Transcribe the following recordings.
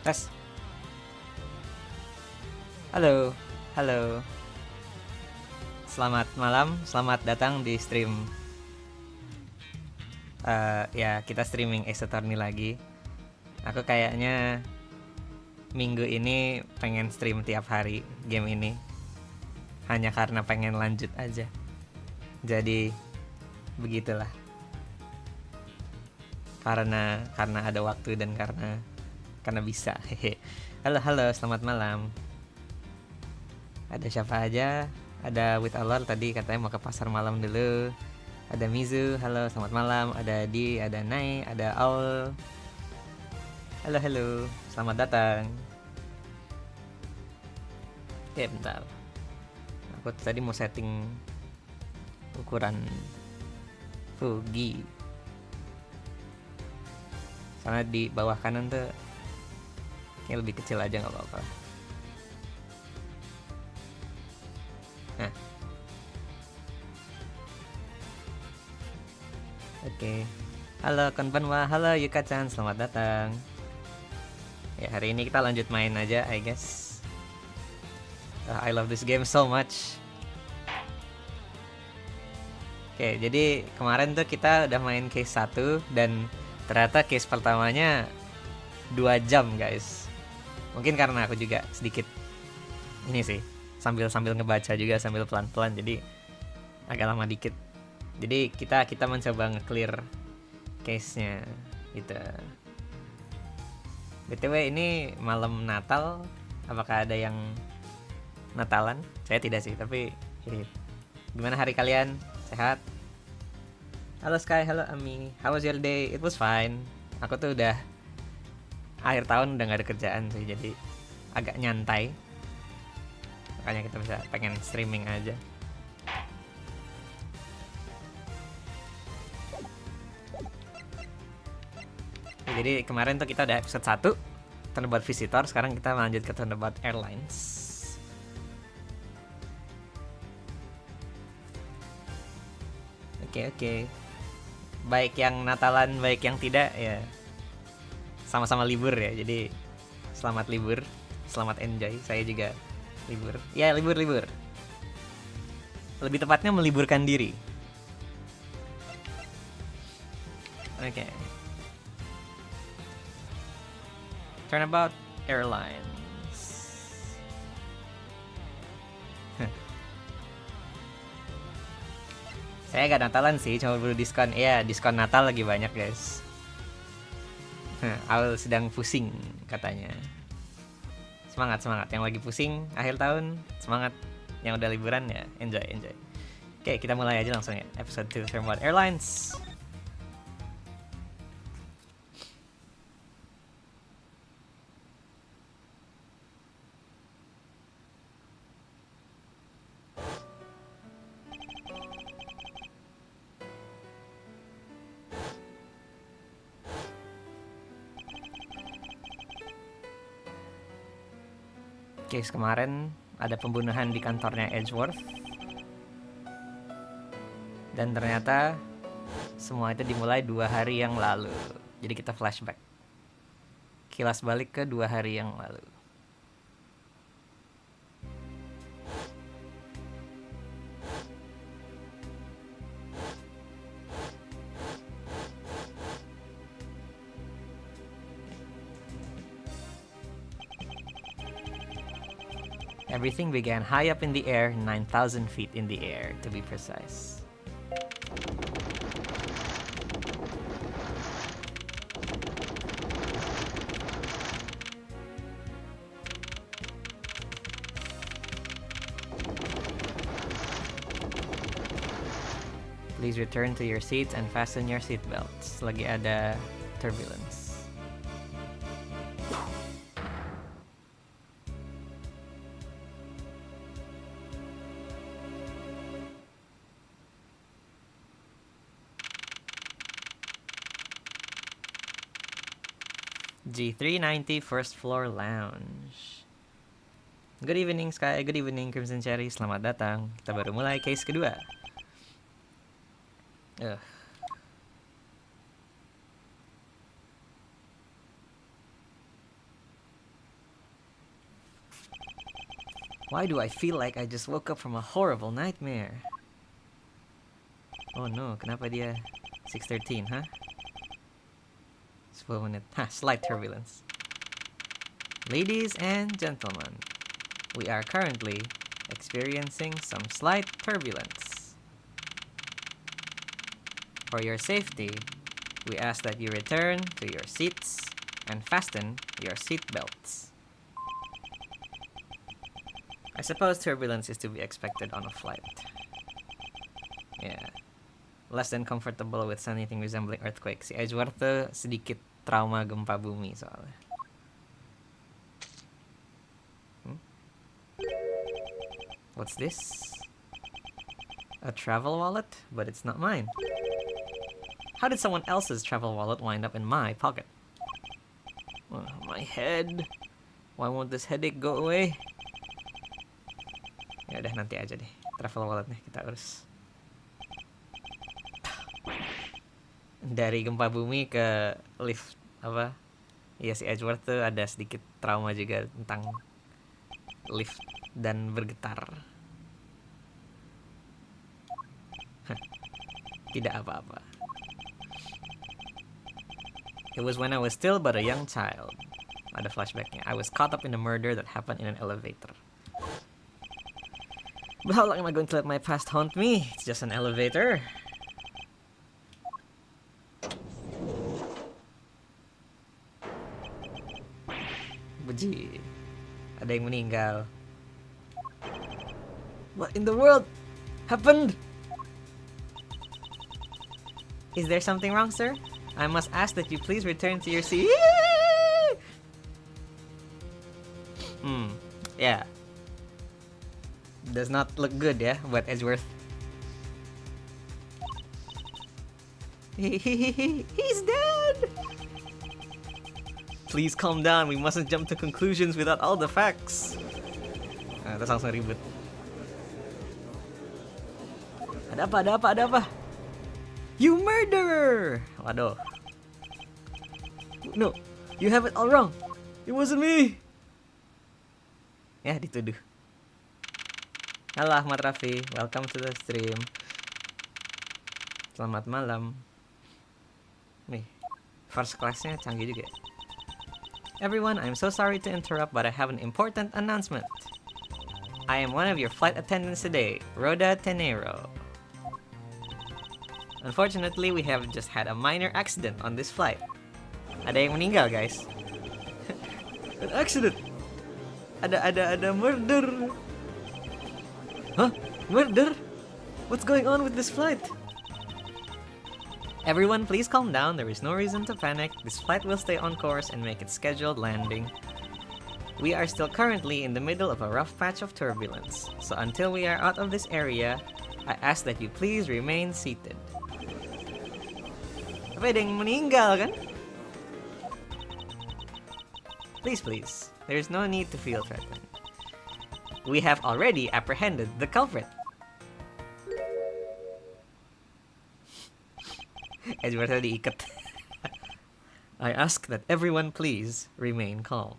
Tes. Halo, halo. Selamat malam, selamat datang di stream. Ya, kita streaming Ace Attorney lagi. Aku kayaknya minggu ini pengen stream tiap hari game ini. Hanya karena pengen lanjut aja. Jadi, begitulah. Karena ada waktu dan karena bisa. Hehe. Halo, selamat malam. Ada siapa aja? Ada With Allah tadi katanya mau ke pasar malam dulu. Ada Mizu, halo selamat malam. Ada Di, ada Nai, ada Aul. Halo, selamat datang. Oke, bentar. Aku tadi mau setting ukuran Fuji. Karena di bawah kanan tuh kayak lebih kecil aja, nggak apa-apa. Nah, oke. Halo konbanwa, halo Yuka-chan, selamat datang. Ya, hari ini kita lanjut main aja, I guess. I love this game so much. Oke, jadi kemarin tuh kita udah main case 1 dan ternyata case pertamanya 2 jam, guys. Mungkin karena aku juga sedikit ini sih, sambil ngebaca juga sambil pelan-pelan, jadi agak lama dikit. Jadi kita mencoba nge-clear case-nya gitu. BTW ini malam Natal, apakah ada yang Natalan? Saya tidak sih, tapi gimana hari kalian? Sehat? Halo Sky, halo Ami. How was your day? It was fine. Aku tuh udah akhir tahun udah gak ada kerjaan sih, jadi agak nyantai. Makanya kita bisa pengen streaming aja. Jadi kemarin tuh kita udah episode 1 Turnabout Visitor, sekarang kita lanjut ke Turnabout Airlines. Oke. Baik yang Natalan, baik yang tidak ya. Sama-sama libur ya, jadi selamat libur, selamat enjoy. Saya juga libur. Ya, libur. Lebih tepatnya meliburkan diri. Oke. Turnabout Airlines. Saya gak Natalan sih, cuma baru diskon. Iya, diskon Natal lagi banyak, guys. Aul sedang pusing katanya. Semangat. Yang lagi pusing akhir tahun, semangat. Yang udah liburan ya, enjoy. Oke, kita mulai aja langsung ya. Episode 2 Turnabout Airlines. Case kemarin ada pembunuhan di kantornya Edgeworth. Dan ternyata semua itu dimulai 2 hari yang lalu. Jadi kita flashback. Kilas balik ke 2 hari yang lalu. Everything began high up in the air, 9,000 feet in the air, to be precise. Please return to your seats and fasten your seatbelts. Lagi ada turbulence. G390 First Floor Lounge. Good evening Sky, good evening Crimson Cherry, selamat datang. Kita baru mulai case kedua. Why do I feel like I just woke up from a horrible nightmare? Oh no, kenapa dia 6:13, huh? 10 menit. Slight turbulence. Ladies and gentlemen, we are currently experiencing some slight turbulence. For your safety, we ask that you return to your seats and fasten your seat belts. I suppose turbulence is to be expected on a flight. Yeah. Less than comfortable with anything resembling earthquake. Si Edgeworth tuh sedikit trauma gempa bumi soalnya. What's this? A travel wallet? But it's not mine. How did someone else's travel wallet wind up in my pocket? Oh, my head. Why won't this headache go away? Ya udah, nanti aja deh. Travel walletnya kita urus. Dari gempa bumi ke lift apa? Ya si Edgeworth tuh ada sedikit trauma juga tentang lift dan bergetar. Tidak apa-apa. It was when I was still but a young child. Ada flashbacknya. I was caught up in a murder that happened in an elevator. But how long am I going to let my past haunt me? It's just an elevator. Beji. Ada yang meninggal. What in the world happened? Is there something wrong, sir? I must ask that you please return to your seat. Yeah. Does not look good, yeah, but Edgeworth. He's dead! Please calm down, we mustn't jump to conclusions without all the facts. Terus langsung ribut. Ada apa? You murderer! Waduh. No, you have it all wrong. It wasn't me. Ya, dituduh. Halo Ahmad Raffi, welcome to the stream. Selamat malam. Nih, first class-nya canggih juga. Everyone, I'm so sorry to interrupt, but I have an important announcement. I am one of your flight attendants today, Rhoda Tenero. Unfortunately, we have just had a minor accident on this flight. Ada yang meninggal, guys. An accident. Ada murder. Huh? Murder? What's going on with this flight? Everyone, please calm down. There is no reason to panic. This flight will stay on course and make its scheduled landing. We are still currently in the middle of a rough patch of turbulence. So until we are out of this area, I ask that you please remain seated. Tapi ada yang meninggal, kan? Please. There is no need to feel threatened. We have already apprehended the culprit. Edgeworth diikat. I ask that everyone please remain calm.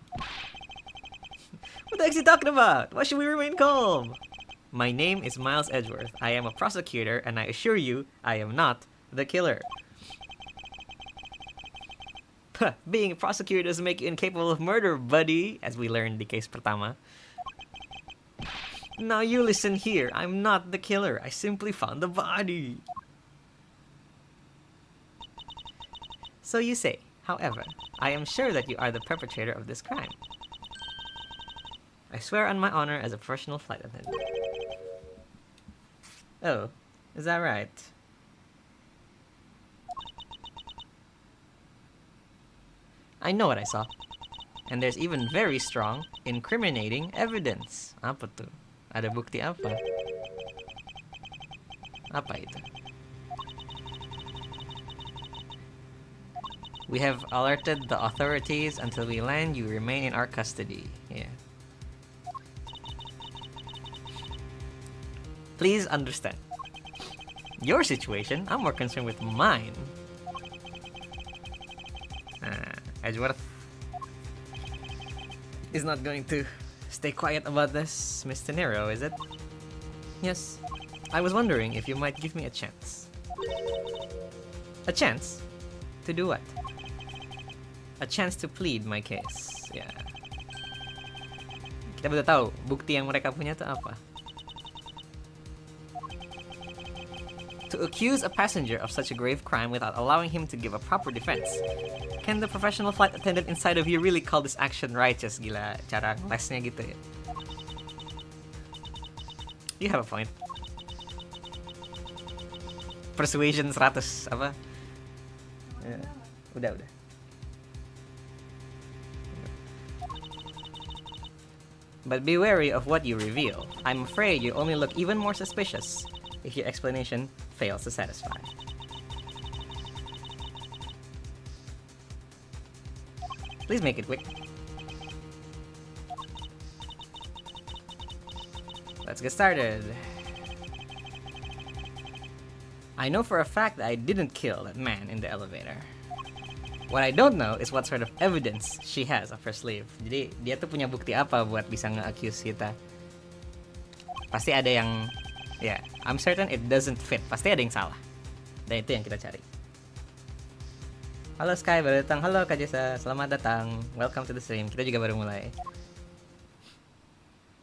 What the heck is he talking about? Why should we remain calm? My name is Miles Edgeworth. I am a prosecutor, and I assure you, I am not the killer. Being a prosecutor doesn't make you incapable of murder, buddy, as we learned di case pertama. Now you listen here. I'm not the killer. I simply found the body. So you say. However, I am sure that you are the perpetrator of this crime. I swear on my honor as a professional flight attendant. Oh, is that right? I know what I saw. And there's even very strong, incriminating evidence. Apa tuh? Ada bukti apa? Apa itu? We have alerted the authorities. Until we land, you remain in our custody. Yeah. Please understand. Your situation, I'm more concerned with mine. Edgeworth is not going to Stay quiet about this, Mr. Nero, is it? Yes. I was wondering if you might give me a chance. A chance? To do what? A chance to plead my case. Yeah. Kita udah tahu bukti yang mereka punya itu apa. To accuse a passenger of such a grave crime without allowing him to give a proper defense. Can the professional flight attendant inside of you really call this action righteous? Gila, cara ngelesnya gitu ya. You have a point. Persuasion 100 apa? Ya, udah. But be wary of what you reveal. I'm afraid you only look even more suspicious if your explanation fails to satisfy. Please make it quick. Let's get started. I know for a fact that I didn't kill that man in the elevator. What I don't know is what sort of evidence she has up her sleeve. Jadi dia tuh punya bukti apa buat bisa nge-accuse kita. Pasti ada yang, yeah, I'm certain it doesn't fit. Pasti ada yang salah. Dan itu yang kita cari. Halo Sky, baru datang. Halo Kak Jessa, selamat datang. Welcome to the stream. Kita juga baru mulai.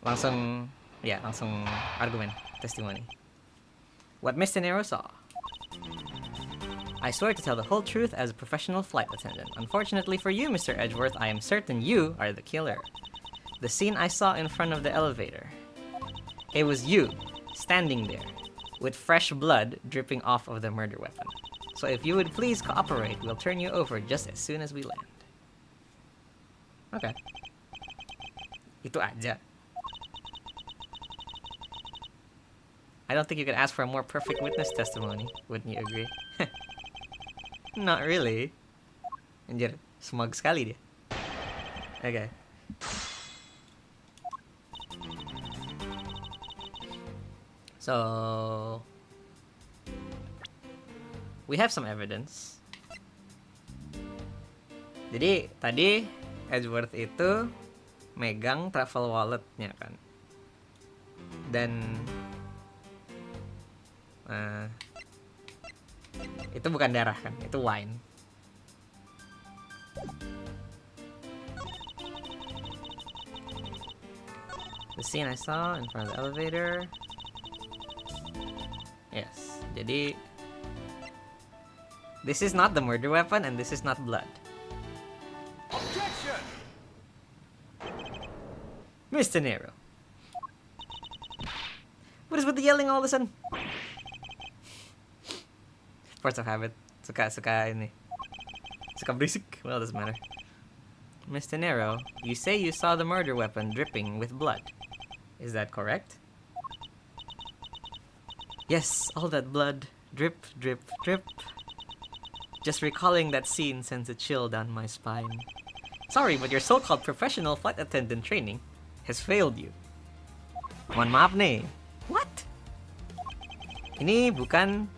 Langsung argumen, testimoni. What Mr. Nero saw. I swear to tell the whole truth as a professional flight attendant. Unfortunately for you, Mr. Edgeworth, I am certain you are the killer. The scene I saw in front of the elevator. It was you, standing there, with fresh blood dripping off of the murder weapon. So if you would please cooperate, we'll turn you over just as soon as we land. Okay. Itu aja. I don't think you could ask for a more perfect witness testimony, wouldn't you agree? Not really. Anjir, smug sekali dia. Okay. So we have some evidence. Jadi tadi Edgeworth itu megang travel walletnya kan. Dan itu bukan darah kan, itu wine. The scene I saw in front of the elevator. Yes, jadi this is not the murder weapon and this is not blood. Objection! Mr. Nero. What is with the yelling all of a sudden? Force of habit. Suka ini. Suka berisik. Well, doesn't matter. Mr. Nero, you say you saw the murder weapon dripping with blood. Is that correct? Yes, all that blood. Drip, drip, drip. Just recalling that scene sends a chill down my spine. Sorry, but your so-called professional flight attendant training has failed you. Mohon maaf nih. What? Ini bukan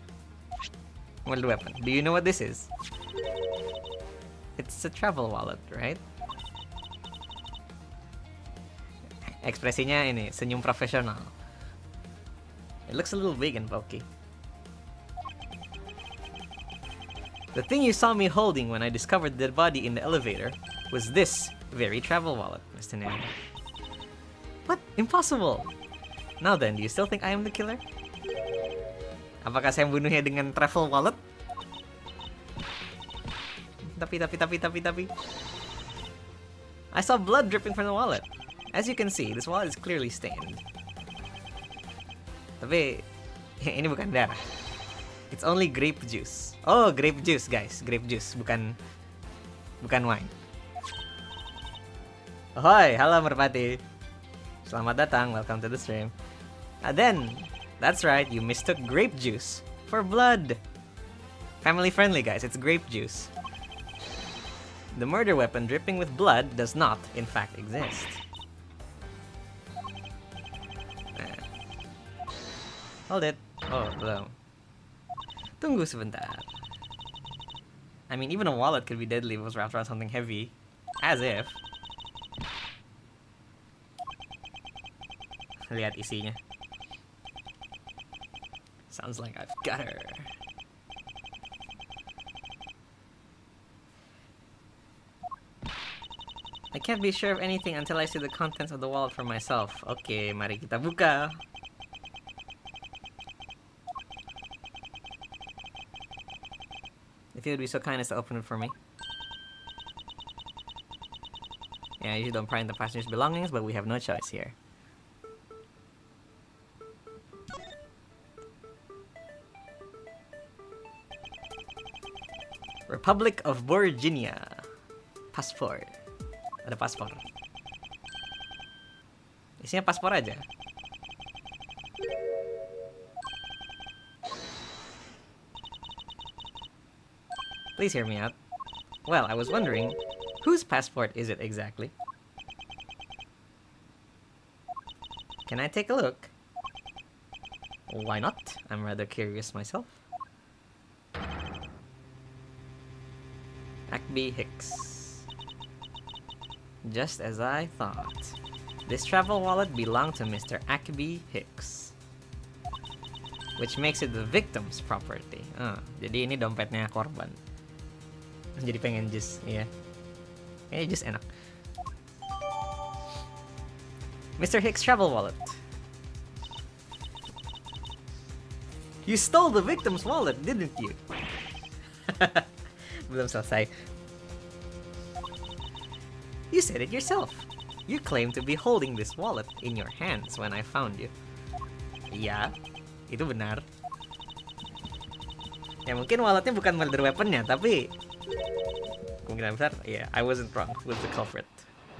murder weapon. Do you know what this is? It's a travel wallet, right? Ekspresinya ini, senyum profesional. It looks a little big and bulky. The thing you saw me holding when I discovered the body in the elevator was this very travel wallet, Mr. Nero. What? Impossible! Now then, do you still think I am the killer? Apakah saya membunuhnya dengan travel wallet? Tapi. I saw blood dripping from the wallet. As you can see, this wallet is clearly stained. Tapi ini bukan darah. It's only grape juice. Oh, grape juice, guys. Grape juice, bukan wine. Ahoy, halo Merpati. Selamat datang, welcome to the stream. Then, that's right, you mistook grape juice for blood. Family friendly, guys, it's grape juice. The murder weapon dripping with blood does not, in fact, exist. Hold it. Oh, belum. Tunggu sebentar. I mean, even a wallet could be deadly if it was wrapped around something heavy. As if. lihat isinya. Sounds like I've got her. I can't be sure of anything until I see the contents of the wallet for myself. Oke, mari kita buka. If you would be so kind as to open it for me. Yeah, I usually don't pry into passengers' belongings, but we have no choice here. Republic of Virginia. Passport. Ada paspor. Isinya paspor aja. Please hear me out. Well, I was wondering, whose passport is it exactly? Can I take a look? Why not? I'm rather curious myself. Ackby Hicks. Just as I thought. This travel wallet belonged to Mr. Ackby Hicks. Which makes it the victim's property. Jadi ini dompetnya korban. Jadi pengen jus, ya. Kayaknya jus enak. Mr. Hicks' travel wallet. You stole the victim's wallet, didn't you? Belum selesai. You said it yourself. You claimed to be holding this wallet in your hands when I found you. Iya, itu benar. Ya mungkin walletnya bukan murder weaponnya, tapi kemungkinan besar, yeah, I wasn't wrong with the culprit.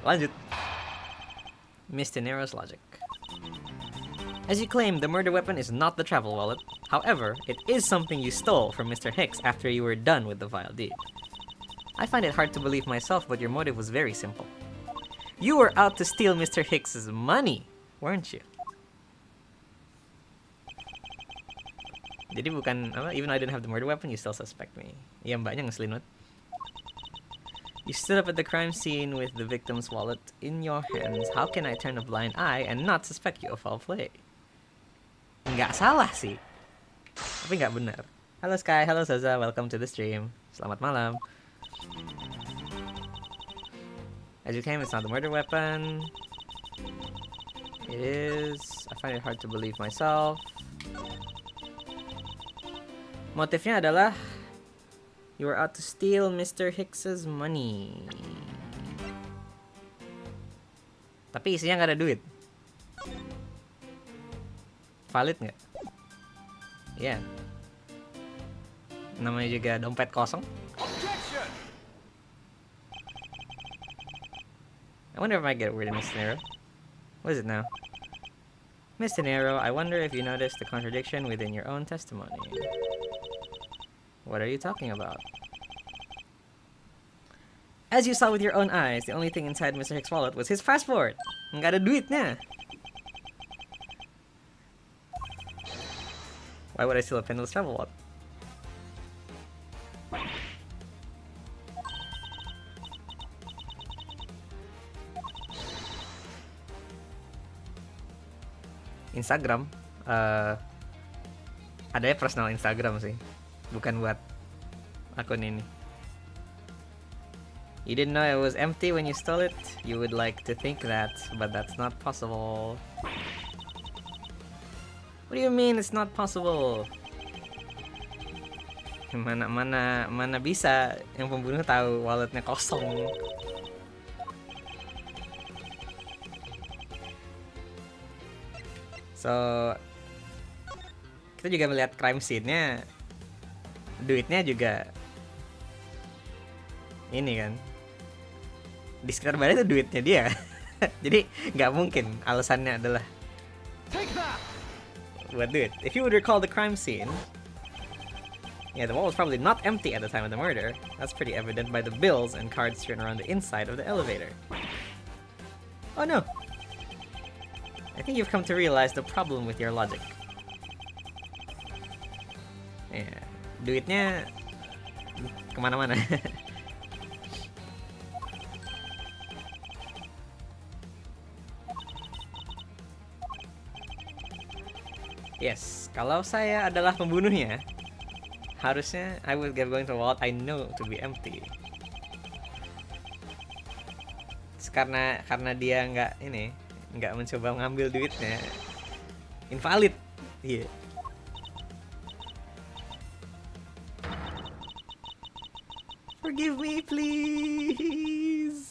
Lanjut. Mr. Nero's logic. As you claim, the murder weapon is not the travel wallet. However, it is something you stole from Mr. Hicks after you were done with the vile deed. I find it hard to believe myself, but your motive was very simple. You were out to steal Mr. Hicks's money, weren't you? Jadi bukan apa? Even though I didn't have the murder weapon, you still suspect me. Iya, mbaknya ngeselin banget. You stood up at the crime scene with the victim's wallet in your hands. How can I turn a blind eye and not suspect you of foul play? Nggak salah sih, tapi nggak benar. Halo Sky, halo Zaza, welcome to the stream. Selamat malam. As you came, it's not the murder weapon. It is. I find it hard to believe myself. Motifnya adalah you were out to steal Mr. Hicks's money. Tapi isinya nggak ada duit. Valid nggak? Iya. Yeah. Namanya juga dompet kosong. I wonder if I get a word in Mr. Nero. What is it now? Mr. Nero, I wonder if you noticed the contradiction within your own testimony. What are you talking about? As you saw with your own eyes, the only thing inside Mr. Hicks' wallet was his passport. Nggak ada duitnya. Why would I steal a penniless travel wallet? Instagram, adanya personal Instagram sih, bukan buat akun ini. You didn't know it was empty when you stole it? You would like to think that, but that's not possible. What do you mean it's not possible? Mana bisa yang pembunuh tahu walletnya kosong? So, kita juga melihat crime scene-nya, duitnya juga ini kan, di sekitar badan itu duitnya dia. Jadi nggak mungkin alasannya adalah buat duit. If you would recall the crime scene, yeah, the wallet was probably not empty at the time of the murder. That's pretty evident by the bills and cards strewn around the inside of the elevator. Oh no! I think you've come to realize the problem with your logic. Yeah, duitnya kemana-mana. Yes, kalau saya adalah pembunuhnya, harusnya I would get going to what I know to be empty. Karena dia nggak mencoba mengambil duitnya, invalid. Iya. Yeah. Forgive me, please.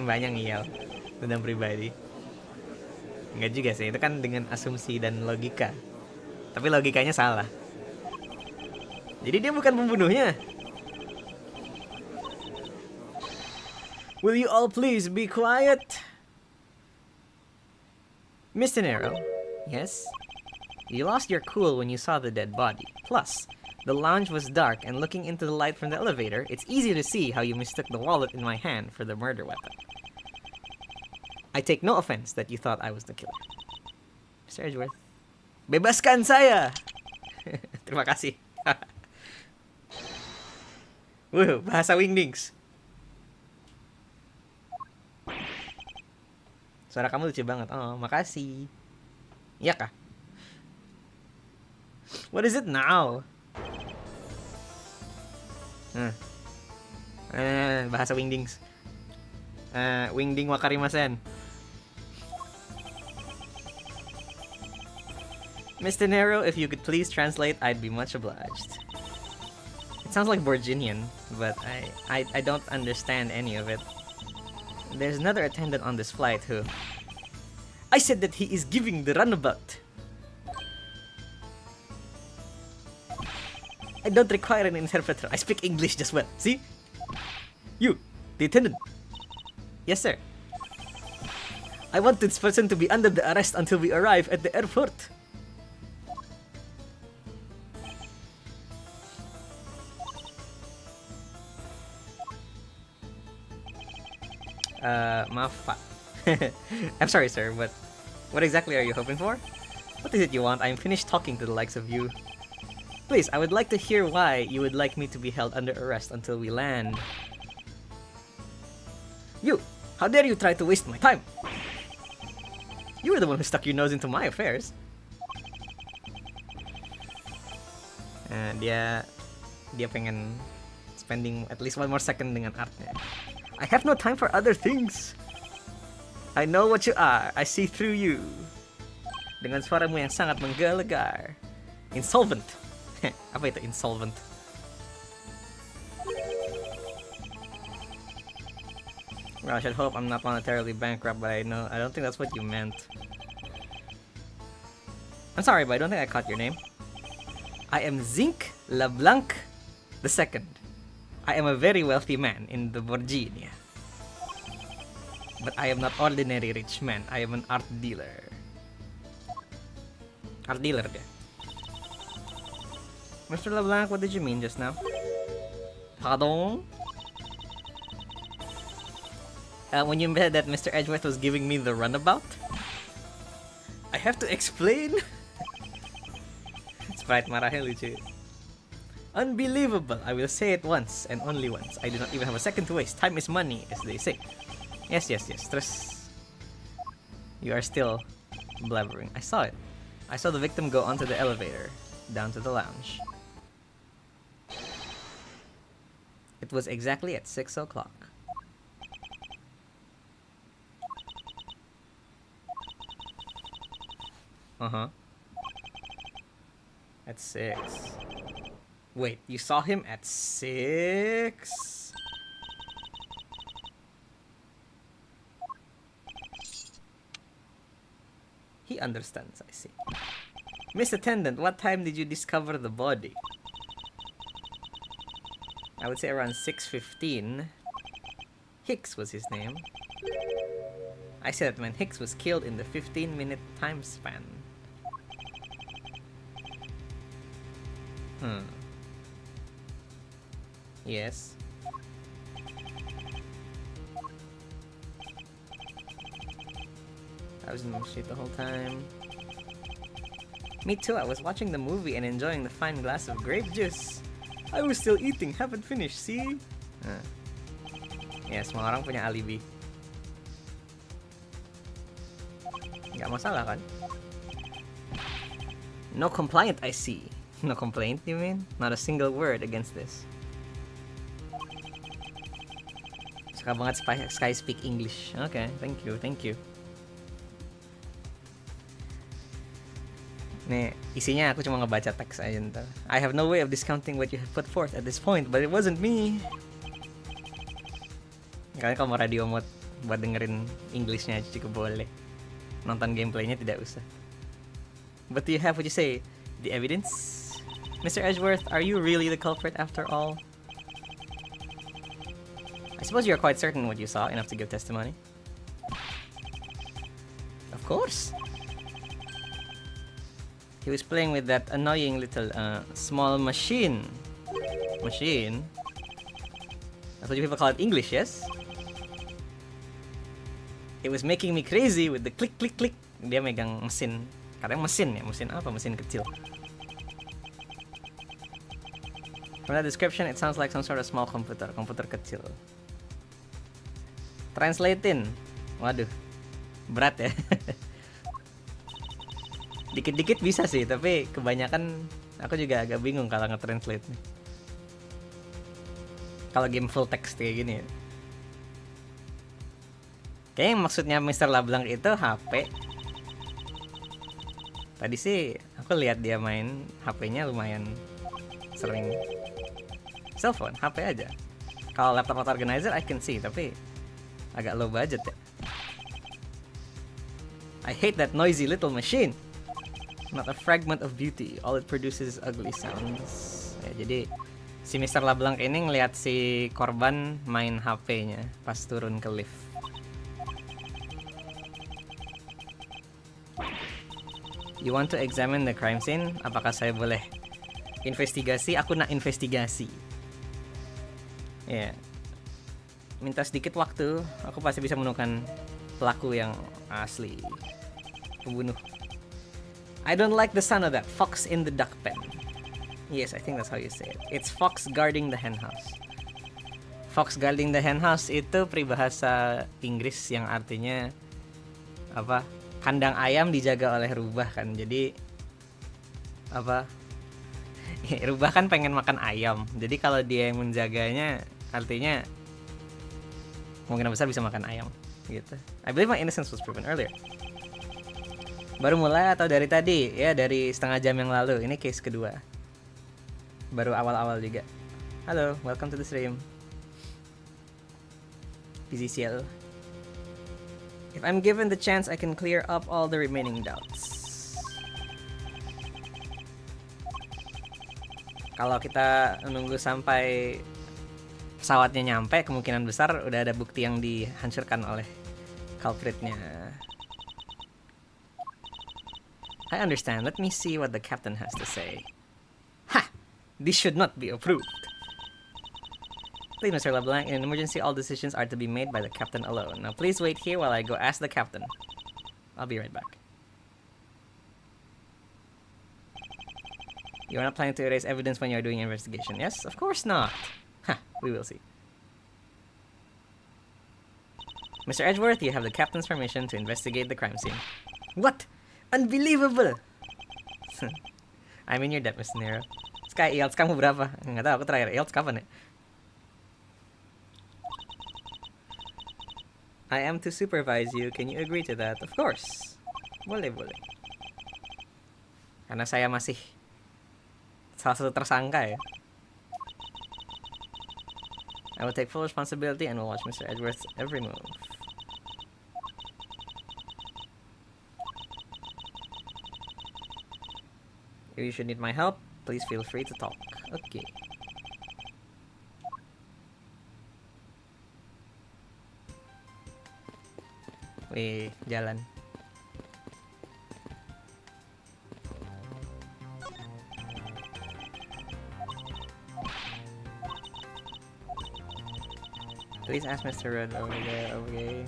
Banyak ngiyal dendam pribadi. Enggak juga sih, itu kan dengan asumsi dan logika. Tapi logikanya salah. Jadi dia bukan pembunuhnya. Will you all please be quiet? Mr. Nero, yes? You lost your cool when you saw the dead body. Plus, the lounge was dark, and looking into the light from the elevator, it's easy to see how you mistook the wallet in my hand for the murder weapon. I take no offense that you thought I was the killer. Mr. Edgeworth, bebaskan saya! Terima kasih. Bahasa Wingdings. Suara kamu lucu banget. Oh, makasih. Iya kah? What is it now? Bahasa Wingdings. Wingding wakarimasen. Mr. Nero, if you could please translate, I'd be much obliged. It sounds like Virginian, but I don't understand any of it. There's another attendant on this flight who... I said that he is giving the runabout. I don't require an interpreter. I speak English just well. See? You, the attendant. Yes, sir. I want this person to be under the arrest until we arrive at the airport. Maaf, Pak. I'm sorry, sir, but what exactly are you hoping for? What is it you want? I'm finished talking to the likes of you. Please, I would like to hear why you would like me to be held under arrest until we land. You! How dare you try to waste my time? You were the one who stuck your nose into my affairs. Dia pengen spending at least one more second dengan artnya. I have no time for other things. I know what you are. I see through you. Dengan suaramu yang sangat menggelegar. Insolvent. Apa itu insolvent? Well, I should hope I'm not monetarily bankrupt, but I don't think that's what you meant. I'm sorry, but I don't think I caught your name. I am Zinc LeBlanc II. I am a very wealthy man in the Virginia. But I am not ordinary rich man. I am an art dealer. Art dealer dia. Mr. LeBlanc, what did you mean just now? Pardon? When you said that Mr. Edgeworth was giving me the runabout? I have to explain? Sprite marahnya lucu. Unbelievable. I will say it once and only once. I do not even have a second to waste. Time is money, as they say. Yes. Terus, you are still blabbering. I saw it. I saw the victim go onto the elevator, down to the lounge. It was exactly at 6 o'clock. At 6. Wait, you saw him at 6? He understands, I see. Miss Attendant, what time did you discover the body? I would say around 6:15. Hicks was his name. I said when Hicks was killed in the 15-minute time span. Yes. I was in the street the whole time. Me too, I was watching the movie and enjoying the fine glass of grape juice. I was still eating, haven't finished, see? Yeah, semua orang punya alibi. Nggak masalah kan? No complaint, I see. No complaint, you mean? Not a single word against this. Suka banget Sky speak English. Okay, thank you. Nih, isinya aku cuma ngebaca teks aja ntar. I have no way of discounting what you have put forth at this point, but it wasn't me. Kalian kalau mau radio mode buat dengerin Englishnya juga boleh. Nonton gameplaynya tidak usah. But do you have what you say? The evidence? Mr. Edgeworth, are you really the culprit after all? I suppose you're quite certain what you saw, enough to give testimony. Of course. He was playing with that annoying little small machine. Machine? That's what you people call it English, yes? It was making me crazy with the click click click. Dia megang mesin. Katanya mesin ya, mesin apa? Mesin kecil. From that description, it sounds like some sort of small computer. Komputer kecil. Translatein. Waduh. Berat ya. Dikit-dikit bisa sih, tapi kebanyakan aku juga agak bingung kalau nge-translate nih. Kalau game full text kayak gini ya. Kayaknya maksudnya Mr. LeBlanc itu HP. Tadi sih aku lihat dia main HP-nya lumayan sering. Cellphone, HP aja. Kalau laptop auto organizer I can see, tapi agak low budget ya. I hate that noisy little machine. Not a fragment of beauty. All it produces is ugly sounds. Ya, jadi si Mr. LeBlanc ini ngeliat si korban main HP-nya pas turun ke lift. You want to examine the crime scene? Apakah saya boleh investigasi? Aku nak investigasi. Ya, minta sedikit waktu. Aku pasti bisa menemukan pelaku yang asli, pembunuh. I don't like the sound of that fox in the duck pen. Yes, I think that's how you say it. It's fox guarding the hen house. Fox guarding the hen house itu peribahasa Inggris yang artinya apa? Kandang ayam dijaga oleh rubah kan. Jadi apa? Rubah kan pengen makan ayam. Jadi kalau dia yang menjaganya artinya kemungkinan besar bisa makan ayam gitu. I believe my innocence was proven earlier. Baru mulai atau dari tadi? Ya, dari setengah jam yang lalu. Ini case kedua. Baru awal-awal juga. Halo, welcome to the stream. PZCL. If I'm given the chance, I can clear up all the remaining doubts. Kalau kita menunggu sampai pesawatnya nyampe, kemungkinan besar udah ada bukti yang dihancurkan oleh culpritnya. I understand. Let me see what the captain has to say. Ha! This should not be approved. Please, Mr. LeBlanc, in an emergency, all decisions are to be made by the captain alone. Now, please wait here while I go ask the captain. I'll be right back. You are not planning to erase evidence when you are doing an investigation, yes? Of course not. Ha! We will see. Mr. Edgeworth, you have the captain's permission to investigate the crime scene. What? Unbelievable! I'm in your debt, Mr. Nero. Sky, IELTS kamu berapa? Nggak tahu, aku terakhir IELTS kapan ya? I am to supervise you. Can you agree to that? Of course. Boleh. Karena saya masih salah satu tersangka ya. I will take full responsibility and will watch Mr. Edgeworth's every move. If you should need my help, please feel free to talk. Okay. Wih, jalan. Please ask Mr. Red over there, okay.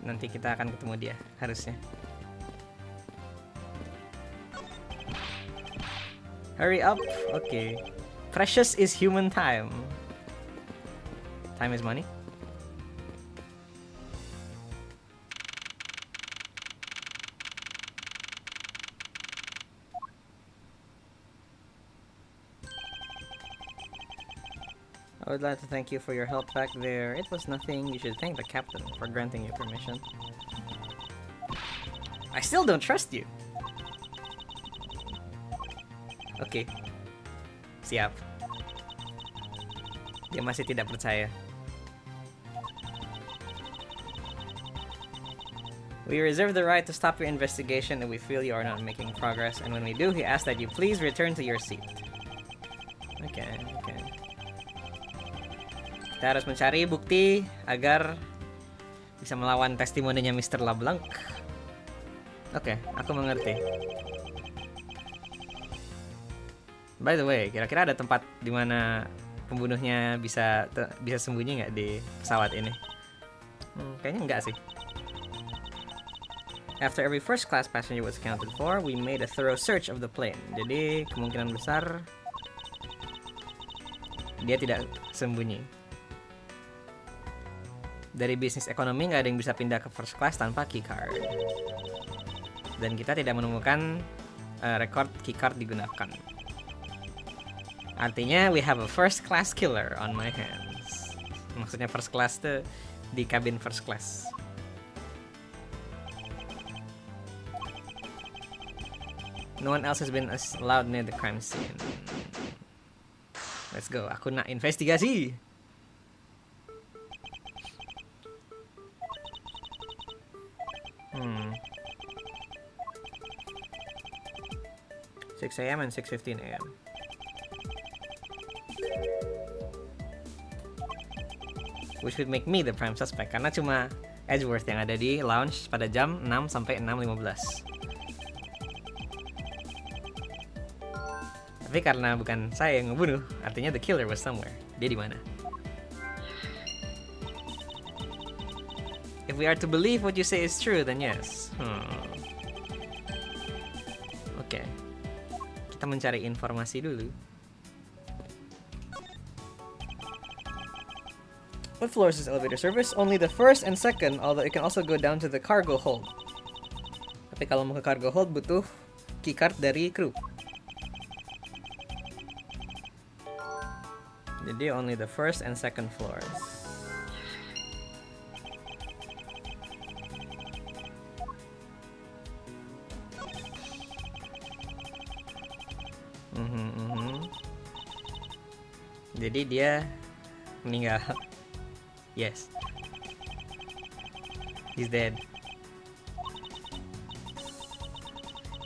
Nanti kita akan ketemu dia, harusnya. Hurry up. Okay. Precious is human time. Time is money. I would like to thank you for your help back there. It was nothing. You should thank the captain for granting you permission. I still don't trust you. Oke. Siap. Dia masih tidak percaya. We reserve the right to stop your investigation if we feel you are not making progress, and when we do, he asks that you please return to your seat. Oke. Kita harus mencari bukti agar bisa melawan testimoninya Mr. LeBlanc. Oke, aku mengerti. By the way, kira-kira ada tempat di mana pembunuhnya bisa sembunyi nggak di pesawat ini? Kayaknya nggak sih. After every first class passenger was accounted for, we made a thorough search of the plane. Jadi kemungkinan besar dia tidak sembunyi. Dari bisnis ekonomi nggak ada yang bisa pindah ke first class tanpa keycard. Dan kita tidak menemukan record keycard digunakan. Artinya we have a first class killer on my hands. Maksudnya first class tuh di kabin first class. No one else has been allowed near the crime scene. Let's go. Aku nak investigasi. 6 a.m. and 6:15 a.m. Which would make me the prime suspect karena cuma Edgeworth yang ada di lounge pada jam 6 sampai 6:15. Tapi karena bukan saya yang ngebunuh, artinya the killer was somewhere. Dia di mana? If we are to believe what you say is true, then yes. Oke. Kita mencari informasi dulu. What floors is elevator service? Only the first and second, although it can also go down to the cargo hold. Tapi kalau mau ke cargo hold butuh keycard dari kru. Jadi only the first and second floors. Jadi dia meninggal. Yes. He's dead.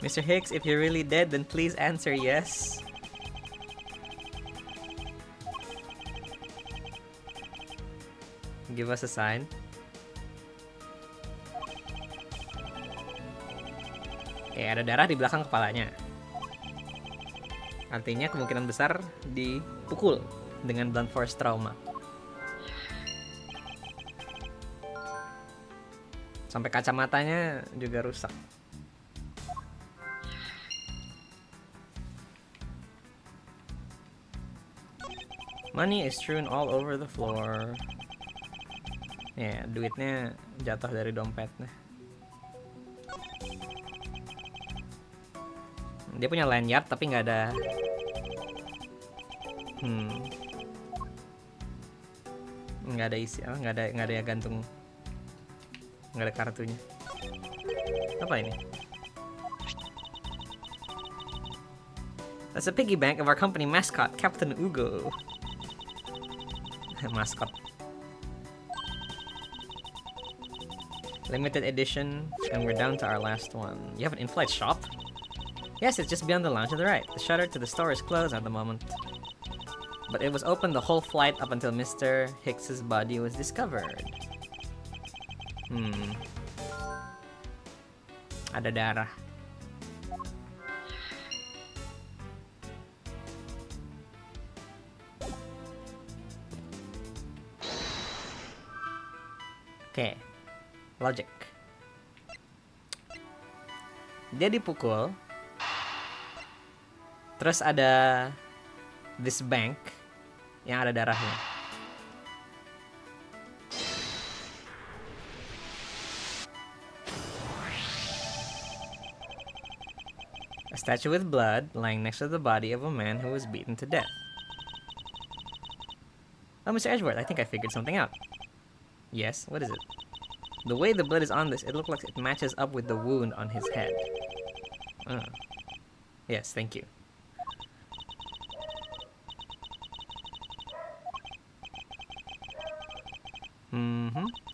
Mr. Hicks, if you're really dead, then please answer yes. Give us a sign. Ada darah di belakang kepalanya. Artinya kemungkinan besar dipukul dengan blunt force trauma. Sampai kacamatanya juga rusak. Money is strewn all over the floor. Duitnya jatuh dari dompetnya. Dia punya lanyard tapi nggak ada. Nggak ada isi, nggak ada gantung, nggak ada kartunya. Apa ini? That's a piggy bank of our company mascot, Captain Ugo. Mascot. Limited edition, and we're down to our last one. You have an in-flight shop? Yes, it's just beyond the lounge to the right. The shutter to the store is closed at the moment. But it was open the whole flight up until Mr. Hicks's body was discovered. Ada darah. Oke. Logic. Dia dipukul Terus ada this bank yang ada darahnya. A statue with blood lying next to the body of a man who was beaten to death. Oh, Mr. Edgeworth, I think I figured something out. Yes, what is it? The way the blood is on this, it looks like it matches up with the wound on his head. Oh. Yes, thank you.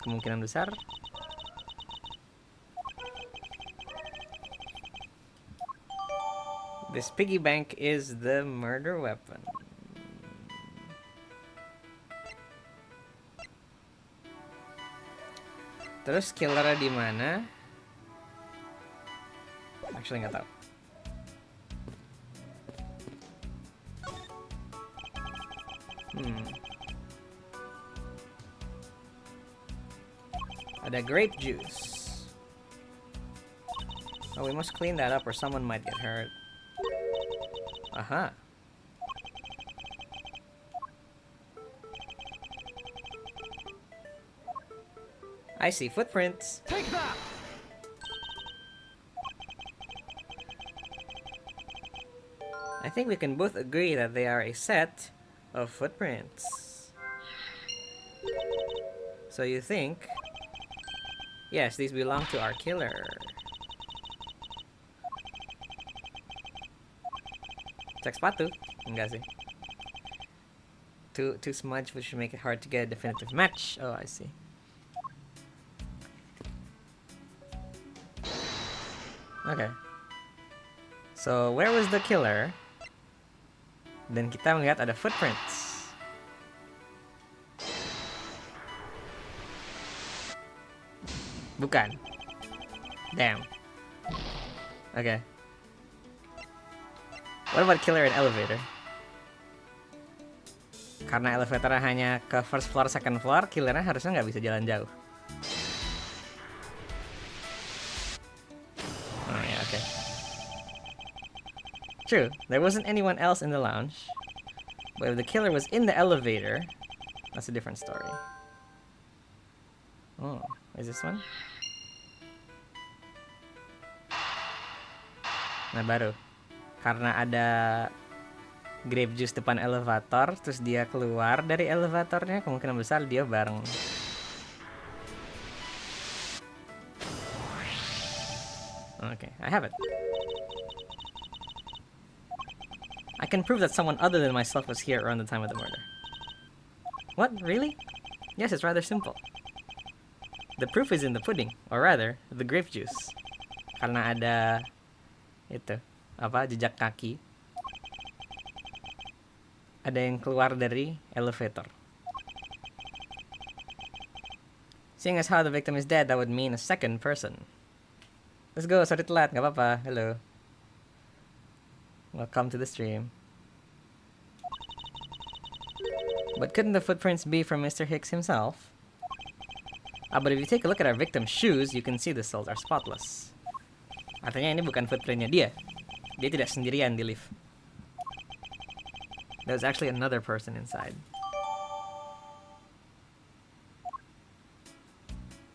Kemungkinan besar. This piggy bank is the murder weapon. Terus killernya di mana? Actually nggak tahu. Ada grape juice. Oh, we must clean that up or someone might get hurt. Aha. I see footprints. Take that! I think we can both agree that they are a set of footprints. So you think... Yes, these belong to our killer. Cek sepatu? Enggak sih. Too smudged, which should make it hard to get a definitive match. Oh, I see. Okay. So, where was the killer? Dan kita melihat ada footprints. Bukan. Damn. Okay. What about killer in elevator? Karena elevatornya hanya ke first floor, second floor, killernya harusnya nggak bisa jalan jauh. Oh ya, okay. True, there wasn't anyone else in the lounge. But if the killer was in the elevator, that's a different story. Oh, is this one? Nah, baru. Karena ada grape juice depan elevator, terus dia keluar dari elevatornya, kemungkinan besar dia bareng. Okay, I have it. I can prove that someone other than myself was here around the time of the murder. What? Really? Yes, it's rather simple. The proof is in the pudding, or rather, the grape juice. Karena ada itu, jejak kaki. Ada yang keluar dari elevator. Seeing as how the victim is dead, that would mean a second person. Let's go, sorry telat, gak apa-apa. Hello. Welcome to the stream. But couldn't the footprints be from Mr. Hicks himself? But if you take a look at our victim's shoes, you can see the soles are spotless. Artinya ini bukan footprintnya dia. Dia tidak sendirian di lift. There's actually another person inside.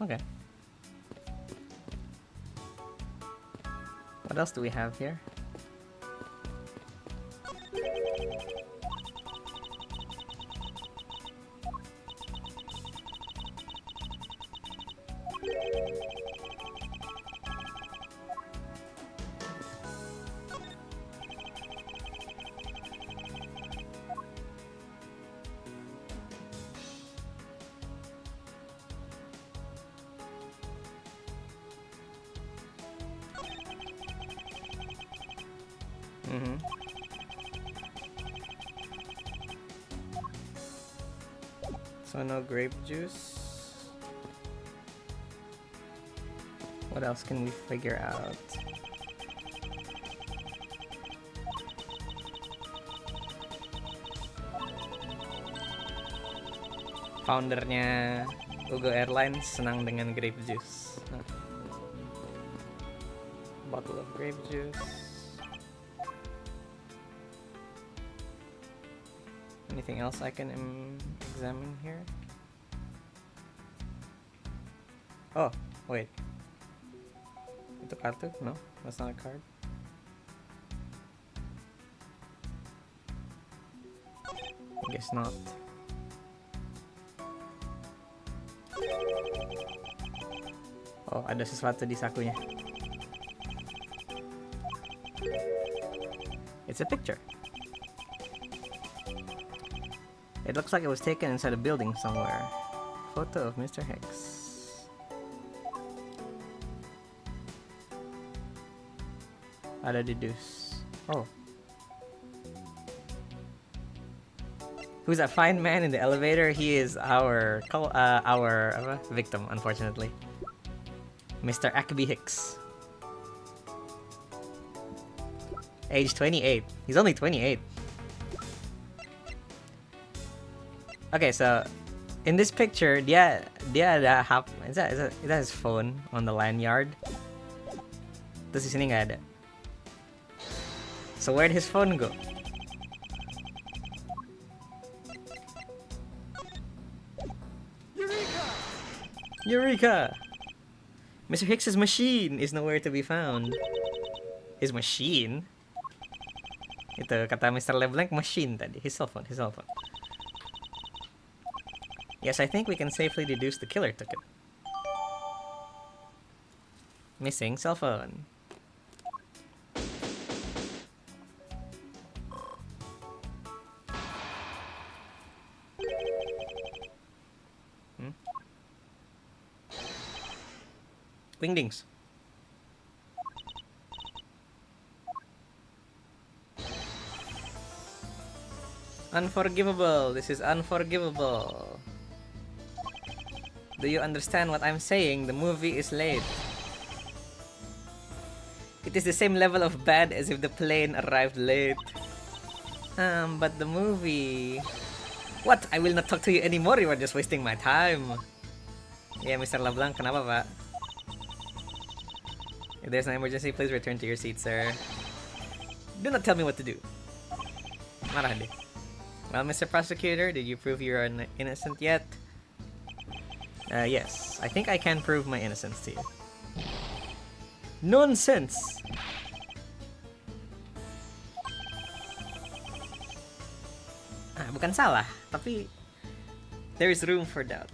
Okay. What else do we have here? So no grape juice. What else can we figure out? Foundernya Ugo Airlines senang dengan grape juice. Bottle of grape juice. Anything else I can examine here? Oh, wait. Itu kartu? No, that's not a card. I guess not. Oh, ada sesuatu di sakunya. It's a picture. It looks like it was taken inside a building somewhere. Photo of Mr. Hicks. Ada deduce. Oh. Who's that fine man in the elevator? He is our victim, unfortunately. Mr. Ackby Hicks. Age 28. He's only 28. Okay, so in this picture, dia ada is that his phone on the lanyard? Terus di sini nggak ada. So where'd his phone go? Eureka! Mr. Hicks's machine is nowhere to be found. His machine? Itu kata Mr. LeBlanc, machine tadi. His cell phone. Yes, I think we can safely deduce the killer took it. Missing cell phone. Wingdings. Unforgivable. This is unforgivable. Do you understand what I'm saying? The movie is late. It is the same level of bad as if the plane arrived late. But the movie... What? I will not talk to you anymore. You are just wasting my time. Yeah, Mr. LeBlanc, kenapa, Pak? If there's an emergency, please return to your seat, sir. Do not tell me what to do. Marah deh. Well, Mr. Prosecutor, did you prove you're innocent yet? Yes. I think I can prove my innocence to you. Nonsense! Bukan salah, tapi there is room for doubt.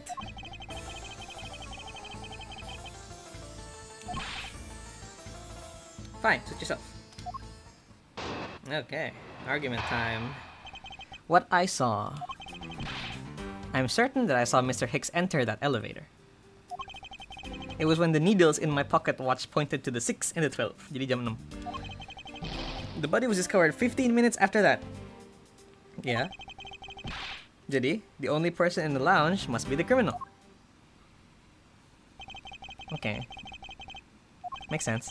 Fine, suit yourself. Okay, argument time. What I saw. I'm certain that I saw Mr. Hicks enter that elevator. It was when the needles in my pocket watch pointed to the 6 and the 12. Jadi jam 6. The body was discovered 15 minutes after that. Yeah. Jadi, the only person in the lounge must be the criminal. Okay. Makes sense.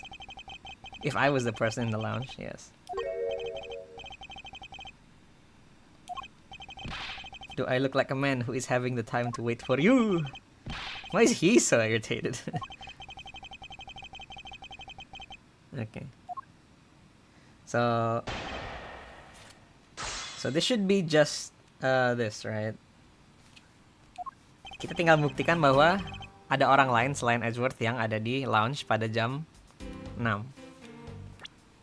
If I was the person in the lounge, yes. Do I look like a man who is having the time to wait for you? Why is he so irritated? Okay. So this should be just this, right? Kita tinggal buktikan bahwa ada orang lain selain Edgeworth yang ada di lounge pada jam 6.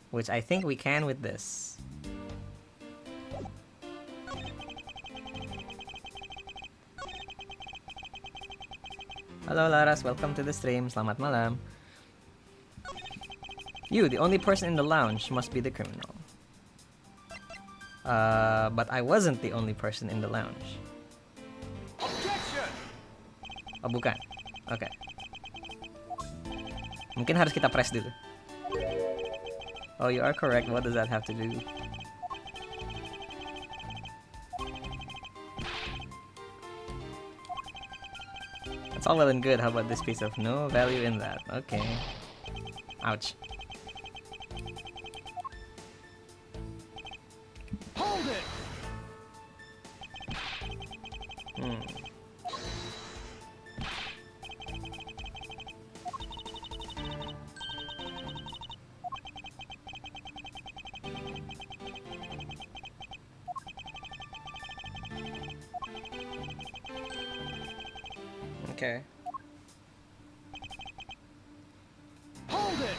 Which I think we can with this. Hello Laras, welcome to the stream. Selamat malam. You, the only person in the lounge, must be the criminal. But I wasn't the only person in the lounge. Objection! Oh, bukan. Okay. Mungkin harus kita press dulu. Oh, you are correct. What does that have to do? That's all well and good. How about this piece of no value in that? Okay. Ouch. Hold it. Okay. Hold it!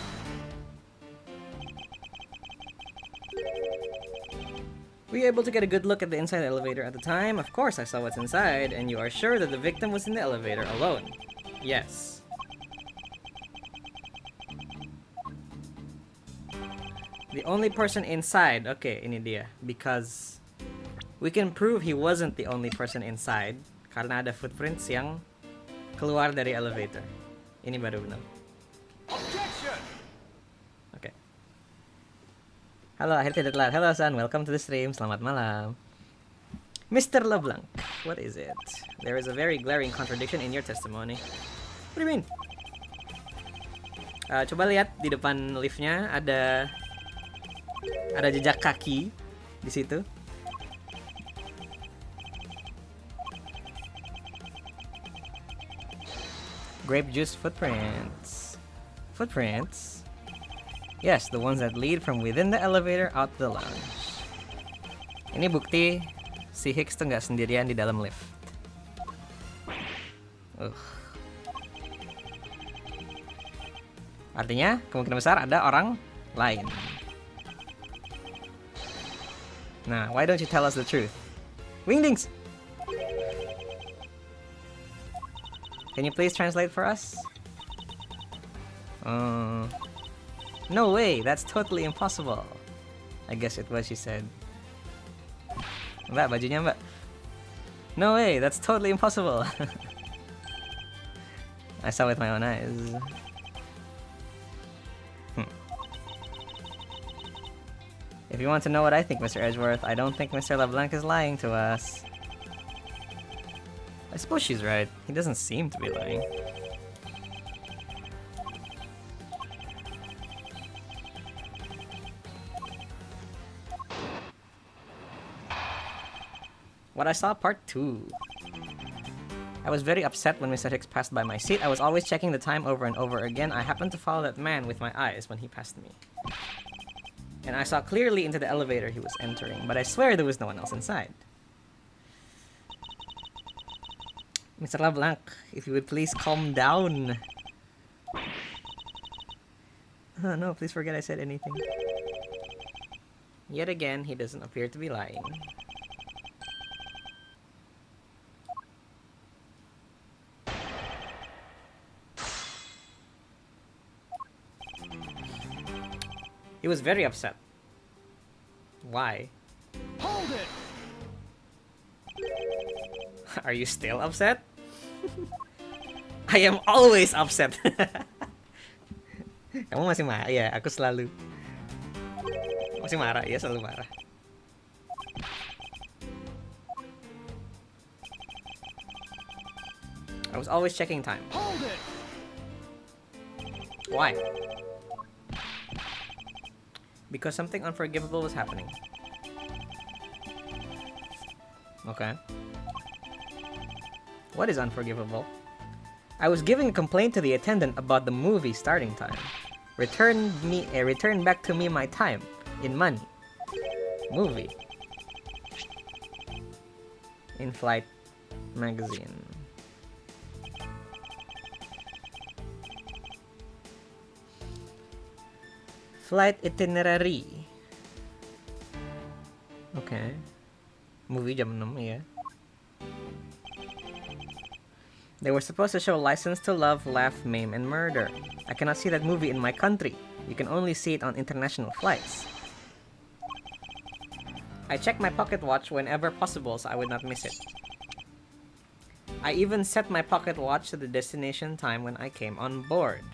Were you able to get a good look at the inside elevator at the time? Of course I saw what's inside, and you are sure that the victim was in the elevator alone? Yes. The only person inside, okay, ini dia. Because we can prove he wasn't the only person inside karena ada footprints yang keluar dari elevator. Ini baru benar. Objection! Okay. Halo, akhirnya tidak telat. Halo San, welcome to the stream. Selamat malam. Mr. LeBlanc, what is it? There is a very glaring contradiction in your testimony. What do you mean? Coba lihat di depan liftnya ada jejak kaki di situ. Grape juice footprints. Footprints? Yes, the ones that lead from within the elevator out the lounge. Ini bukti si Hicks tuh nggak sendirian di dalam lift. Artinya kemungkinan besar ada orang lain. Nah, why don't you tell us the truth? Wingdings! Can you please translate for us? No way, that's totally impossible. I guess it was she said. Mbak, bajunya mbak. No way, that's totally impossible. I saw with my own eyes. If you want to know what I think, Mr. Edgeworth, I don't think Mr. LeBlanc is lying to us. I suppose she's right. He doesn't seem to be lying. What I saw, part 2. I was very upset when Mr. Hicks passed by my seat. I was always checking the time over and over again. I happened to follow that man with my eyes when he passed me. And I saw clearly into the elevator he was entering, but I swear there was no one else inside. Mr. LeBlanc, if you would please calm down. Oh no, please forget I said anything. Yet again, he doesn't appear to be lying. He was very upset. Why? Hold it! Are you still upset? I am always upset. Kamu masih marah? Ya, aku selalu. Masih marah? Ya, selalu marah. I was always checking time. Hold it! Why? Because something unforgivable was happening. Okay. What is unforgivable? I was giving a complaint to the attendant about the movie starting time. Return back to me my time in money. Movie. In-flight magazine. Flight itinerary. Okay. Movie jam 6 ya. They were supposed to show License to Love, Laugh, Maim, and Murder. I cannot see that movie in my country. You can only see it on international flights. I check my pocket watch whenever possible so I would not miss it. I even set my pocket watch to the destination time when I came on board.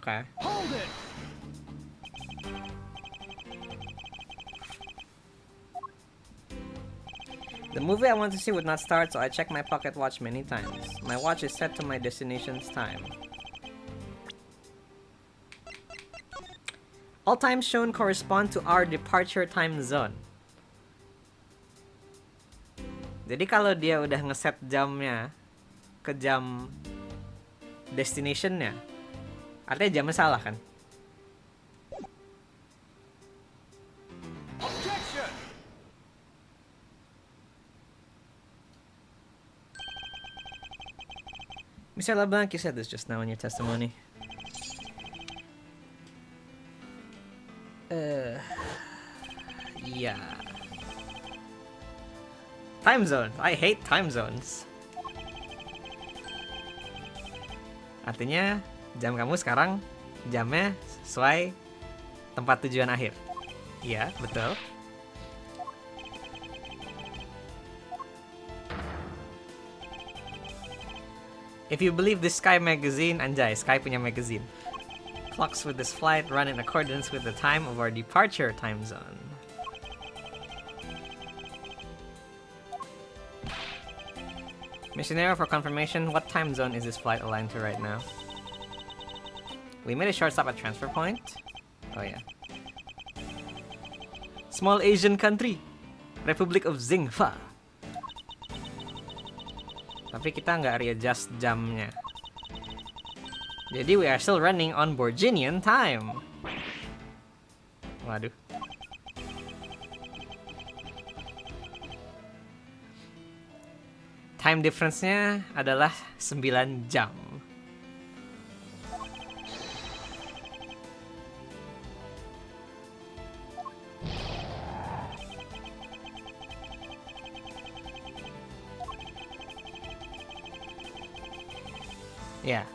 Okay. Hold it! The movie I wanted to see would not start, so I checked my pocket watch many times. My watch is set to my destination's time. All times shown correspond to our departure time zone. Jadi kalau dia udah ngeset jamnya ke jam destinationnya, artinya jamnya salah kan? Mr. LeBlanc, you said this just now in your testimony. Yeah. Time zones. I hate time zones. Artinya, jam kamu sekarang jamnya sesuai tempat tujuan akhir. Iya, betul. If you believe this Sky magazine, anjay, Sky punya magazine. Clocks with this flight run in accordance with the time of our departure time zone. Missionary, for confirmation, what time zone is this flight aligned to right now? We made a short stop at transfer point. Oh yeah. Small Asian country, Republic of Zingfa. Tapi kita nggak readjust jamnya. Jadi we are still running on Borginian time. Waduh. Time difference-nya adalah 9 jam. Ya,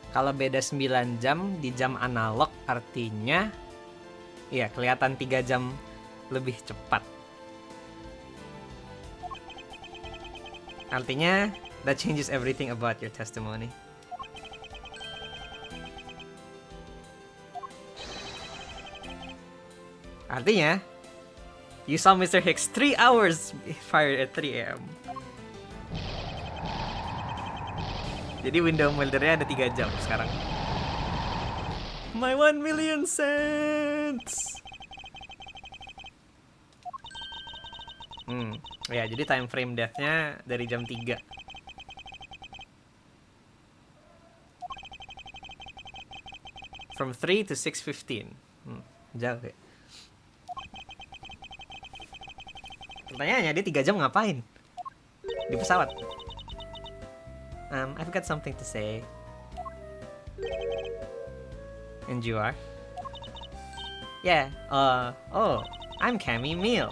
kalau beda 9 jam di jam analog artinya ya kelihatan 3 jam lebih cepat. Artinya that changes everything about your testimony. Artinya you saw Mr. Hicks 3 hours fired at 3 AM. Jadi window moldernya ada 3 jam sekarang. My 1 million cents. Ya, jadi time frame death-nya dari jam 3. From 3 to 6:15. Jauh ya. Pertanyaannya, dia 3 jam ngapain? Di pesawat. I've got something to say. And you are? Yeah, I'm Cammy Meal.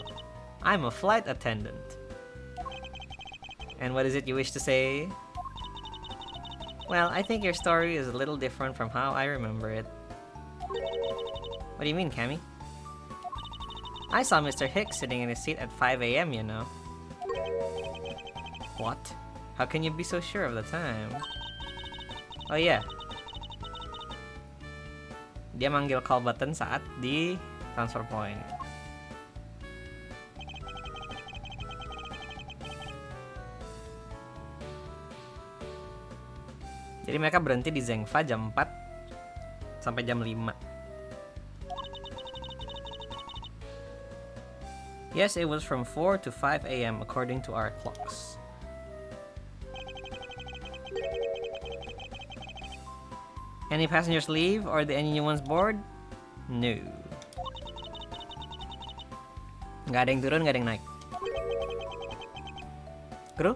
I'm a flight attendant. And what is it you wish to say? Well, I think your story is a little different from how I remember it. What do you mean, Cammy? I saw Mr. Hicks sitting in his seat at 5 AM, you know. What? How can you be so sure of the time? Oh yeah. Dia manggil call button saat di transfer point. Jadi mereka berhenti di Zengfa jam 4 sampai jam 5. Yes, it was from 4 to 5 AM according to our clocks. Any passengers leave or any new ones board? No. Nggak ada yang turun, nggak ada yang naik. Kru?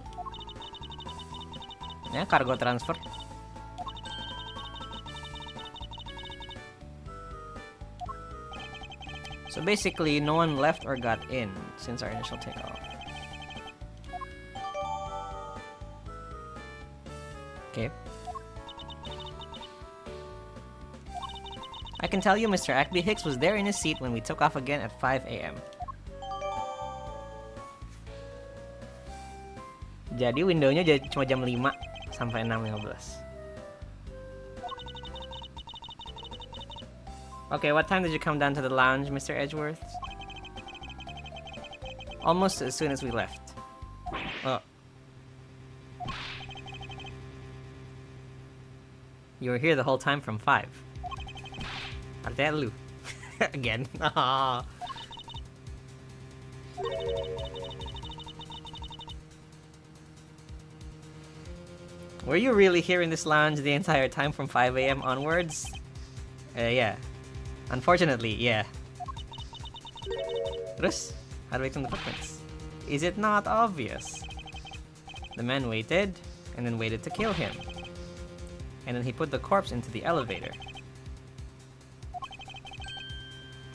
Ya, cargo transfer. So basically, no one left or got in since our initial takeoff. Okay. I can tell you Mr. Ackley Hicks was there in his seat when we took off again at 5 AM. Jadi windownya cuma jam 5 sampai 6:15. Okay, what time did you come down to the lounge, Mr. Edgeworth? Almost as soon as we left. Oh. You were here the whole time from 5. Artinya lu. Again. Oh. Were you really here in this lounge the entire time from 5 AM onwards? Yeah. Unfortunately, yeah. Terus, how do we explain the footprints? Is it not obvious? The man waited, and then waited to kill him. And then he put the corpse into the elevator.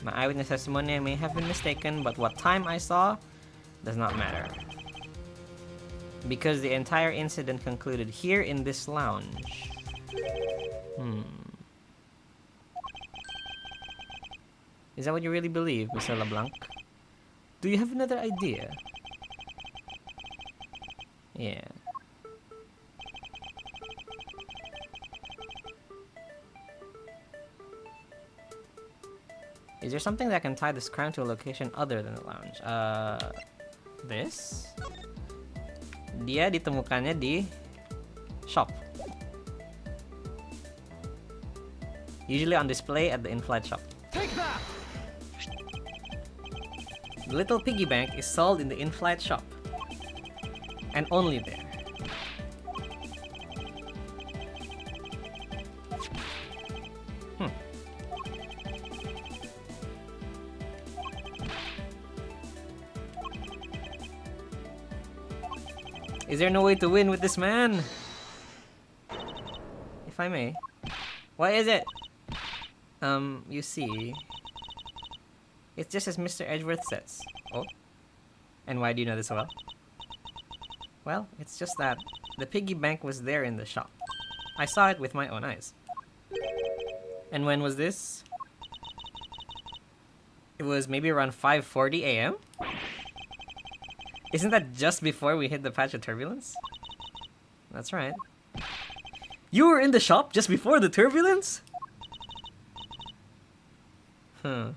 My eyewitness testimony may have been mistaken, but what time I saw does not matter. Because the entire incident concluded here in this lounge. Is that what you really believe, Mr. LeBlanc? Do you have another idea? Yeah. Is there something that can tie this crown to a location other than the lounge? This? Dia ditemukannya di shop. Usually on display at the in-flight shop. Take that! The little piggy bank is sold in the in-flight shop. And only there. Is there no way to win with this man? If I may. What is it? You see... It's just as Mr. Edgeworth says. Oh? And why do you know this so well? Well, it's just that the piggy bank was there in the shop. I saw it with my own eyes. And when was this? It was maybe around 5:40 a.m.? Isn't that just before we hit the patch of turbulence? That's right. You were in the shop just before the turbulence? Come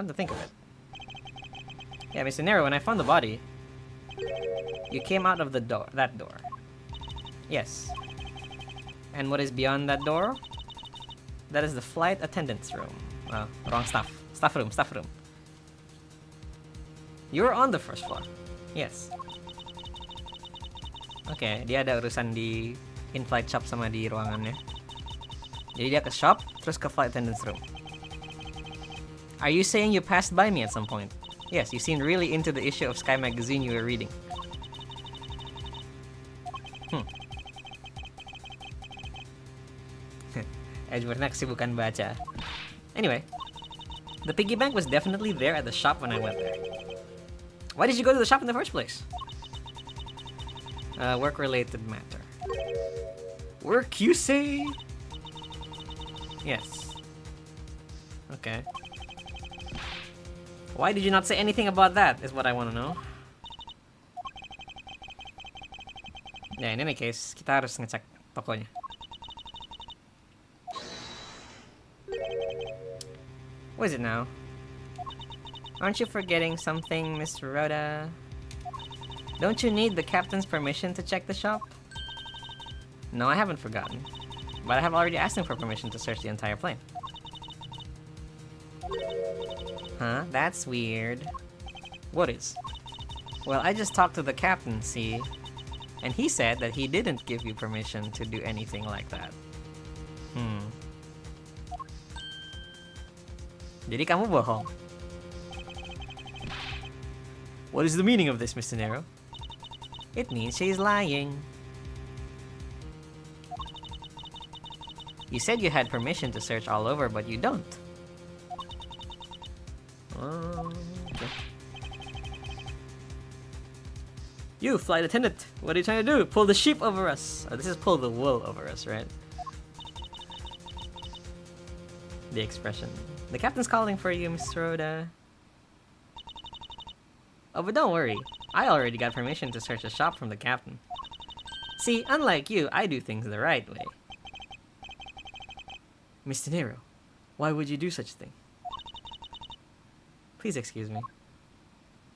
to think of it. Yeah, Mr. Nero, when I found the body, you came out of the door, that door. Yes. And what is beyond that door? That is the flight attendant's room. Wrong stuff. Staff room. You were on the first floor. Yes. Oke, dia ada urusan di in-flight shop sama di ruangannya. Jadi dia ke shop, terus ke flight attendant's room. Are you saying you passed by me at some point? Yes, you seemed really into the issue of Sky magazine you were reading. Edgeworth next bukan baca. Anyway, the piggy bank was definitely there at the shop when I went there. Why did you go to the shop in the first place? Work-related matter. Work, you say? Yes. Okay. Why did you not say anything about that, is what I want to know. Yeah, in any case, kita harus ngecek tokonya. What is it now? Aren't you forgetting something, Miss Rhoda? Don't you need the captain's permission to check the shop? No, I haven't forgotten. But I have already asked him for permission to search the entire plane. Huh? That's weird. What is? Well, I just talked to the captain, see? And he said that he didn't give you permission to do anything like that. Jadi kamu bohong. What is the meaning of this, Mr. Nero? It means she's lying. You said you had permission to search all over, but you don't. Okay. You, flight attendant, what are you trying to do? Pull the sheep over us. Oh, this is pull the wool over us, right? The expression. The captain's calling for you, Miss Rhoda. Oh, but don't worry. I already got permission to search the shop from the captain. See, unlike you, I do things the right way. Mr. Nero, why would you do such a thing? Please excuse me.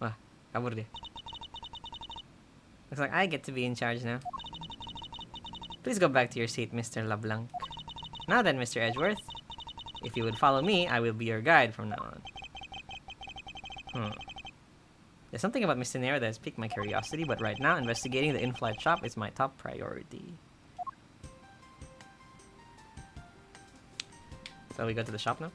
Wah, kabur dia. Looks like I get to be in charge now. Please go back to your seat, Mr. LeBlanc. Now then, Mr. Edgeworth, if you would follow me, I will be your guide from now on. There's something about Mr. Nero that has piqued my curiosity, but right now, investigating the in-flight shop is my top priority. So we go to the shop now?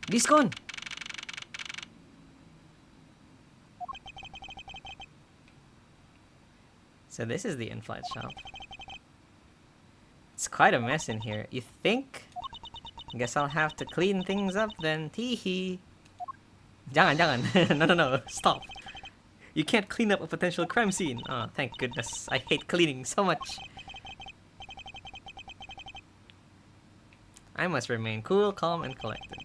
Diskon! So this is the in-flight shop. It's quite a mess in here. You think? Guess I'll have to clean things up then. Teehee. Jangan. No. Stop. You can't clean up a potential crime scene. Oh, thank goodness. I hate cleaning so much. I must remain cool, calm, and collected.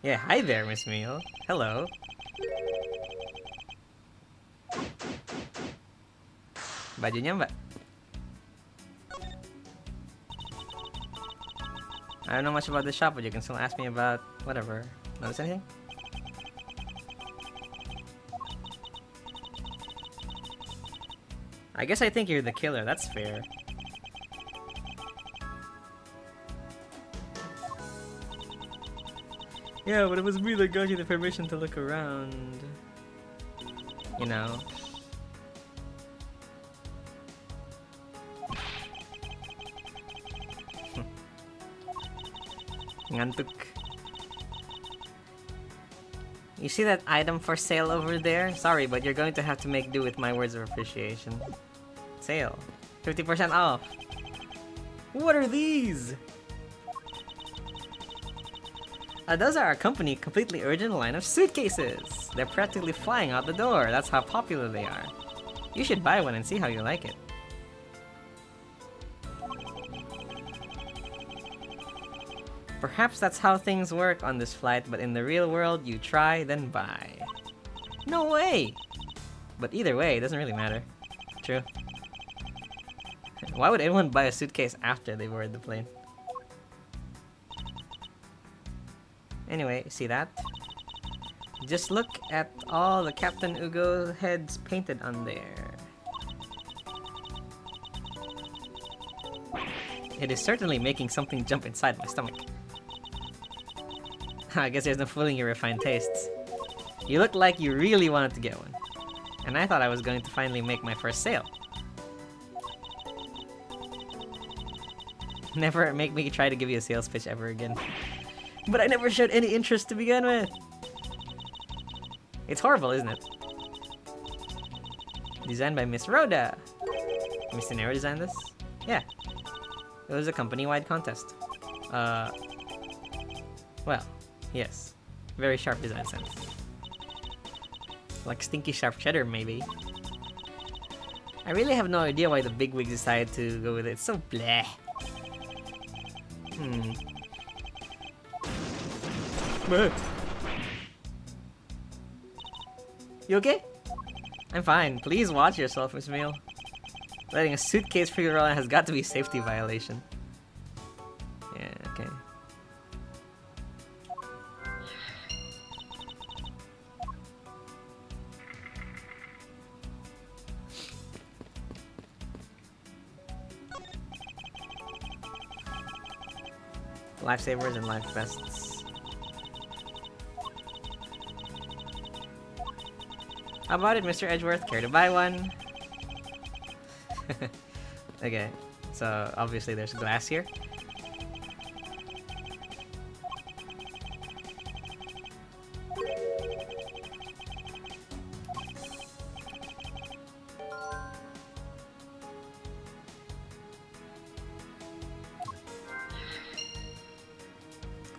Yeah, hi there, Miss Meal. Hello. Bajunya, Mbak? I don't know much about the shop, but you can still ask me about whatever. Notice anything? I guess I think you're the killer, that's fair. Yeah, but it was me that got you the permission to look around. You know. Ngantuk. You see that item for sale over there? Sorry, but you're going to have to make do with my words of appreciation. Sale. 50% off. What are these? Those are our company completely original line of suitcases. They're practically flying out the door. That's how popular they are. You should buy one and see how you like it. Perhaps that's how things work on this flight, but in the real world, you try, then buy. No way! But either way, it doesn't really matter. True. Why would anyone buy a suitcase after they board the plane? Anyway, see that? Just look at all the Captain Ugo heads painted on there. It is certainly making something jump inside my stomach. I guess there's no fooling your refined tastes. You look like you really wanted to get one. And I thought I was going to finally make my first sale. Never make me try to give you a sales pitch ever again. But I never showed any interest to begin with. It's horrible, isn't it? Designed by Miss Rhoda. Mr. Nero designed this? Yeah. It was a company-wide contest. Well, yes. Very sharp design sense. Like stinky sharp cheddar, maybe. I really have no idea why the bigwigs decided to go with it. It's so bleh. You okay? I'm fine. Please watch yourself, Miss Meal. Letting a suitcase figure around has got to be a safety violation. Yeah, okay. Lifesavers and life vests. How about it, Mr. Edgeworth? Care to buy one? Okay, so obviously there's glass here.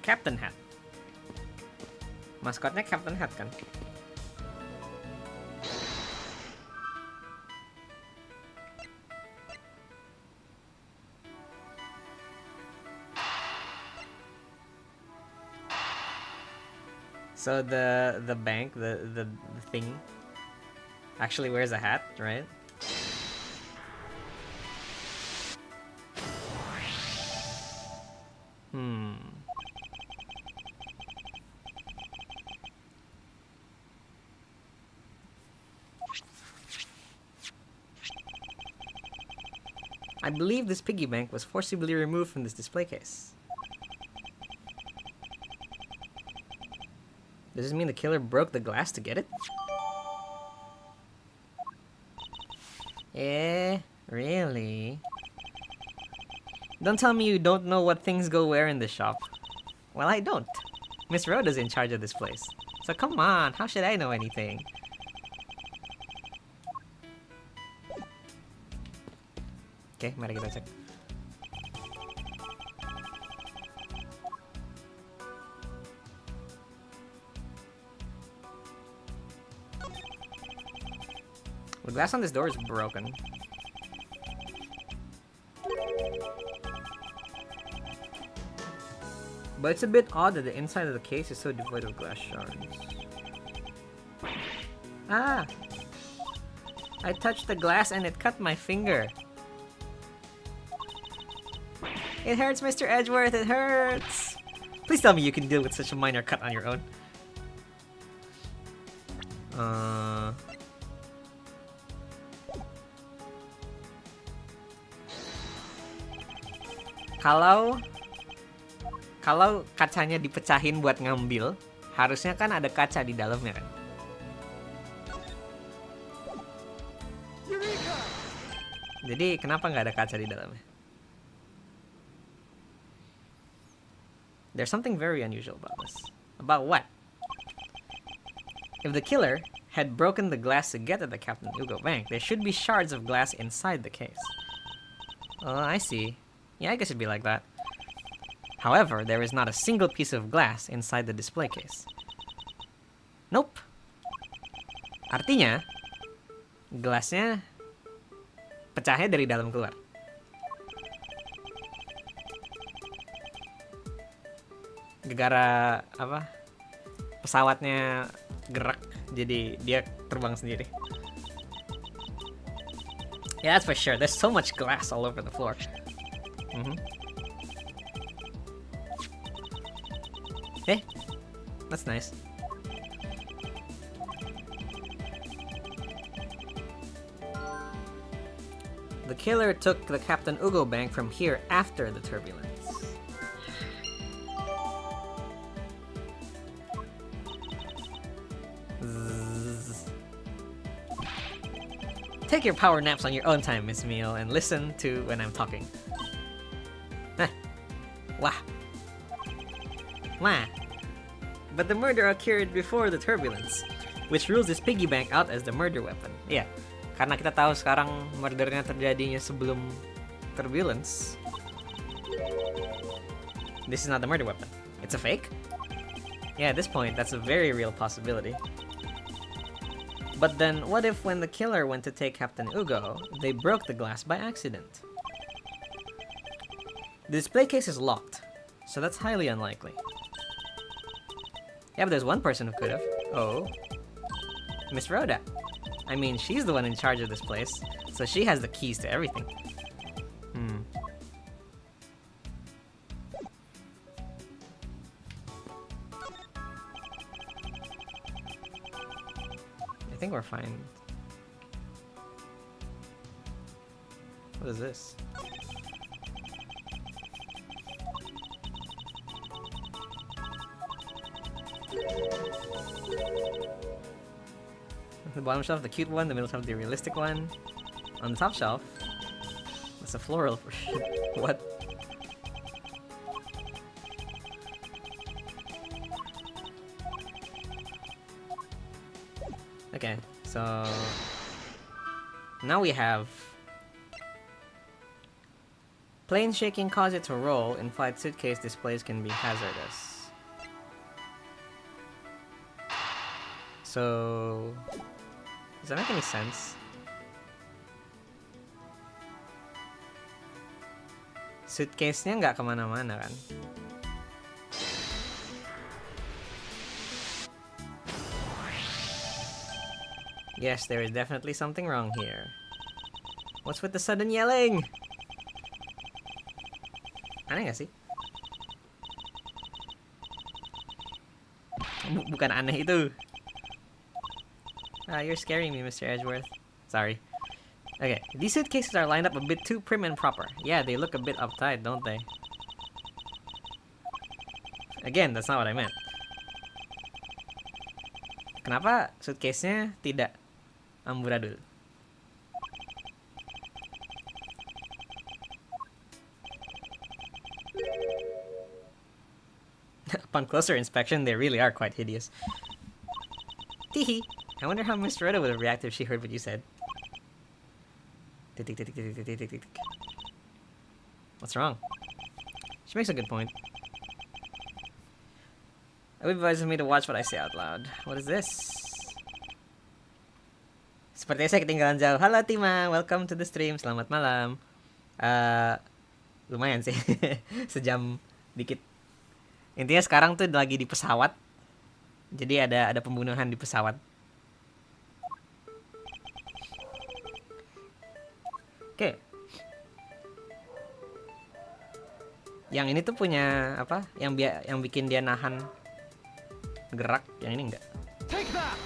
Captain Hat. Maskotnya Captain Hat kan? So the bank, the thing actually wears a hat, right? I believe this piggy bank was forcibly removed from this display case. Does this mean the killer broke the glass to get it? Really? Don't tell me you don't know what things go where in this shop. Well, I don't. Miss Rhoda's in charge of this place. So come on, how should I know anything? Oke, mari kita cek. The glass on this door is broken. But it's a bit odd that the inside of the case is so devoid of glass shards. Ah! I touched the glass and it cut my finger. It hurts, Mr. Edgeworth, it hurts! Please tell me you can deal with such a minor cut on your own. Kalau kacanya dipecahin buat ngambil, harusnya kan ada kaca di dalamnya kan. Eureka! Jadi kenapa nggak ada kaca di dalamnya? There's something very unusual about this. About what? If the killer had broken the glass to get at the Captain Hugo bank, there should be shards of glass inside the case. Oh, I see. Yeah, I guess it'd be like that. However, there is not a single piece of glass inside the display case. Nope. Artinya, gelasnya pecahnya dari dalam keluar. Gara-gara apa? Pesawatnya gerak, jadi dia terbang sendiri. Yeah, that's for sure. There's so much glass all over the floor. Hey, that's nice. The killer took the Captain Hugo bank from here after the turbulence. Zzz. Take your power naps on your own time, Miss Meal, and listen to when I'm talking. Wah. Wah. But the murder occurred before the turbulence, which rules this piggy bank out as the murder weapon. Iya, karena kita tahu sekarang murdernya terjadinya sebelum turbulence. This is not the murder weapon. It's a fake? Yeah, at this point, that's a very real possibility. But then, what if when the killer went to take Captain Hugo, they broke the glass by accident? The display case is locked, so that's highly unlikely. Yeah, but there's one person who could have. Oh. Miss Rhoda. I mean, she's the one in charge of this place, so she has the keys to everything. I think we're fine. What is this? The bottom shelf, the cute one. The middle shelf, the realistic one. On the top shelf, it's a floral version. What? Okay, so now we have plane shaking cause it to roll. In-flight suitcase displays can be hazardous. So, does that make any sense? Suitcase-nya nggak kemana-mana kan? Yes, there is definitely something wrong here. What's with the sudden yelling? Aneh nggak sih? Bukan aneh itu. You're scaring me, Mr. Edgeworth. Sorry. Okay, these suitcases are lined up a bit too prim and proper. Yeah, they look a bit uptight, don't they? Again, that's not what I meant. Kenapa suitcase-nya tidak amburadul? Upon closer inspection, they really are quite hideous. Teehee. I wonder how Miss Rhoda would have reacted if she heard what you said. Tick, tick, tick, tick, tick, tick, tick, tick. What's wrong? She makes a good point. It advises me to watch what I say out loud. What is this? Sepertinya saya ketinggalan jauh. Halo Tima, welcome to the stream. Selamat malam. Lumayan sih. Sejam dikit. Intinya sekarang tuh lagi di pesawat. Jadi ada pembunuhan di pesawat. Oke. Yang ini tuh punya apa? Yang bikin dia nahan gerak. Yang ini enggak. Take that!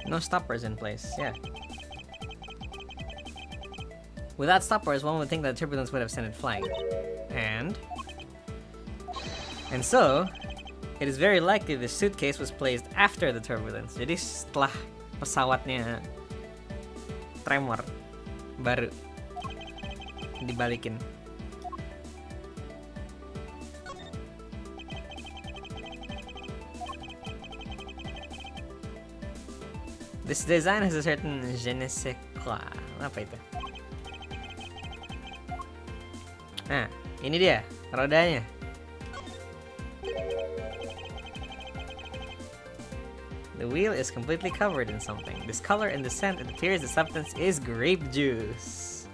No stoppers in place. Yeah. Without stoppers, one would think that turbulence would have sent it flying. And so, it is very likely the suitcase was placed after the turbulence. Jadi setelah pesawatnya tremor, baru dibalikin. This design has a certain je ne sais quoi. Apa itu? Nah, ini dia rodanya. The wheel is completely covered in something. This color and the scent, it appears the substance is grape juice.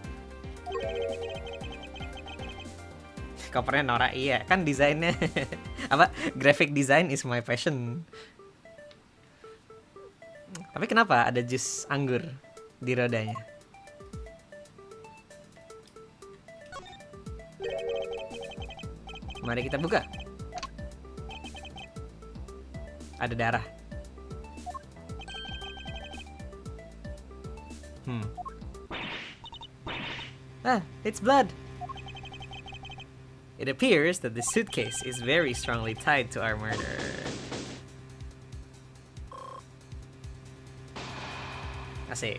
Covernya Nora, iya. Kan desainnya apa? Graphic design is my passion. Tapi kenapa ada jus anggur di rodanya? Mari kita buka. Ada darah. It's blood. It appears that the suitcase is very strongly tied to our murder. Asik.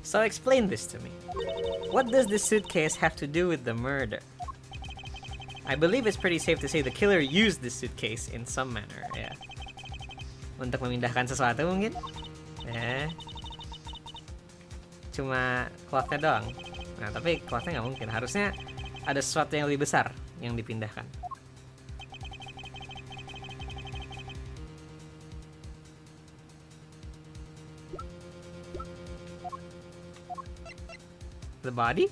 So explain this to me. What does this suitcase have to do with the murder? I believe it's pretty safe to say the killer used this suitcase in some manner, ya. Untuk memindahkan sesuatu mungkin? Cuma cloth-nya doang. Nah, tapi cloth-nya nggak mungkin. Harusnya ada sesuatu yang lebih besar yang dipindahkan. The body,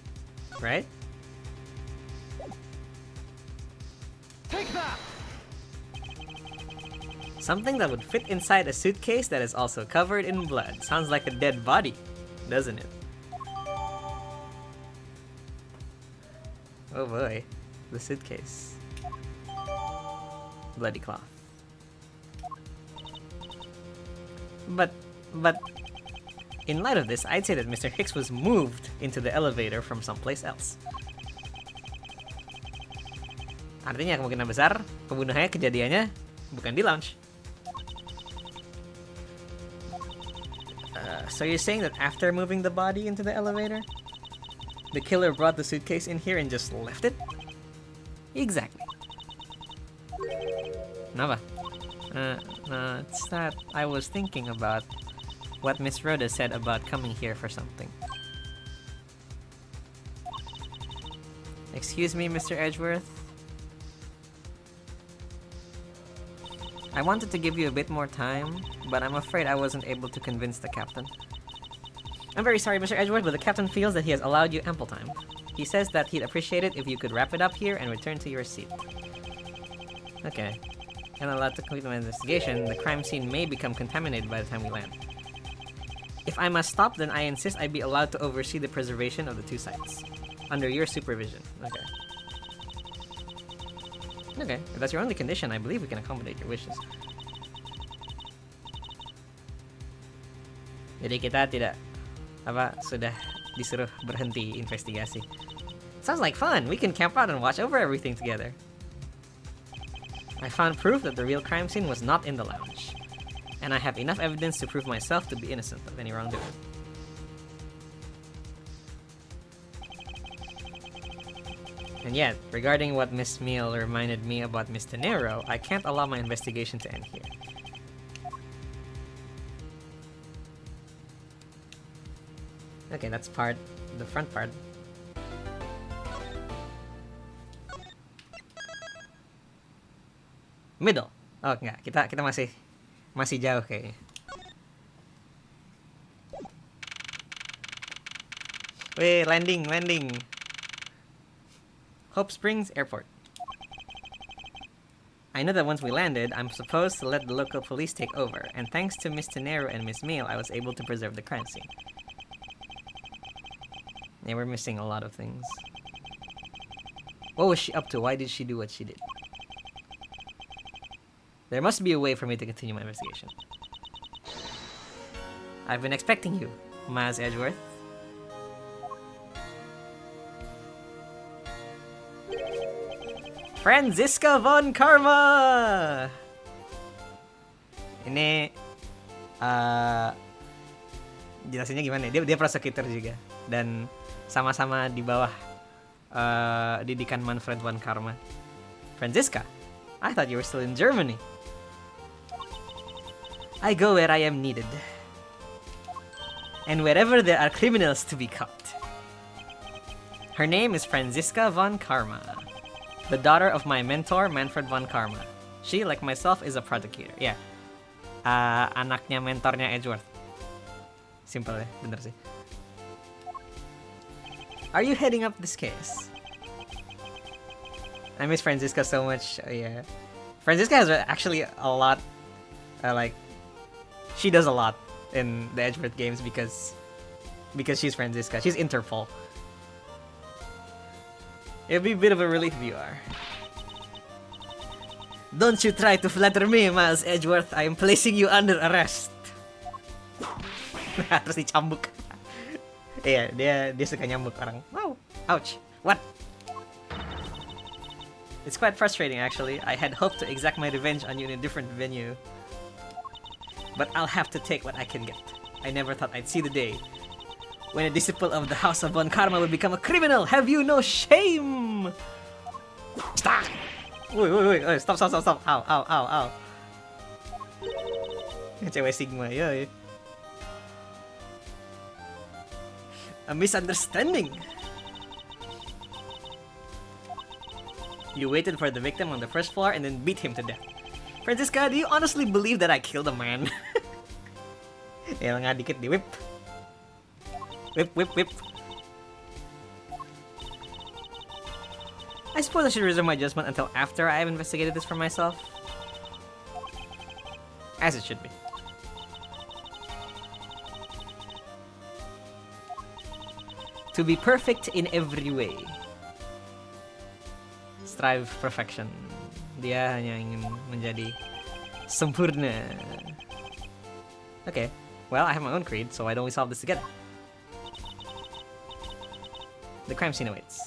right? Take that! Something that would fit inside a suitcase that is also covered in blood. Sounds like a dead body, doesn't it? Oh boy, the suitcase. Bloody cloth. But in light of this, I'd say that Mr. Hicks was moved into the elevator from someplace else. Artinya kemungkinan besar pembunuhannya kejadiannya bukan di lounge. So you're saying that after moving the body into the elevator, the killer brought the suitcase in here and just left it? Exactly. Kenapa? It's that I was thinking about what Miss Rhoda said about coming here for something. Excuse me, Mr. Edgeworth? I wanted to give you a bit more time, but I'm afraid I wasn't able to convince the captain. I'm very sorry, Mr. Edgeworth, but the captain feels that he has allowed you ample time. He says that he'd appreciate it if you could wrap it up here and return to your seat. Okay. And allowed to complete my investigation, the crime scene may become contaminated by the time we land. If I must stop, then I insist I be allowed to oversee the preservation of the two sites. Under your supervision. Okay. Okay, if that's your only condition, I believe we can accommodate your wishes. Jadi kita tidak sudah disuruh berhenti investigasi. Sounds like fun. We can camp out and watch over everything together. I found proof that the real crime scene was not in the lounge, and I have enough evidence to prove myself to be innocent of any wrongdoing. And yet, regarding what Miss Meal reminded me about Miss Tenero, I can't allow my investigation to end here. Okay, that's the front part. Middle. Oh, enggak. Kita masih jauh kayaknya. Wait, landing. Hope Springs Airport. I know that once we landed, I'm supposed to let the local police take over, and thanks to Miss Tenero and Miss Mail, I was able to preserve the crime scene. Yeah, we're missing a lot of things. What was she up to? Why did she do what she did? There must be a way for me to continue my investigation. I've been expecting you, Miles Edgeworth. Franziska von Karma! Ini jelasinnya gimana ya? Dia prosecutor juga dan sama-sama di bawah didikan Manfred von Karma. Franziska, I thought you were still in Germany. I go where I am needed. And wherever there are criminals to be caught. Her name is Franziska von Karma, the daughter of my mentor, Manfred von Karma. She, like myself, is a prosecutor. Yeah. Anaknya mentornya Edgeworth. Simple ya, bener sih. Are you heading up this case? I miss Franziska so much. Yeah. Franziska has actually a lot, she does a lot in the Edgeworth games because she's Franziska. She's Interpol. It'd be a bit of a relief if you are. Don't you try to flatter me, Miles Edgeworth. I am placing you under arrest. Terus dicambuk. Iya, dia suka nyambuk orang. Wow, ouch. What? It's quite frustrating, actually. I had hoped to exact my revenge on you in a different venue. But I'll have to take what I can get. I never thought I'd see the day when a disciple of the House of Von Karma would become a criminal. Have you no shame? Stop! Wait, stop. Ow. Cewek Sigma, yeah. A misunderstanding. You waited for the victim on the first floor and then beat him to death. Franziska, do you honestly believe that I killed a man? Ya, nga dikit di whip. Whip. I suppose I should reserve my judgment until after I have investigated this for myself. As it should be. To be perfect in every way. Strive perfection. Dia hanya ingin menjadi sempurna. Okay, well, I have my own creed, so why don't we solve this together? The crime scene awaits.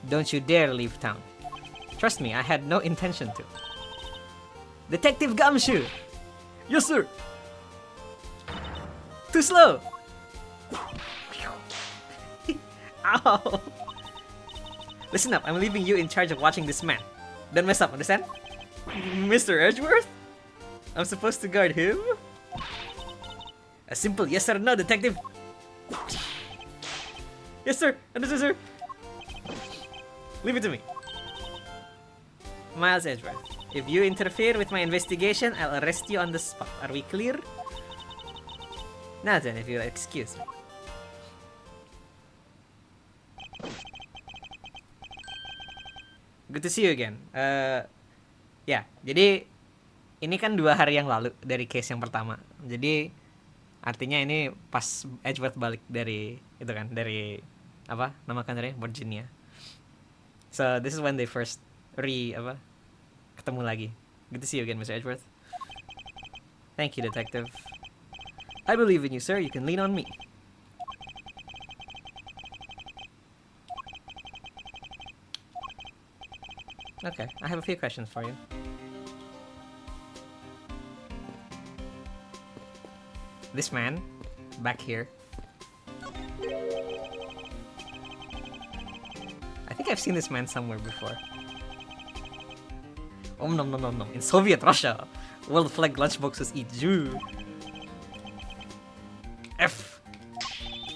Don't you dare leave town. Trust me, I had no intention to. Detective Gumshoe! Yes, sir! Too slow! Ow! Listen up, I'm leaving you in charge of watching this man. Don't mess up, understand? Mr. Edgeworth? I'm supposed to guard him? A simple yes or no, detective. Yes, sir. Understood, sir. Leave it to me. Miles Edgeworth, if you interfere with my investigation, I'll arrest you on the spot. Are we clear? Now then, if you'll excuse me. Good to see you again. Ya, jadi ini kan 2 hari yang lalu dari case yang pertama. Jadi artinya ini pas Edgeworth balik dari itu kan, dari apa? Nama kantornya Virginia. So this is when they first ketemu lagi. Good to see you again, Mr. Edgeworth. Thank you, detective. I believe in you, sir. You can lean on me. Okay, I have a few questions for you. This man, back here. I think I've seen this man somewhere before. Oh, no. In Soviet Russia, world flag lunchboxes eat Jew. F.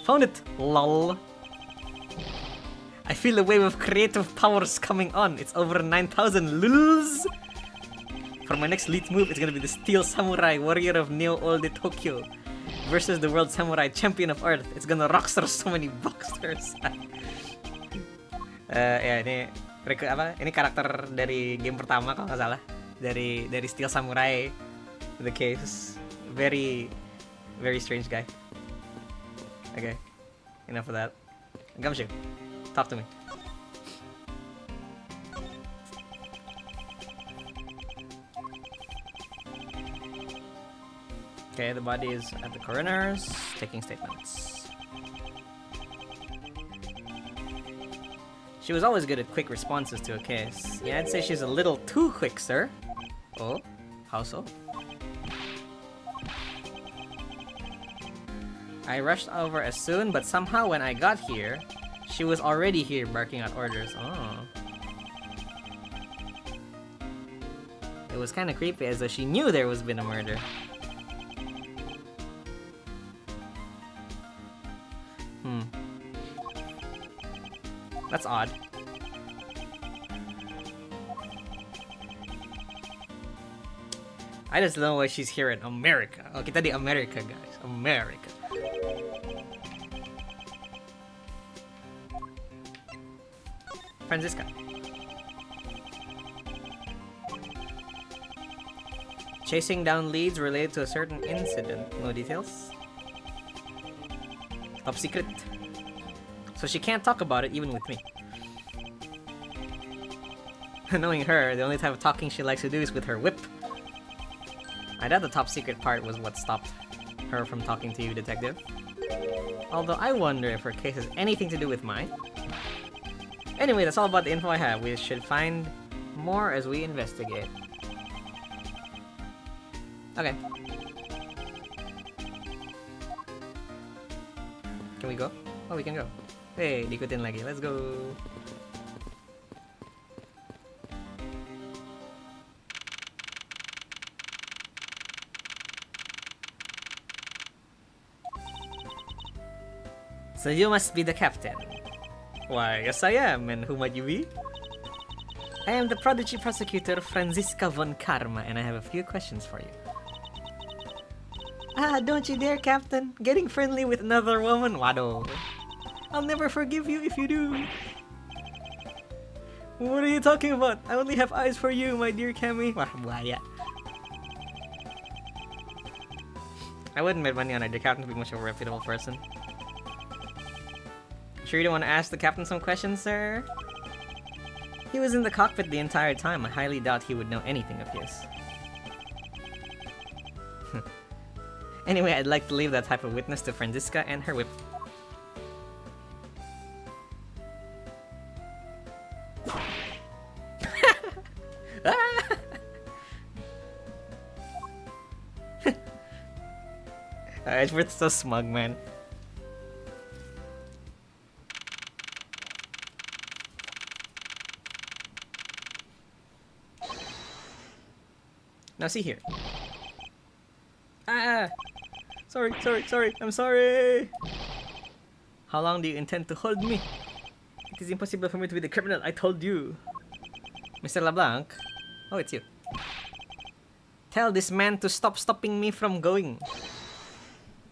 Found it! Lol. I feel a wave of creative powers coming on. It's over 9,000 lulz. For my next lead move, it's gonna be the Steel Samurai, warrior of Neo Old Tokyo, versus the World Samurai Champion of Earth. It's gonna rockstar so many boxers. Ya ini ini karakter dari game pertama kalau nggak salah, dari Steel Samurai, the case. Very strange guy. Okay, enough of that. Gumshoe, talk to me. Okay, the body is at the coroners, taking statements. She was always good at quick responses to a case. Yeah, I'd say she's a little too quick, sir. Oh, how so? I rushed over as soon, but somehow when I got here, she was already here barking out orders. Oh. It was kind of creepy, as though she knew there was been a murder. That's odd. I just don't know why she's here in America. Oh, kita di America, guys. America. Franziska. Chasing down leads related to a certain incident. No details. Top secret. So she can't talk about it even with me. Knowing her, the only type of talking she likes to do is with her whip. I doubt the top secret part was what stopped her from talking to you, detective. Although I wonder if her case has anything to do with mine. Anyway, that's all about the info I have. We should find more as we investigate. Okay. Can we go? Oh, we can go. Hey, diikutin lagi. Let's go. So you must be the captain. Why, yes I am, and who might you be? I am the prodigy prosecutor Franziska von Karma, and I have a few questions for you. Ah, don't you dare, Captain. Getting friendly with another woman? Wado. I'll never forgive you if you do. What are you talking about? I only have eyes for you, my dear Cammy. Wah, buaya. I wouldn't bet money on it. The captain's being much of a reputable person. Sure you don't want to ask the captain some questions, sir? He was in the cockpit the entire time. I highly doubt he would know anything of his. Anyway, I'd like to leave that type of witness to Franziska and her whip. Edward's so smug, man. Now see here. Ah! Sorry, I'm sorry! How long do you intend to hold me? It is impossible for me to be the criminal, I told you. Mr. LeBlanc? Oh, it's you. Tell this man to stop stopping me from going.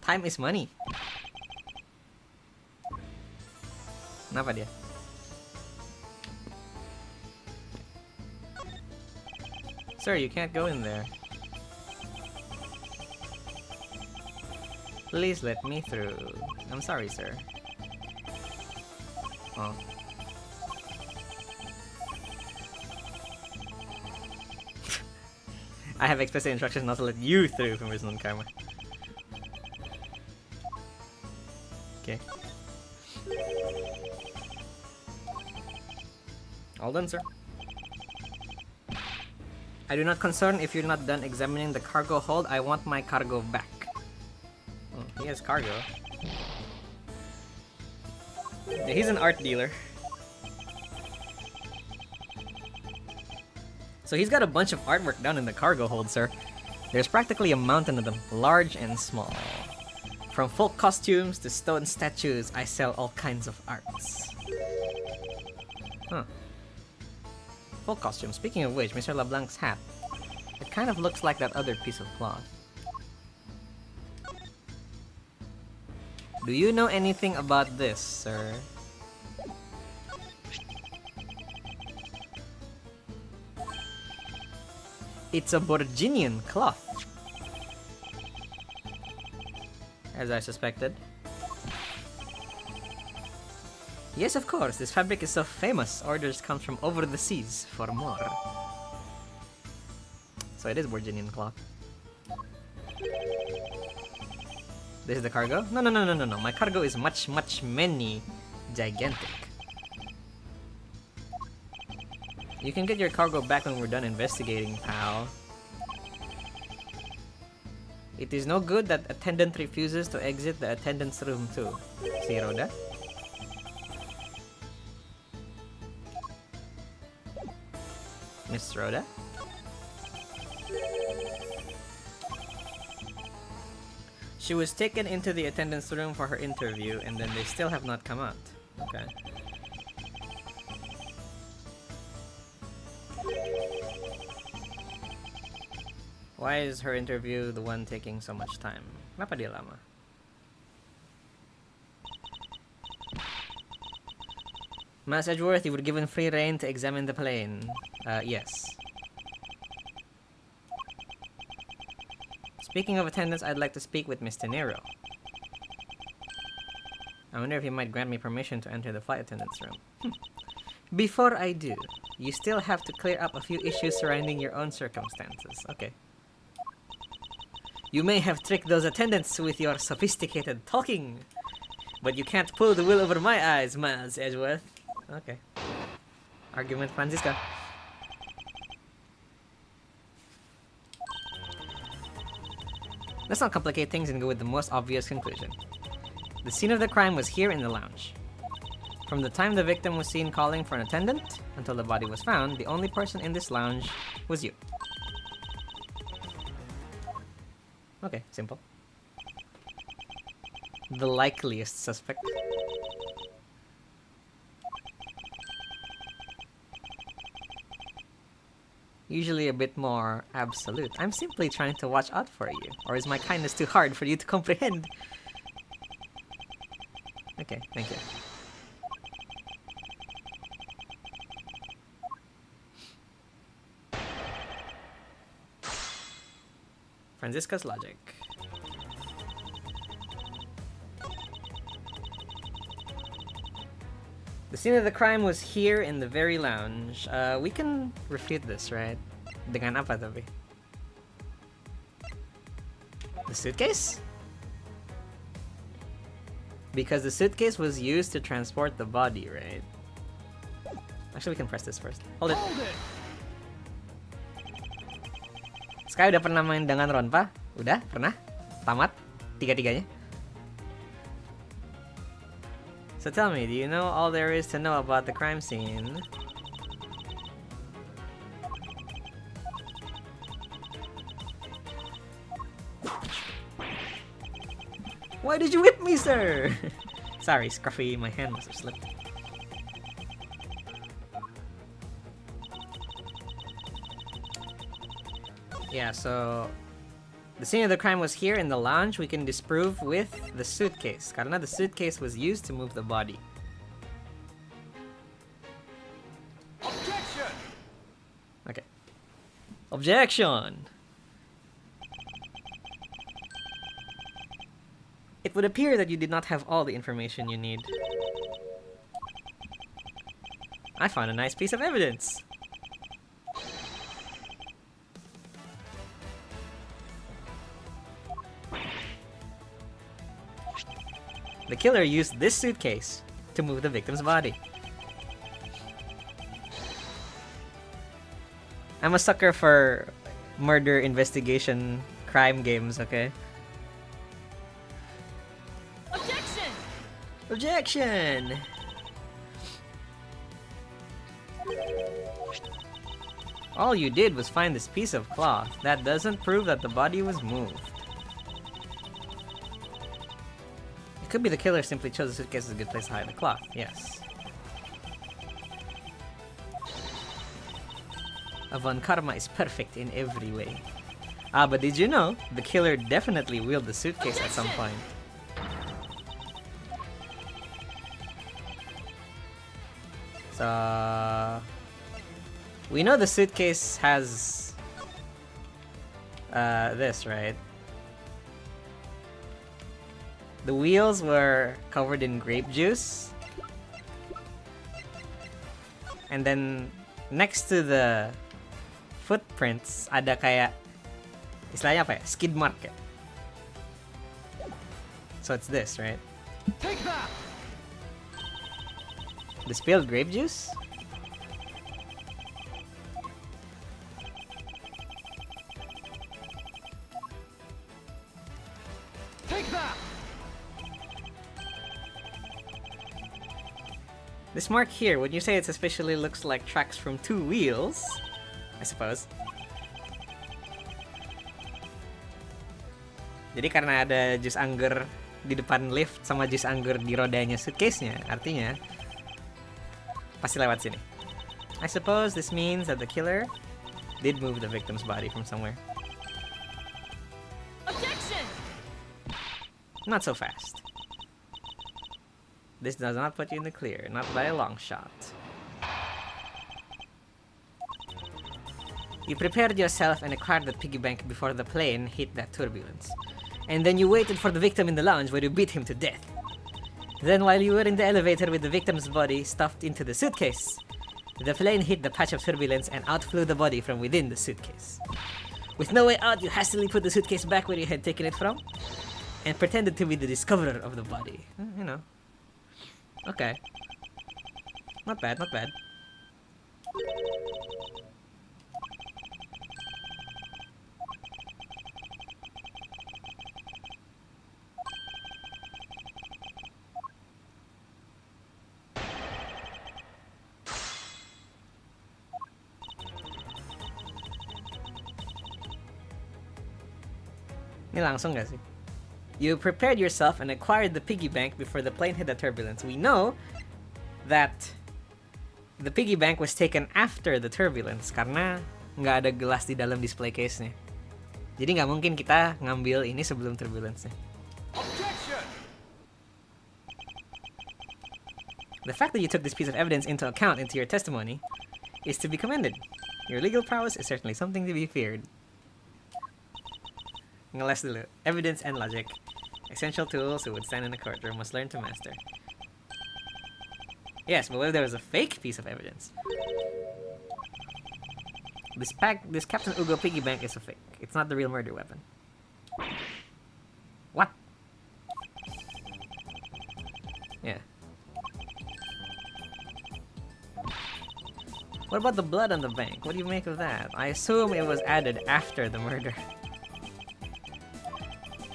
Time is money. Kenapa dia? Sir, you can't go in there. Please let me through. I'm sorry, sir. Oh. I have explicit instructions not to let you through from Wisdom Karma. Okay. All done, sir. I do not concern if you're not done examining the cargo hold. I want my cargo back. Oh, he has cargo. Yeah, he's an art dealer. So he's got a bunch of artwork down in the cargo hold, sir. There's practically a mountain of them, large and small. From folk costumes to stone statues, I sell all kinds of arts. Huh. Folk costume. Speaking of which, Mr. LeBlanc's hat. It kind of looks like that other piece of cloth. Do you know anything about this, sir? It's a Borginian cloth. As I suspected. Yes, of course. This fabric is so famous. Orders come from over the seas for more. So it is Borginian cloth. This is the cargo? No. My cargo is much many gigantic. You can get your cargo back when we're done investigating, pal. It is no good that attendant refuses to exit the attendant's room too. See, Rhoda? Miss Rhoda? She was taken into the attendant's room for her interview and then they still have not come out. Okay. Why is her interview the one taking so much time? Kenapa dia lama? Mas Edgeworth, you were given free reign to examine the plane. Yes. Speaking of attendance, I'd like to speak with Mr. Nero. I wonder if he might grant me permission to enter the flight attendant's room. Before I do, you still have to clear up a few issues surrounding your own circumstances. Okay. You may have tricked those attendants with your sophisticated talking, but you can't pull the wool over my eyes, Miles Edgeworth. Okay. Argument, Francisco. Let's not complicate things and go with the most obvious conclusion. The scene of the crime was here in the lounge. From the time the victim was seen calling for an attendant until the body was found, the only person in this lounge was you. Okay, simple. The likeliest suspect. Usually a bit more absolute. I'm simply trying to watch out for you. Or is my kindness too hard for you to comprehend? Okay, thank you. Francisca's logic. The scene of the crime was here in the very lounge. We can refute this, right? Dengan apa tapi? The suitcase? Because the suitcase was used to transport the body, right? Actually, we can press this first. Hold it. Sky udah pernah main dengan Ron, Pak? Udah? Pernah? Tamat? Tiga-tiganya? So tell me, do you know all there is to know about the crime scene? Why did you whip me, sir? Sorry, Scruffy, my hand must have slipped. Yeah, so the scene of the crime was here in the lounge. We can disprove with the suitcase. Karena the suitcase was used to move the body. Objection! Okay. Objection! It would appear that you did not have all the information you need. I found a nice piece of evidence. The killer used this suitcase to move the victim's body. I'm a sucker for murder investigation crime games, okay? Objection! Objection! All you did was find this piece of cloth. That doesn't prove that the body was moved. It could be the killer simply chose the suitcase as a good place to hide the cloth. Yes. Avon Karma is perfect in every way. But did you know the killer definitely wheeled the suitcase at some point? So we know the suitcase has this, right? The wheels were covered in grape juice, and then next to the footprints ada kayak istilahnya apa ya? Skid mark ya. So it's this, right? Take that! The spilled grape juice? Take that! This mark here, would you say it especially looks like tracks from two wheels? I suppose. Jadi karena ada jus anggur di depan lift sama jus anggur di rodanya suitcase-nya, artinya pasti lewat sini. I suppose this means that the killer did move the victim's body from somewhere. Objection! Not so fast. This does not put you in the clear, not by a long shot. You prepared yourself and acquired the piggy bank before the plane hit that turbulence. And then you waited for the victim in the lounge where you beat him to death. Then while you were in the elevator with the victim's body stuffed into the suitcase, the plane hit the patch of turbulence and out flew the body from within the suitcase. With no way out, you hastily put the suitcase back where you had taken it from and pretended to be the discoverer of the body. You know. Okay. Not bad, not bad. Ini langsung gak sih? You prepared yourself and acquired the piggy bank before the plane hit the turbulence. We know that the piggy bank was taken after the turbulence karena nggak ada gelas di dalam display case-nya. Jadi nggak mungkin kita ngambil ini sebelum turbulence-nya. Objection! The fact that you took this piece of evidence into account into your testimony is to be commended. Your legal prowess is certainly something to be feared. Ngeles dulu. Evidence and logic. Essential tools who would stand in a courtroom must learn to master. Yes, but what if there was a fake piece of evidence? This Captain Ugo piggy bank is a fake. It's not the real murder weapon. What? Yeah. What about the blood on the bank? What do you make of that? I assume it was added after the murder.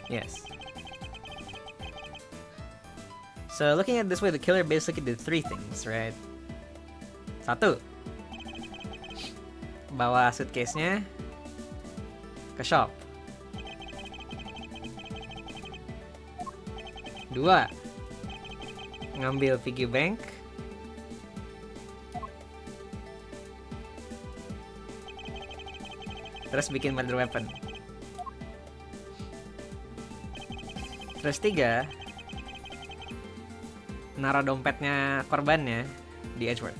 Yes. So looking at it this way, the killer basically did three things, right? Satu, bawa suitcase-nya ke shop. Dua, ngambil piggy bank. Terus bikin murder weapon. Terus tiga, naruh dompetnya korbannya di Edgeworth.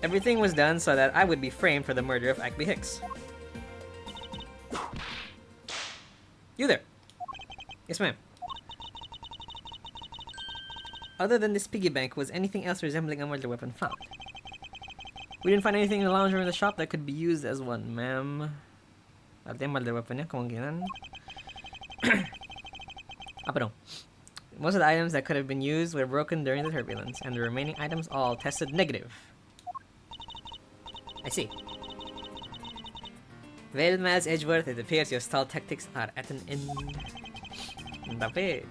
Everything was done so that I would be framed for the murder of Agby Hicks. You there? Yes, ma'am. Other than this piggy bank, was anything else resembling a murder weapon found? We didn't find anything in the lounge or in the shop that could be used as one, ma'am. Artinya murder weaponnya kemungkinan apa dong? Most of the items that could have been used were broken during the turbulence, and the remaining items all tested negative. I see. Well, Miles Edgeworth, it appears your stall tactics are at an end. Tapi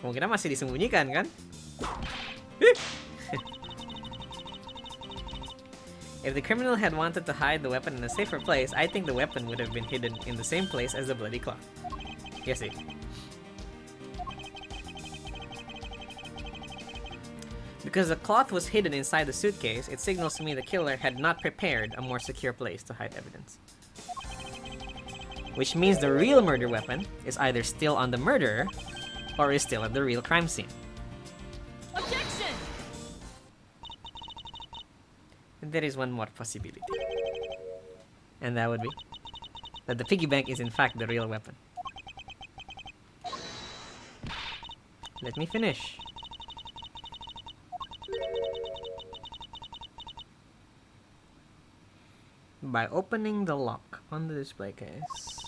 kemungkinan masih disembunyikan kan? If the criminal had wanted to hide the weapon in a safer place, I think the weapon would have been hidden in the same place as the bloody cloth. Iya sih. Because the cloth was hidden inside the suitcase, it signals to me the killer had not prepared a more secure place to hide evidence. Which means the real murder weapon is either still on the murderer or is still at the real crime scene. Objection! There is one more possibility. And that would be that the piggy bank is in fact the real weapon. Let me finish. By opening the lock on the display case.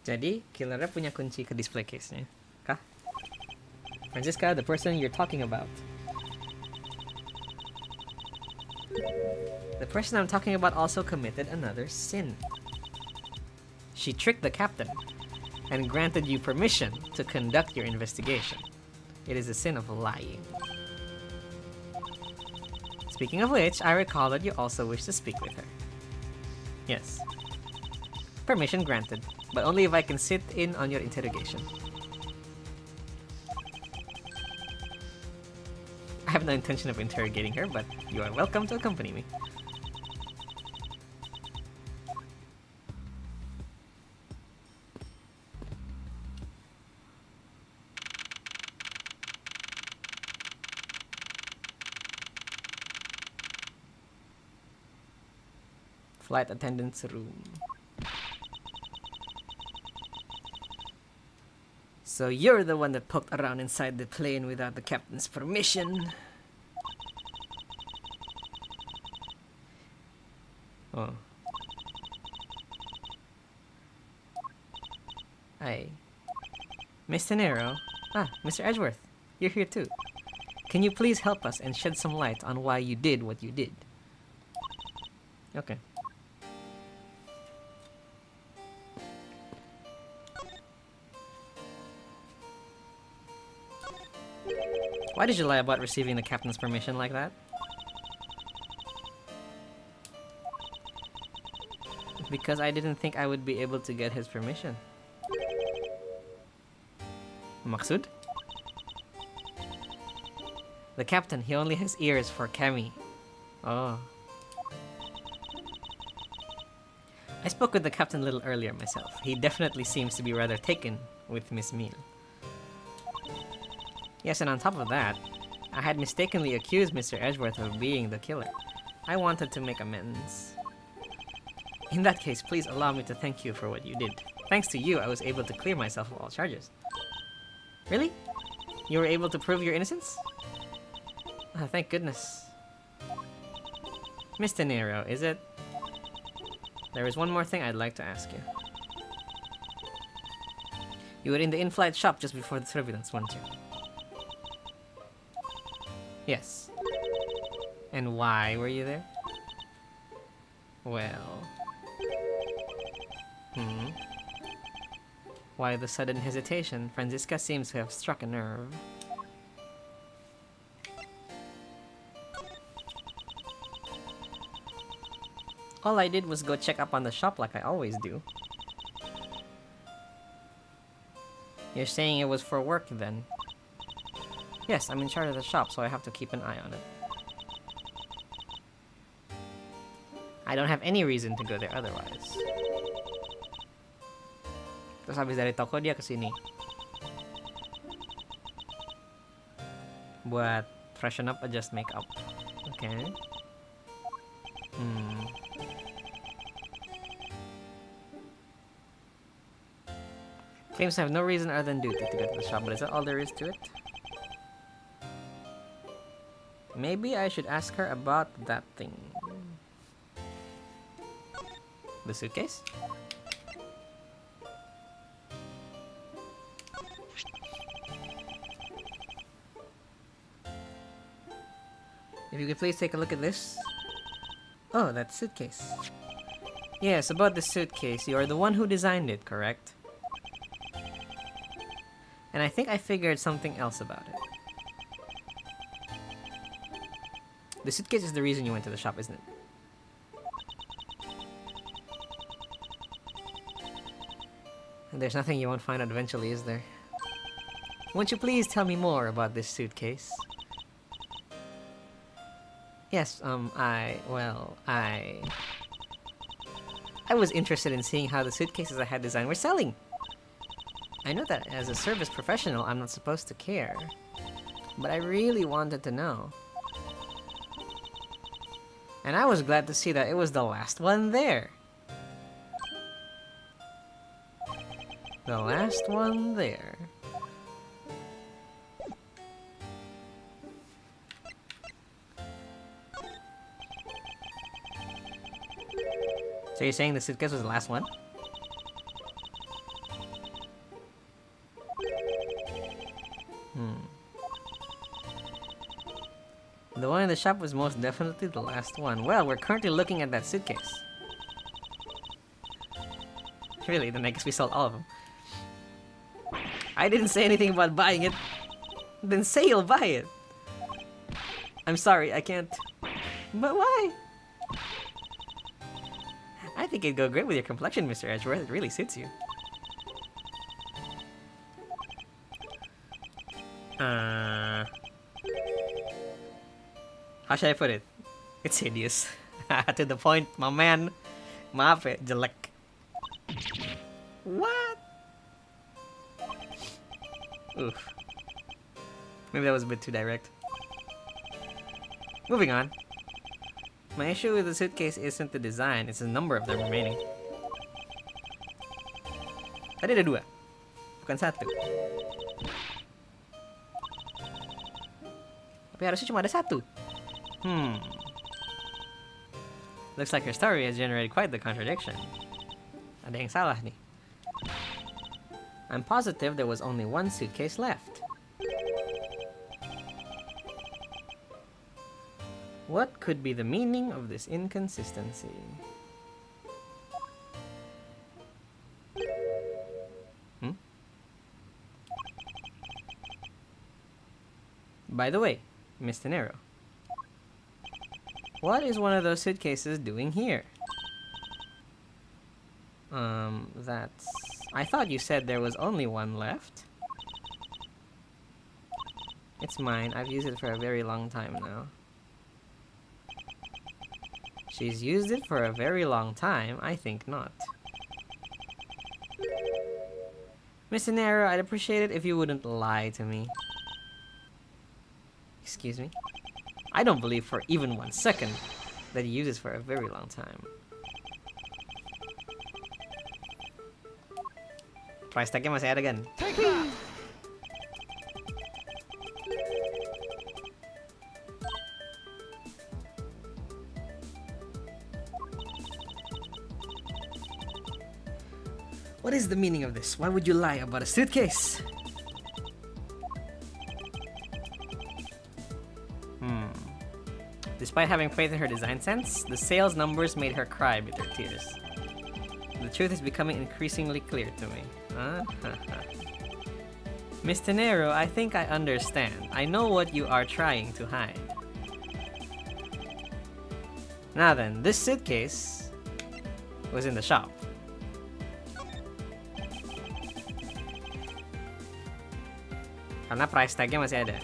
Jadi, killernya punya kunci ke display case-nya. Kah? Francisca, the person you're talking about. The person I'm talking about also committed another sin. She tricked the captain and granted you permission to conduct your investigation. It is the sin of lying. Speaking of which, I recall that you also wish to speak with her. Yes. Permission granted, but only if I can sit in on your interrogation. I have no intention of interrogating her, but you are welcome to accompany me. Flight attendant's room. So you're the one that poked around inside the plane without the captain's permission. Oh. Hi. Mr. Nero. Ah, Mr. Edgeworth. You're here too. Can you please help us and shed some light on why you did what you did? Okay. Why did you lie about receiving the captain's permission like that? Because I didn't think I would be able to get his permission. Maksud? The captain, he only has ears for Kemi. Oh. I spoke with the captain a little earlier myself. He definitely seems to be rather taken with Miss Meal. Yes, and on top of that, I had mistakenly accused Mr. Edgeworth of being the killer. I wanted to make amends. In that case, please allow me to thank you for what you did. Thanks to you, I was able to clear myself of all charges. Really? You were able to prove your innocence? Ah, thank goodness. Mr. Nero, is it? There is one more thing I'd like to ask you. You were in the in-flight shop just before the surveillance, weren't you? Yes. And why were you there? Well... Why the sudden hesitation? Francisca seems to have struck a nerve. All I did was go check up on the shop like I always do. You're saying it was for work then? Yes, I'm in charge of the shop, so I have to keep an eye on it. I don't have any reason to go there otherwise. Terus habis dari toko dia kesini buat freshen up, adjust makeup. Okay. Claims to have no reason other than duty to go to the shop, but is that all there is to it? Maybe I should ask her about that thing. The suitcase? If you could please take a look at this. Oh, that suitcase. Yes, about the suitcase. You are the one who designed it, correct? And I think I figured something else about it. The suitcase is the reason you went to the shop, isn't it? And there's nothing you won't find out eventually, is there? Won't you please tell me more about this suitcase? Yes, I was interested in seeing how the suitcases I had designed were selling. I know that as a service professional, I'm not supposed to care. But I really wanted to know. And I was glad to see that it was the last one there. The last one there. So you're saying the suitcase was the last one? The one in the shop was most definitely the last one. Well, we're currently looking at that suitcase. Really, then I guess we sold all of them. I didn't say anything about buying it. Then say you'll buy it. I'm sorry, I can't. But why? I think it'd go great with your complexion, Mr. Edgeworth. It really suits you. How should I put it? It's hideous. To the point, my man. Maaf eh, jelek. What? Oof. Maybe that was a bit too direct. Moving on. My issue with the suitcase isn't the design, it's the number of them remaining. Tadi ada 2, bukan 1. Tapi harusnya cuma ada 1. Looks like your story has generated quite the contradiction. Ada yang salah nih. I'm positive there was only 1 suitcase left. What could be the meaning of this inconsistency? By the way, Mr. Nero, what is one of those suitcases doing here? That's... I thought you said there was only 1 left. It's mine. I've used it for a very long time now. She's used it for a very long time? I think not. Mr. Nero, I'd appreciate it if you wouldn't lie to me. Excuse me? I don't believe for even 1 second that he used it for a very long time. Price tagnya masih ada kan? Take that! What is the meaning of this? Why would you lie about a suitcase? Despite having faith in her design sense, the sales numbers made her cry bitter tears. The truth is becoming increasingly clear to me. Mr. Nero, I think I understand. I know what you are trying to hide. Now then, this suitcase was in the shop. Karena price tagnya masih ada.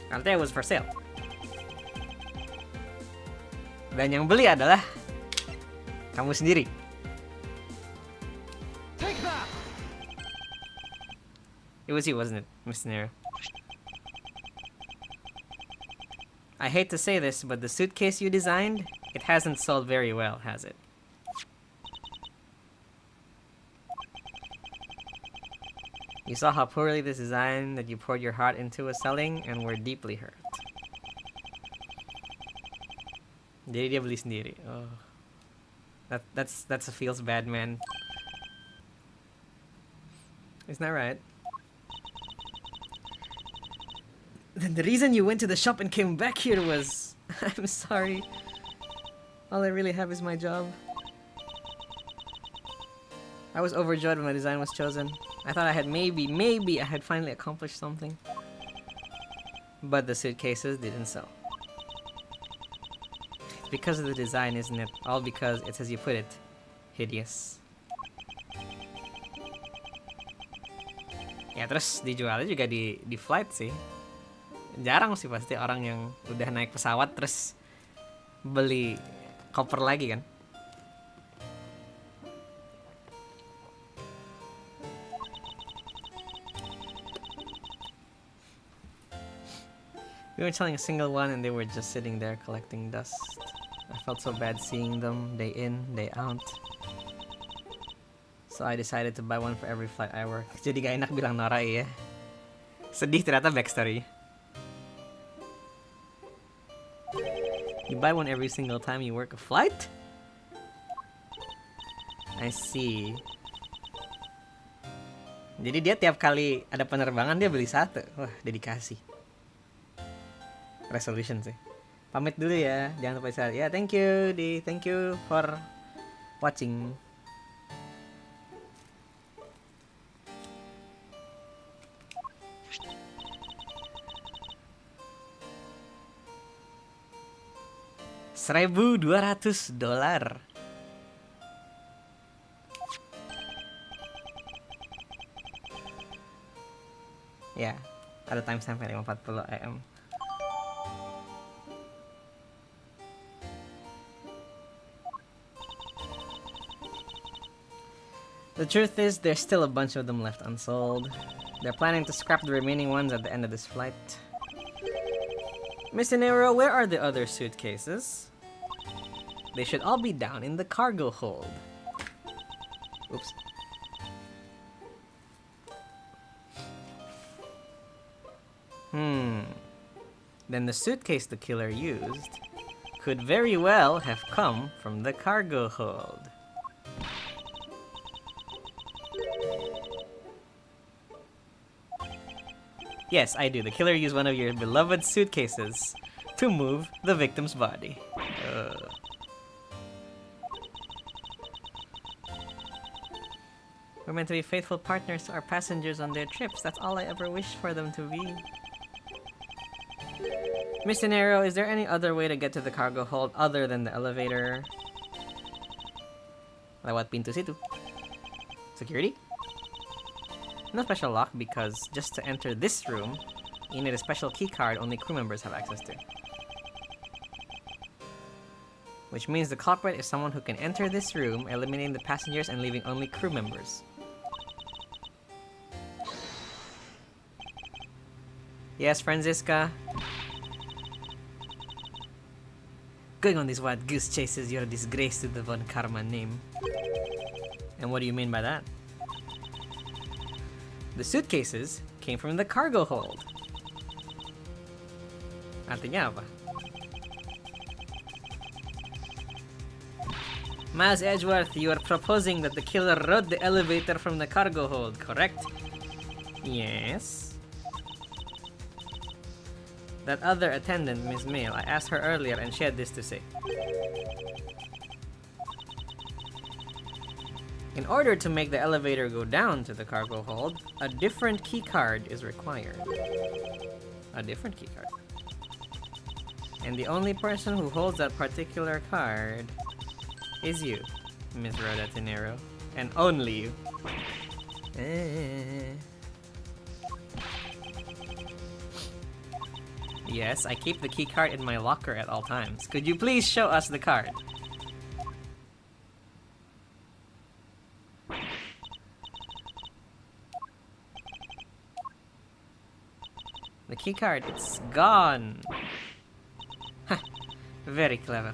Artinya it was for sale. Dan yang beli adalah kamu sendiri. Take that! It was you, wasn't it, Mr. Nero? I hate to say this, but the suitcase you designed, it hasn't sold very well, has it? You saw how poorly this design that you poured your heart into was selling and were deeply hurt. Jadi dia beli sendiri. Oh. That's a feels bad man. Isn't that right? Then the reason you went to the shop and came back here was... I'm sorry. All I really have is my job. I was overjoyed when my design was chosen. I thought I had maybe I had finally accomplished something. but the suitcases didn't sell. Because of the design, isn't it? All because it's, as you put it, hideous. Ya terus dijualnya juga di flight sih. Jarang sih pasti orang yang udah naik pesawat terus beli koper lagi kan. We weren't selling a single one and they were just sitting there collecting dust. I felt so bad seeing them day in, day out. So I decided to buy one for every flight I work. Jadi gak enak bilang norai ya. Sedih ternyata backstory. You buy one every single time you work a flight? I see. Jadi dia tiap kali ada penerbangan dia beli satu. Wah, dedikasi. Resolution sih. Pamit dulu ya. Jangan lupa istirahat. Ya, thank you, Di. Thank you for watching. $1,200. Ya, ada timestamp 5:40 AM. The truth is, there's still a bunch of them left unsold. They're planning to scrap the remaining ones at the end of this flight. Mr. Nero, where are the other suitcases? They should all be down in the cargo hold. Oops. Then the suitcase the killer used could very well have come from the cargo hold. Yes, I do. The killer used one of your beloved suitcases to move the victim's body. We're meant to be faithful partners to our passengers on their trips. That's all I ever wished for them to be. Mr. Nero, is there any other way to get to the cargo hold other than the elevator? Lewat pintu situ. Security? No special lock because just to enter this room, you need a special key card only crew members have access to. Which means the culprit is someone who can enter this room, eliminating the passengers and leaving only crew members. Yes, Franziska? Going on these wild goose chases, you're a disgrace to the Von Karma name. And what do you mean by that? The suitcases came from the cargo hold. Artinya apa? Miles Edgeworth, you are proposing that the killer rode the elevator from the cargo hold, correct? Yes. That other attendant, Miss Mail, I asked her earlier and she had this to say. In order to make the elevator go down to the cargo hold, a different key card is required. A different key card. And the only person who holds that particular card is you, Miss Rhoda Tenero. And only you. Yes, I keep the key card in my locker at all times. Could you please show us the card? The key card, it's gone. Ha, very clever.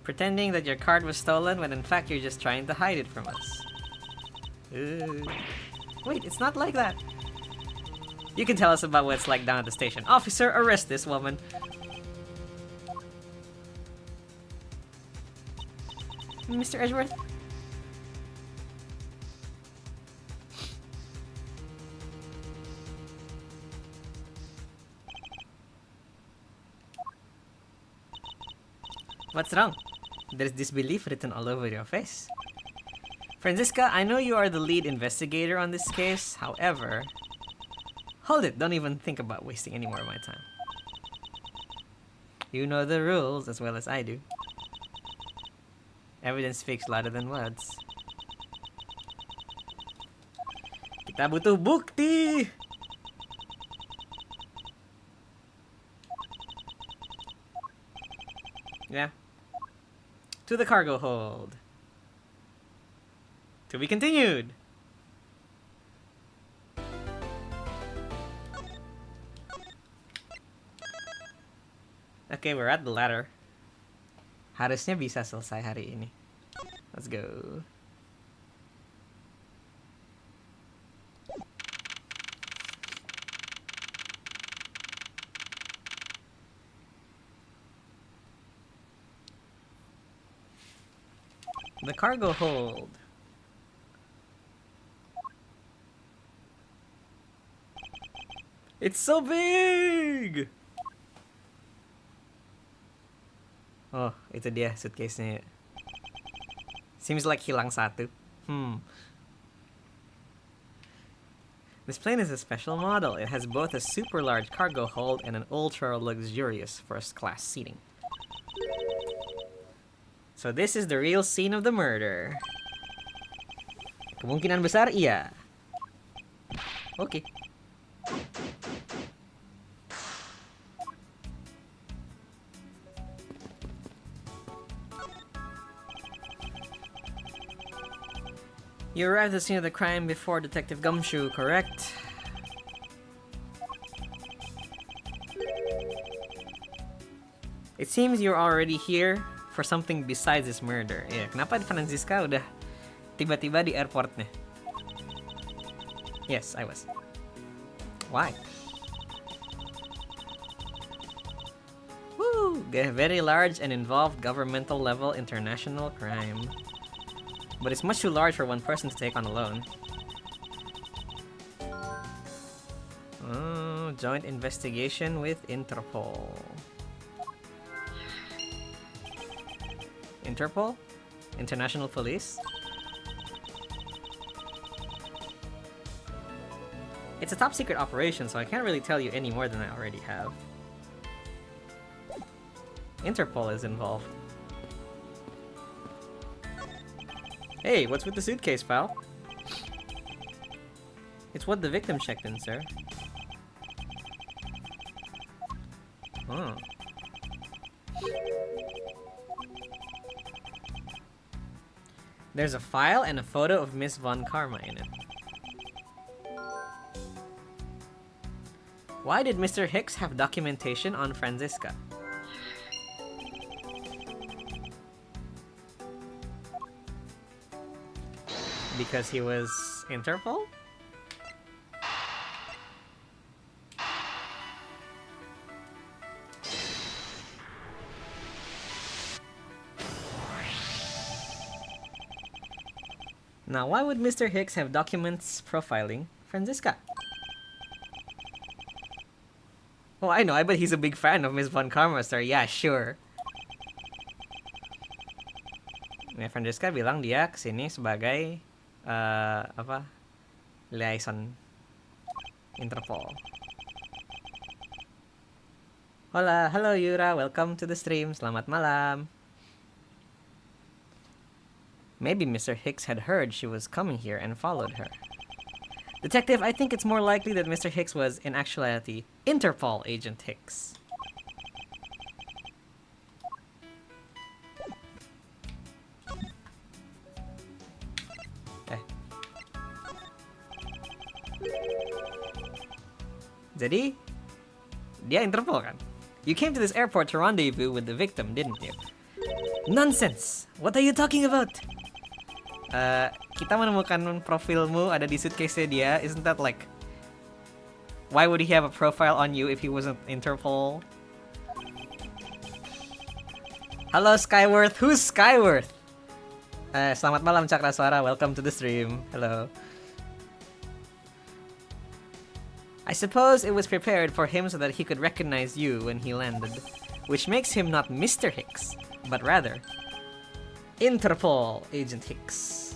Pretending that your card was stolen when in fact you're just trying to hide it from us. Wait, it's not like that. You can tell us about what it's like down at the station. Officer, arrest this woman. Mr. Edgeworth? What's wrong? There's disbelief written all over your face. Franziska, I know you are the lead investigator on this case. However, Hold it, don't even think about wasting any more of my time. You know the rules as well as I do. Evidence speaks louder than words. Kita butuh bukti! Yeah. To the cargo hold. To be continued! Okay, we're at the ladder. Harusnya bisa selesai hari ini. Let's go. The cargo hold. It's so big! Oh, itu dia suitcase-nya. Seems like hilang satu. This plane is a special model. It has both a super large cargo hold and an ultra luxurious first class seating. So this is the real scene of the murder. Kemungkinan besar iya. Okay. You arrived at the scene of the crime before Detective Gumshoe, correct? It seems you're already here for something besides this murder. Yeah, kenapa Francisca udah tiba-tiba di airportnya? Yes, I was. Why? Woo! A very large and involved governmental level international crime. But it's much too large for one person to take on alone. Oh, joint investigation with Interpol. Interpol? International Police? It's a top secret operation, so I can't really tell you any more than I already have. Interpol is involved. Hey, what's with the suitcase, pal? It's what the victim checked in, sir. Oh. There's a file and a photo of Miss Von Karma in it. Why did Mr. Hicks have documentation on Francisca? Because he was Interpol? Now, why would Mr. Hicks have documents profiling Francisca? Oh, I know. I bet he's a big fan of Miss Von Karma, sir. Yeah, sure. Nah, Francisca bilang dia kesini sebagai apa? Liaison Interpol. Hola, hello Yura. Welcome to the stream. Selamat malam. Maybe Mr. Hicks had heard she was coming here and followed her. Detective, I think it's more likely that Mr. Hicks was, in actuality, Interpol Agent Hicks. Jadi, dia Interpol kan? You came to this airport to rendezvous with the victim, didn't you? Nonsense! What are you talking about? Kita menemukan profilmu ada di suitcase dia. Isn't that like... Why would he have a profile on you if he wasn't Interpol? Halo Skyworth! Who's Skyworth? Selamat malam Cakraswara. Welcome to the stream. Hello. I suppose it was prepared for him so that he could recognize you when he landed. Which makes him not Mr. Hicks, but rather... Interpol Agent Hicks.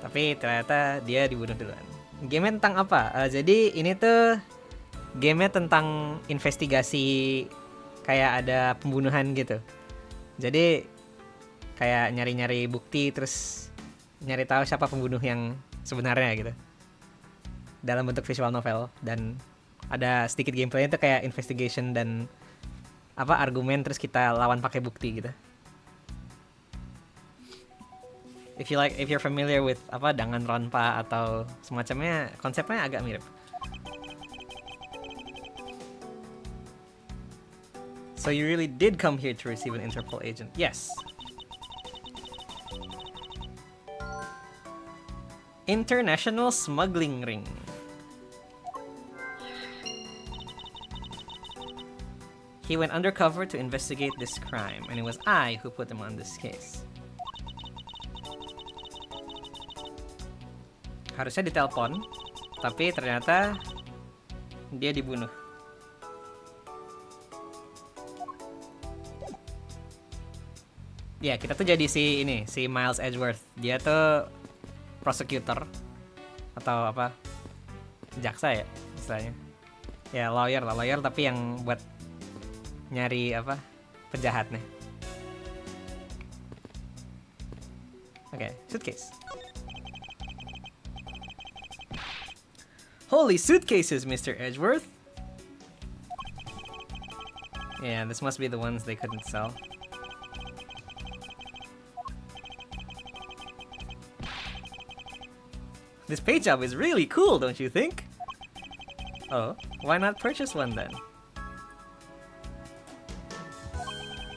Tapi ternyata dia dibunuh duluan. Game tentang apa? Jadi ini tuh game tentang investigasi, kayak ada pembunuhan gitu. Jadi kayak nyari-nyari bukti, terus nyari tahu siapa pembunuh yang sebenarnya gitu. Dalam bentuk visual novel, dan ada sedikit gameplaynya tuh kayak investigation dan argumen, terus kita lawan pakai bukti gitu. If you're familiar with Danganronpa atau semacamnya, konsepnya agak mirip. So you really did come here to receive an Interpol agent? Yes. International smuggling ring. He went undercover to investigate this crime, and it was I who put him on this case. Harusnya ditelepon, tapi ternyata dia dibunuh. Ya, kita tuh jadi si Miles Edgeworth. Dia tuh prosecutor atau jaksa ya istilahnya. Ya, lawyer tapi yang buat nyari penjahatnya. Oke, suitcase. Holy suitcases, Mr. Edgeworth! Yeah, this must be the ones they couldn't sell. This paint job is really cool, don't you think? Oh, why not purchase one then?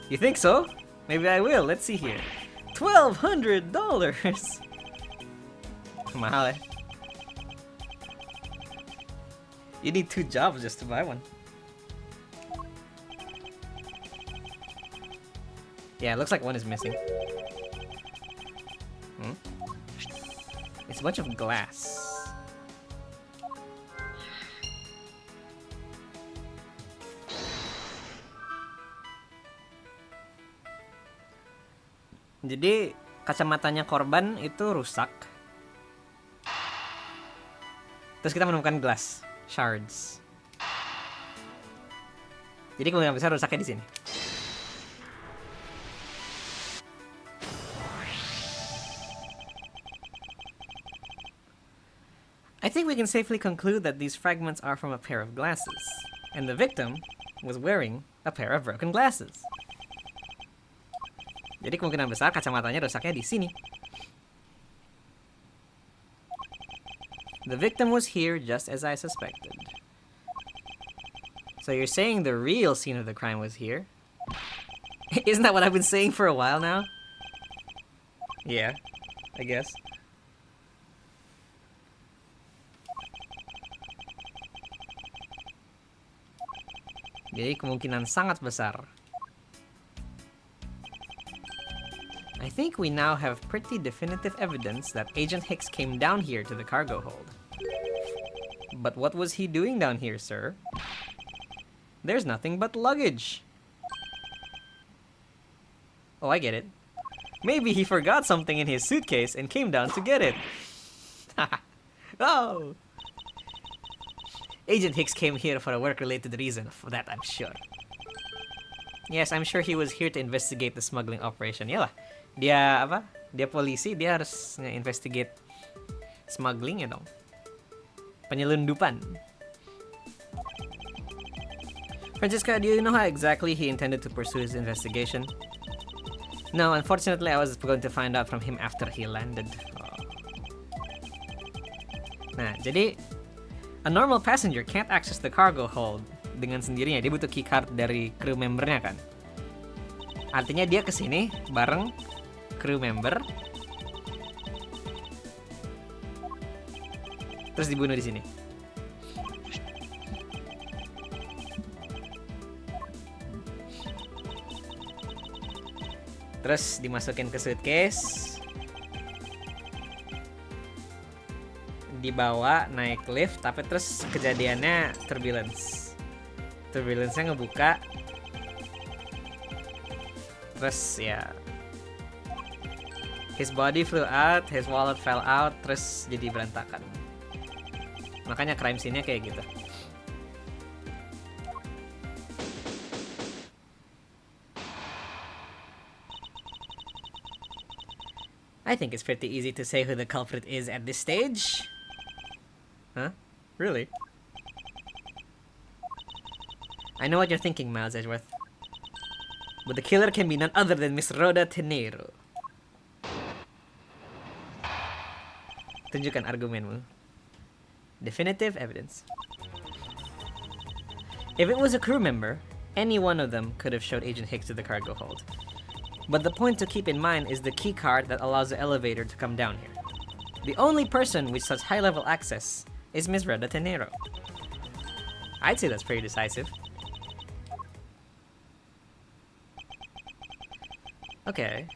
You think so? Maybe I will. Let's see here. $1,200! Mahal eh? You need 2 jobs just to buy one. Yeah, it looks like one is missing. It's a bunch of glass. Jadi kacamatanya korban itu rusak. Terus kita menemukan glass shards. Jadi kemungkinan besar rusaknya di sini. I think we can safely conclude that these fragments are from a pair of glasses, and the victim was wearing a pair of broken glasses. Jadi kemungkinan besar kacamatanya rusaknya di sini. The victim was here just as I suspected. So you're saying the real scene of the crime was here? Isn't that what I've been saying for a while now? Yeah, I guess. Jadi kemungkinan sangat besar. I think we now have pretty definitive evidence that Agent Hicks came down here to the cargo hold. But what was he doing down here, sir? There's nothing but luggage. Oh, I get it. Maybe he forgot something in his suitcase and came down to get it. Oh! Agent Hicks came here for a work-related reason, for that I'm sure. Yes, I'm sure he was here to investigate the smuggling operation. Yalah, dia Dia polisi, dia harus nge-investigate smuggling ya dong. Penyelundupan. Francesca, do you know how exactly he intended to pursue his investigation? No, unfortunately, I was going to find out from him after he landed. Oh. Nah, jadi a normal passenger can't access the cargo hold dengan sendirinya. Dia butuh keycard dari crew membernya kan. Artinya dia kesini bareng crew member, terus dibunuh di sini. Terus dimasukin ke suitcase, dibawa naik lift, tapi terus kejadiannya turbulensinya ngebuka, terus ya His body flew out, his wallet fell out, terus jadi berantakan. Makanya crime scene-nya kayak gitu. I think it's pretty easy to say who the culprit is at this stage. Huh? Really? I know what you're thinking, Miles Edgeworth. But the killer can be none other than Miss Rhoda Tenero. Tunjukkan argumenmu. Definitive evidence. If it was a crew member, any one of them could have showed Agent Hicks to the cargo hold. But the point to keep in mind is the key card that allows the elevator to come down here. The only person with such high-level access is Miss Rhoda Tenero. I'd say that's pretty decisive. Okay.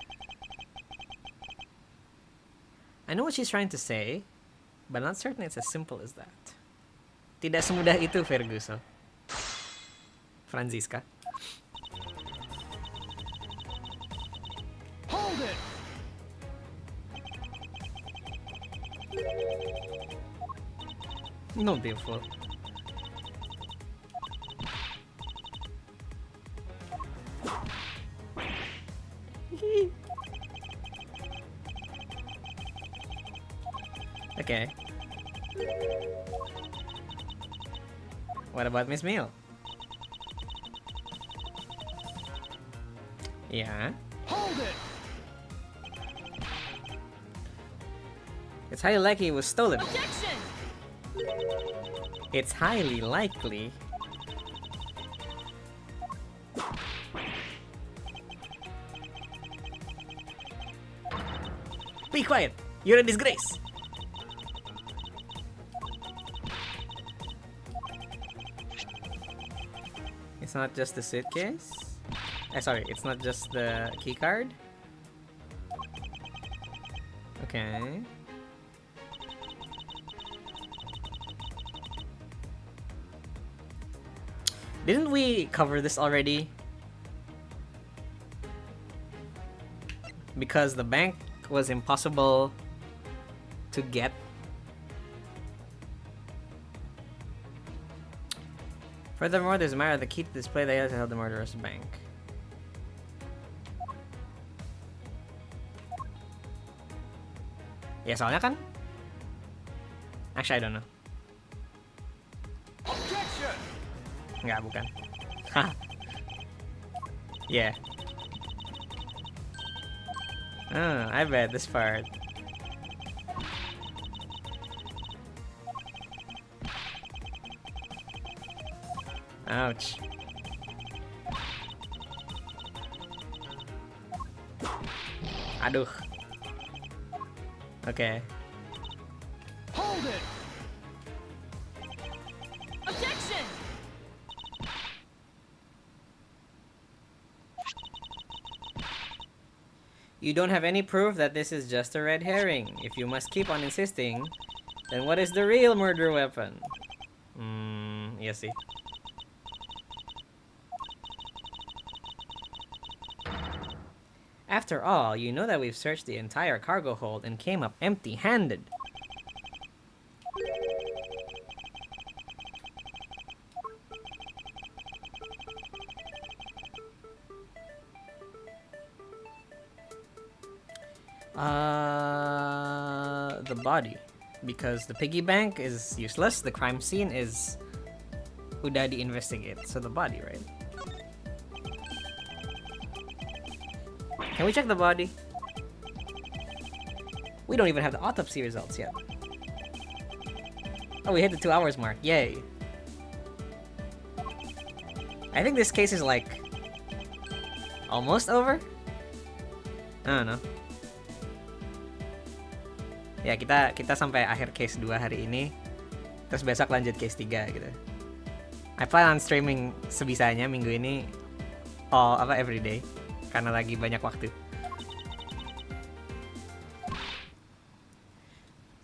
I know what she's trying to say, but not certain it's as simple as that. Tidak semudah itu, Ferguson. Franziska. Hold it! No beautiful. Okay. What about Miss Meal? Yeah. Hold it! It's highly likely it was stolen. Objection! It's highly likely. Be quiet! You're a disgrace! It's not just the suitcase? Sorry, it's not just the key card? Okay. Didn't we cover this already? Because the bank was impossible to get. Furthermore, there's a matter of the key to display the to held the murderer's bank. Ya soalnya kan? Actually, I don't know. Objection! Enggak, bukan. Hah. Yeah. Oh, I bet this part. Ouch. Aduh. Okay. Hold it! Objection! You don't have any proof that this is just a red herring. If you must keep on insisting, then what is the real murder weapon? Yes, see. After all, you know that we've searched the entire cargo hold and came up empty-handed. The body. Because the piggy bank is useless, the crime scene is udah di-investigate, so the body, right? Can we check the body? We don't even have the autopsy results yet. Oh, we hit the 2 hours mark. Yay. I think this case is like almost over. I don't know. Ya, kita sampai akhir case 2 hari ini. Terus besok lanjut case 3 gitu. I plan on streaming sebisanya minggu ini every day. Karena lagi banyak waktu.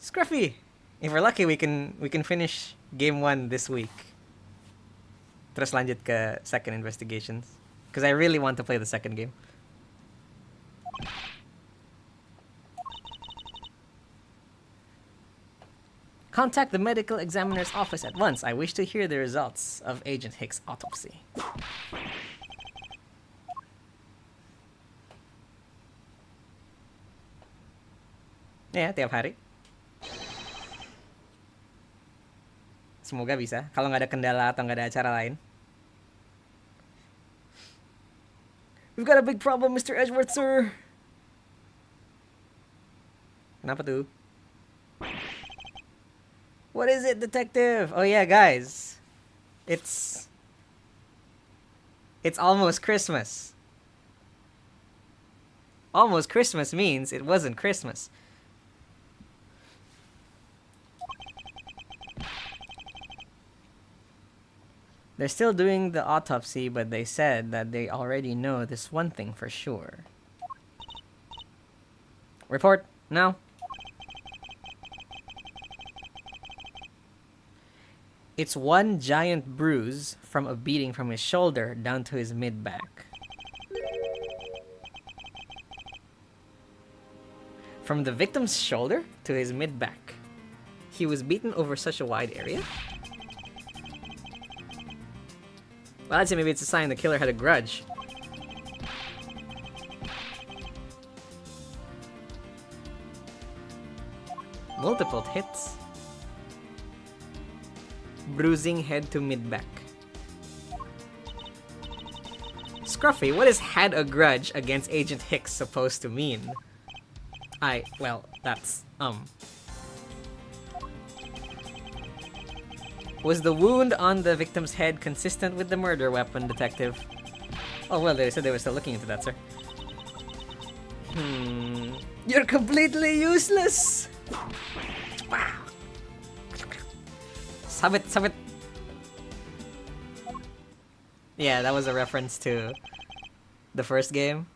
Scruffy! If we're lucky, we can finish game 1 this week. Terus lanjut ke second investigations. Because I really want to play the second game. Contact the medical examiner's office at once. I wish to hear the results of Agent Hicks' autopsy. Ya, tiap hari. Semoga bisa. Kalau nggak ada kendala atau nggak ada acara lain. We've got a big problem, Mr. Edgeworth, sir. Kenapa tuh? What is it, detective? Oh yeah, guys. It's almost Christmas. Almost Christmas means it wasn't Christmas. They're still doing the autopsy, but they said that they already know this one thing for sure. Report, now. It's one giant bruise from a beating from his shoulder down to his mid-back. From the victim's shoulder to his mid-back. He was beaten over such a wide area? Well, I'd say maybe it's a sign the killer had a grudge. Multiple hits. Bruising head to mid-back. Scruffy, what is had a grudge against Agent Hicks supposed to mean? Well, that's, Was the wound on the victim's head consistent with the murder weapon, detective? Oh, well, they said they were still looking into that, sir. You're completely useless! Wow. Sabit, sabit. Yeah, that was a reference to the first game.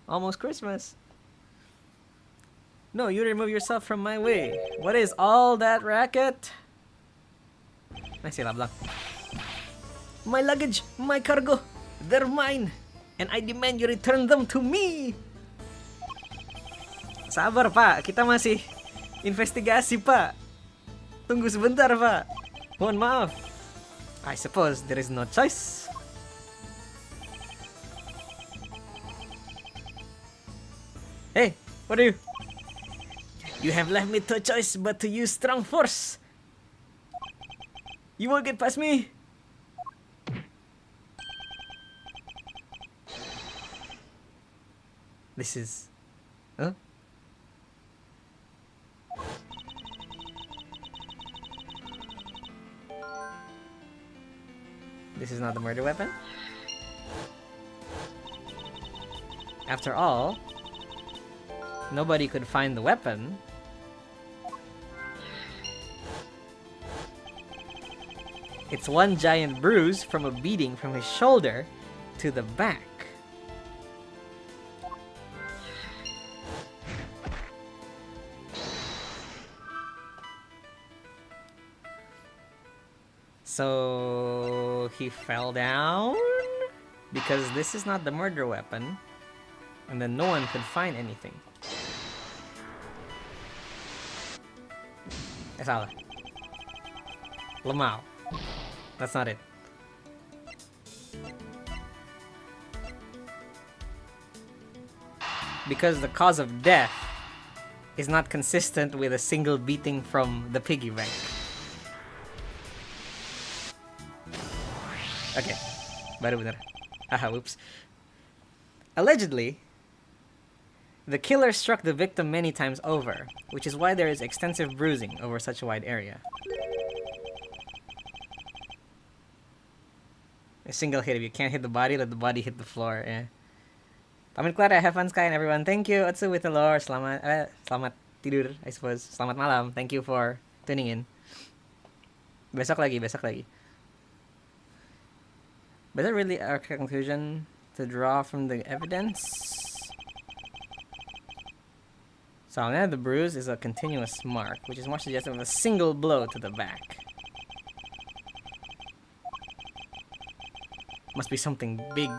Almost Christmas. No, you remove yourself from my way. What is all that racket? May silab lang. My luggage, my cargo, they're mine. And I demand you return them to me. Sabar, Pak. Kita masih investigasi, Pak. Tunggu sebentar, Pak. Mohon maaf. I suppose there is no choice. Hey, what are you? You have left me no choice but to use strong force. You won't get past me. This is... Huh? This is not the murder weapon? After all, nobody could find the weapon. It's one giant bruise from a beating from his shoulder to the back. So he fell down because this is not the murder weapon, and then no one could find anything. Salah. Lemau. That's not it. Because the cause of death is not consistent with a single beating from the piggy bank. Okay, baru bener. Haha, whoops. Allegedly, the killer struck the victim many times over, which is why there is extensive bruising over such a wide area. A single hit. If you can't hit the body, let the body hit the floor. Yeah. Pamit Clara, have fun, Sky, and everyone. Thank you, Otsu with the lore. Selamat tidur, I suppose. Selamat malam. Thank you for tuning in. Besok lagi. But is that really our conclusion to draw from the evidence? So now the bruise is a continuous mark, which is more suggestive of a single blow to the back. Must be something big.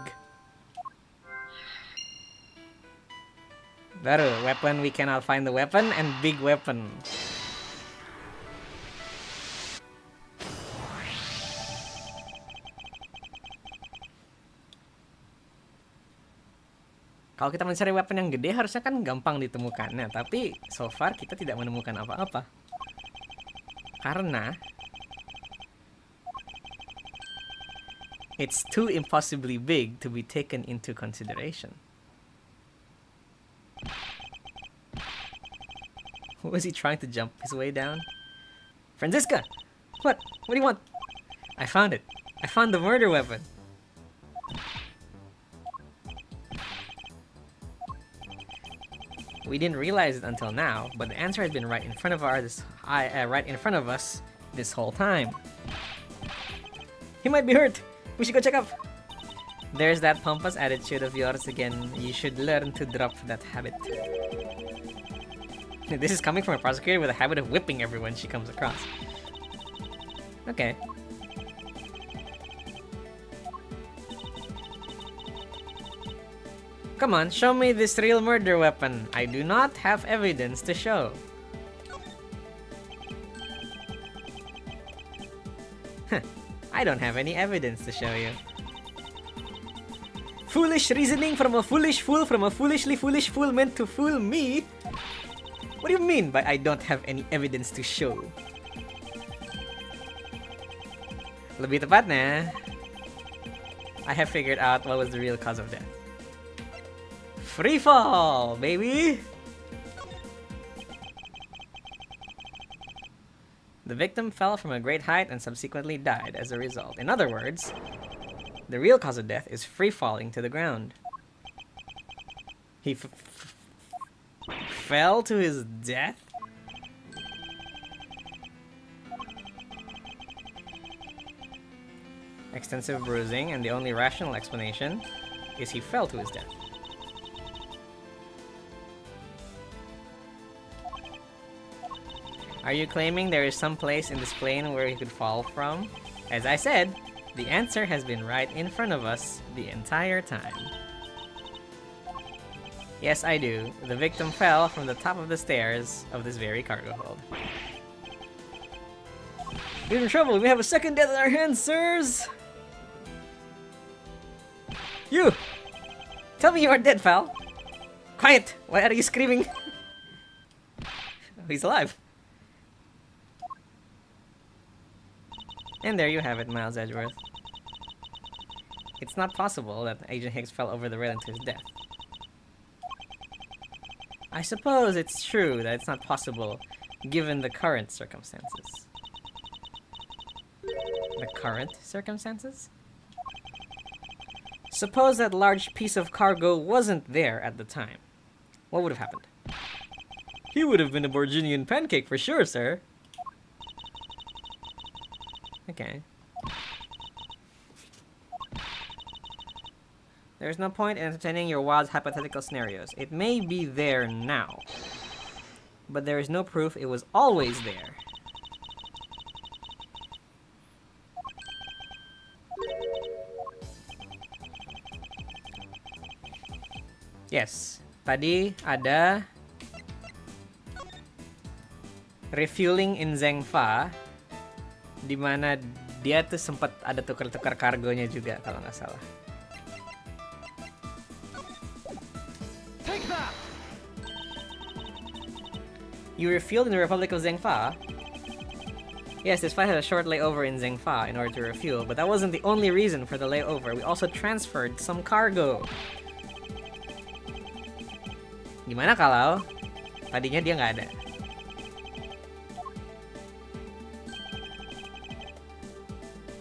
Baru, weapon we cannot find the weapon, and big weapon. Kalau kita mencari weapon yang gede harusnya kan gampang ditemukannya, tapi so far kita tidak menemukan apa-apa. Karena it's too impossibly big to be taken into consideration. Was he trying to jump his way down? Franziska! What? What do you want? I found it. I found the murder weapon. We didn't realize it until now, but the answer had been right in front of us this whole time. He might be hurt. We should go check up. There's that pompous attitude of yours again. You should learn to drop that habit. This is coming from a prosecutor with a habit of whipping everyone she comes across. Okay. Come on, show me this real murder weapon. I do not have evidence to show. I don't have any evidence to show you. Foolish reasoning from a foolish fool from a foolishly foolish fool meant to fool me? What do you mean by I don't have any evidence to show? Lebih tepatnya, I have figured out what was the real cause of death. Free fall, baby! The victim fell from a great height and subsequently died as a result. In other words, the real cause of death is free falling to the ground. He fell to his death? Extensive bruising, and the only rational explanation is he fell to his death. Are you claiming there is some place in this plane where he could fall from? As I said, the answer has been right in front of us the entire time. Yes, I do. The victim fell from the top of the stairs of this very cargo hold. You're in trouble. We have a second death on our hands, sirs. You! Tell me you are dead, Val. Quiet! Why are you screaming? He's alive. And there you have it, Miles Edgeworth. It's not possible that Agent Higgs fell over the railing to his death. I suppose it's true that it's not possible given the current circumstances. The current circumstances? Suppose that large piece of cargo wasn't there at the time. What would have happened? He would have been a Borginian pancake for sure, sir. Okay. There's no point in entertaining your wild hypothetical scenarios. It may be there now, but there is no proof it was always there. Yes, tadi ada refueling in Zhengfa, di mana dia tuh sempat ada tukar-tukar kargonya juga kalau nggak salah. Take that! You refueled in the Republic of Zhengfa? Yes, this flight had a short layover in Zhengfa in order to refuel, but that wasn't the only reason for the layover. We also transferred some cargo. Gimana kalau tadinya dia nggak ada?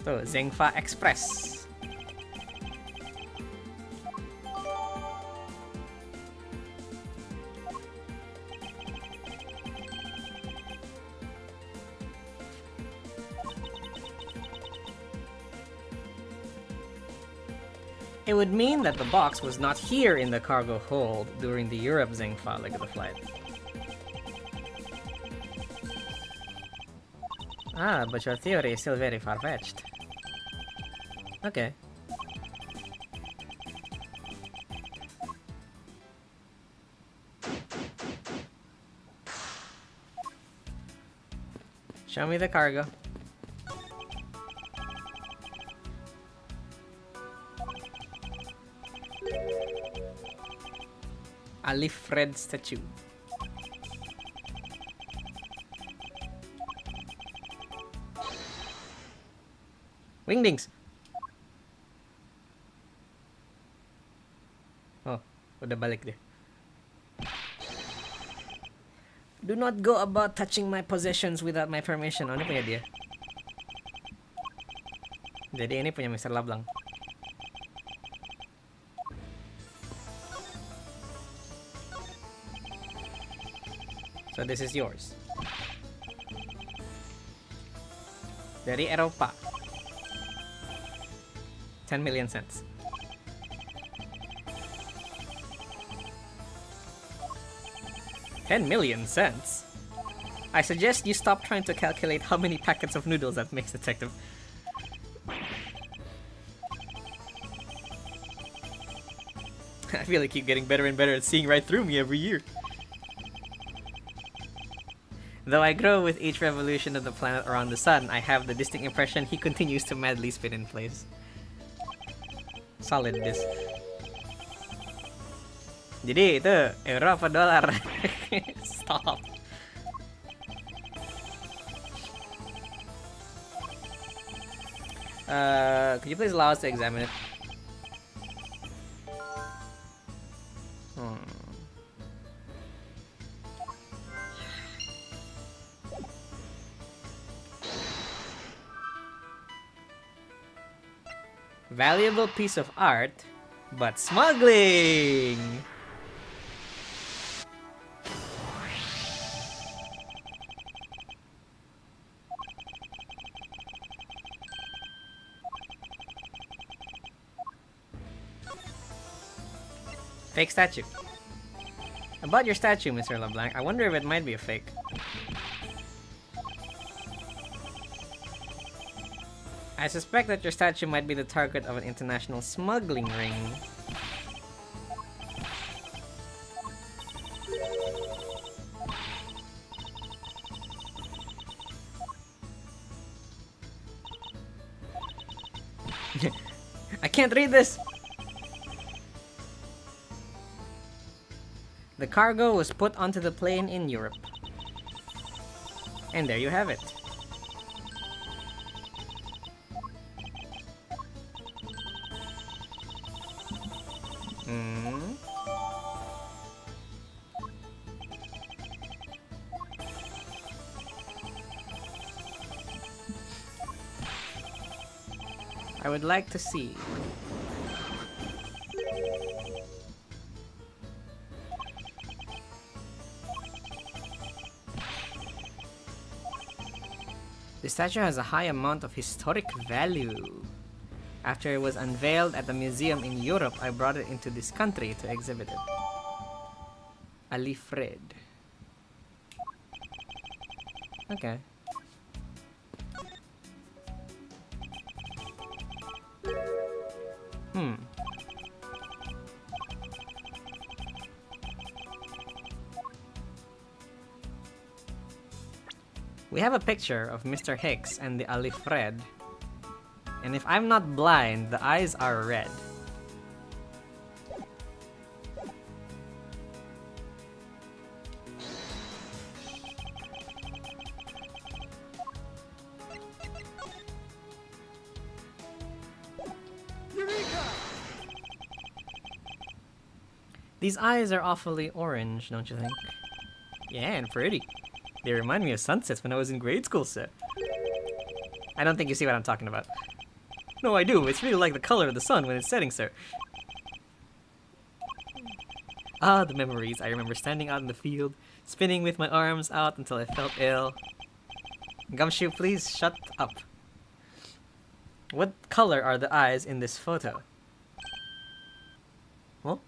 Tuh, Zhengfa Express. It would mean that the box was not here in the cargo hold during the Europe Zhengfa leg of the flight. Ah, but your theory is still very far-fetched. Okay. Show me the cargo. Alifred statue. Wingdings. Oh, udah balik deh. Do not go about touching my possessions without my permission. Oh, ini punya dia. Jadi ini punya Mr. Lablang. So this is yours. Dari Eropa. 10 million cents. $10 million cents? I suggest you stop trying to calculate how many packets of noodles that makes, detective. I feel like you keep getting better and better at seeing right through me every year. Though I grow with each revolution of the planet around the sun, I have the distinct impression he continues to madly spin in place. Solid this. Jadi itu euro apa dolar? Stop. Could you please allow us to examine it? Valuable piece of art, but smuggling! Fake statue. About your statue, Mr. LeBlanc, I wonder if it might be a fake. I suspect that your statue might be the target of an international smuggling ring. I can't read this! The cargo was put onto the plane in Europe. And there you have it. I would like to see. The statue has a high amount of historic value. After it was unveiled at the museum in Europe, I brought it into this country to exhibit it. Alifred. Okay. We have a picture of Mr. Hicks and the Alifred, and if I'm not blind, the eyes are red. Eureka! These eyes are awfully orange, don't you think? Yeah, and pretty. They remind me of sunsets when I was in grade school, sir. I don't think you see what I'm talking about. No, I do. It's really like the color of the sun when it's setting, sir. Ah, the memories. I remember standing out in the field, spinning with my arms out until I felt ill. Gumshoe, please shut up. What color are the eyes in this photo? Well?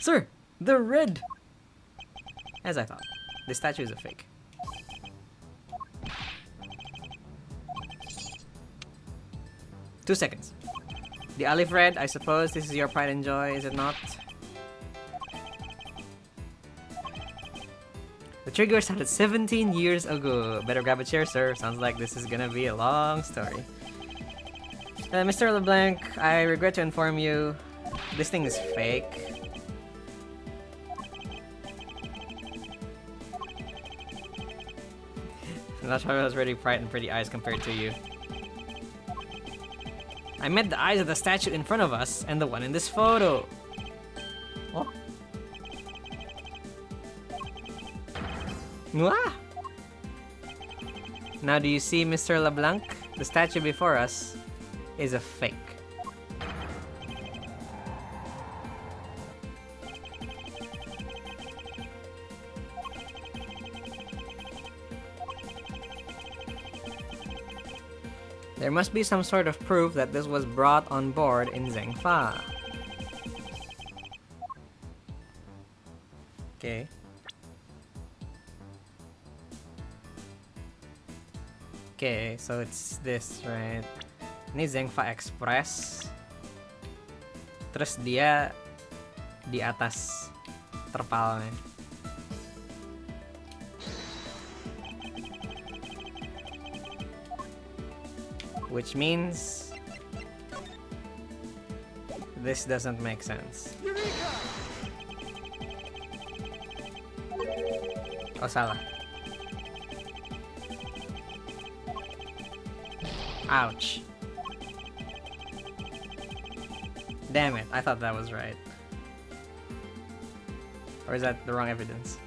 Sir, they're red! As I thought. This statue is a fake. Two seconds. The Alifred, I suppose this is your pride and joy, is it not? The trigger started 17 years ago. Better grab a chair, sir. Sounds like this is gonna be a long story. Mr. LeBlanc, I regret to inform you, this thing is fake. That's why I was really bright and pretty eyes compared to you. I met the eyes of the statue in front of us and the one in this photo. Oh. Mwah! Now do you see, Mr. LeBlanc? The statue before us is a fake. There must be some sort of proof that this was brought on board in Zhengfa. Okay. Okay, so it's this, right? Ini Zhengfa Express. Terus dia di atas terpalnya. Which means this doesn't make sense. Oh, salah. Ouch. Damn it, I thought that was right. Or is that the wrong evidence?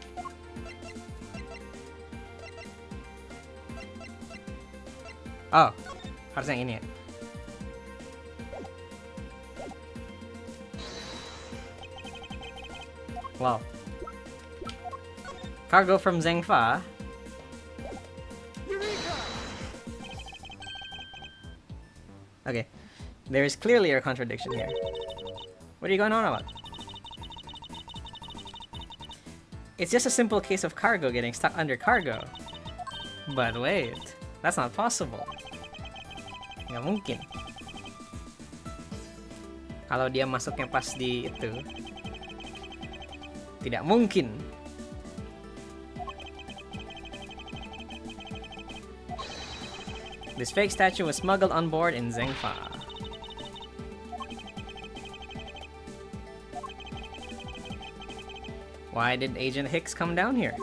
Oh, harusnya yang ini ya. Wow. Cargo from Zhengfa. Okay, there is clearly a contradiction here. What are you going on about? It's just a simple case of cargo getting stuck under cargo. But wait, that's not possible. Nggak mungkin. Kalau dia masuknya pas di itu, tidak mungkin. This fake statue was smuggled on board in Zhengfa. Why did Agent Hicks come down here?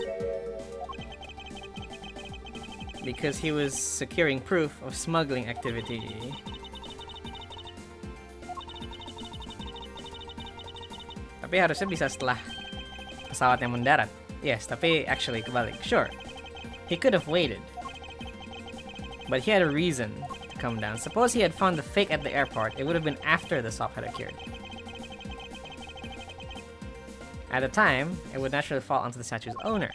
Because he was securing proof of smuggling activity. Tapi harusnya bisa setelah pesawatnya mendarat. Yes, tapi actually kebalik. Sure, he could have waited. But he had a reason to come down. Suppose he had found the fake at the airport, it would have been after the swap had occurred. At the time, it would naturally fall onto the statue's owner.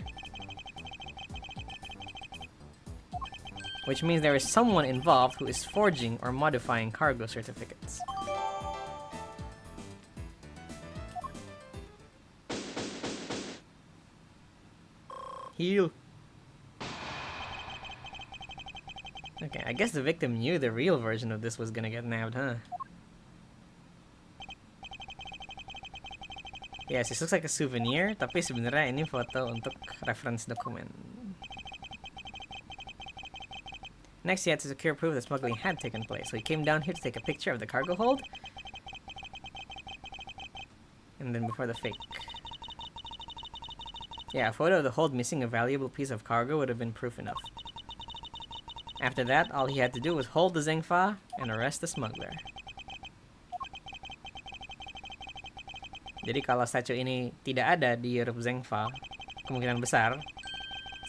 Which means there is someone involved who is forging or modifying cargo certificates. Heal. Okay, I guess the victim knew the real version of this was gonna get nabbed, huh? Yes, this looks like a souvenir, tapi sebenarnya ini foto untuk reference dokumen. Next, he had to secure proof that smuggling had taken place, so he came down here to take a picture of the cargo hold. And then before the fake. Yeah, a photo of the hold missing a valuable piece of cargo would have been proof enough. After that, all he had to do was hold the Zhengfa and arrest the smuggler. Jadi kalau statue ini tidak ada di Europe Zhengfa, kemungkinan besar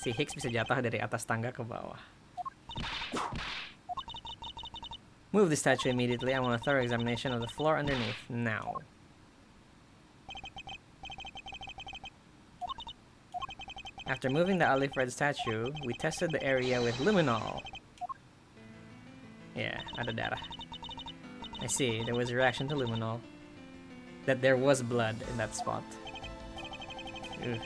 si Hicks bisa jatuh dari atas tangga ke bawah. Move the statue immediately. I want a thorough examination of the floor underneath now. After moving the olive red statue, we tested the area with luminol. Yeah, ada darah. I see, there was a reaction to luminol. That there was blood in that spot. Ugh.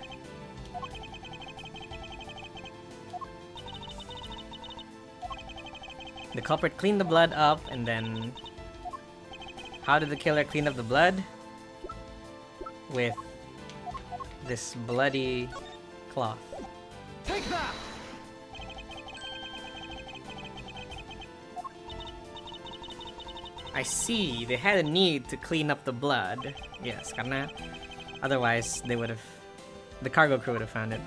The culprit cleaned the blood up and then... How did the killer clean up the blood? With this bloody cloth. Take that! I see, they had a need to clean up the blood. Yes, karena otherwise they would have, the cargo crew would have found it.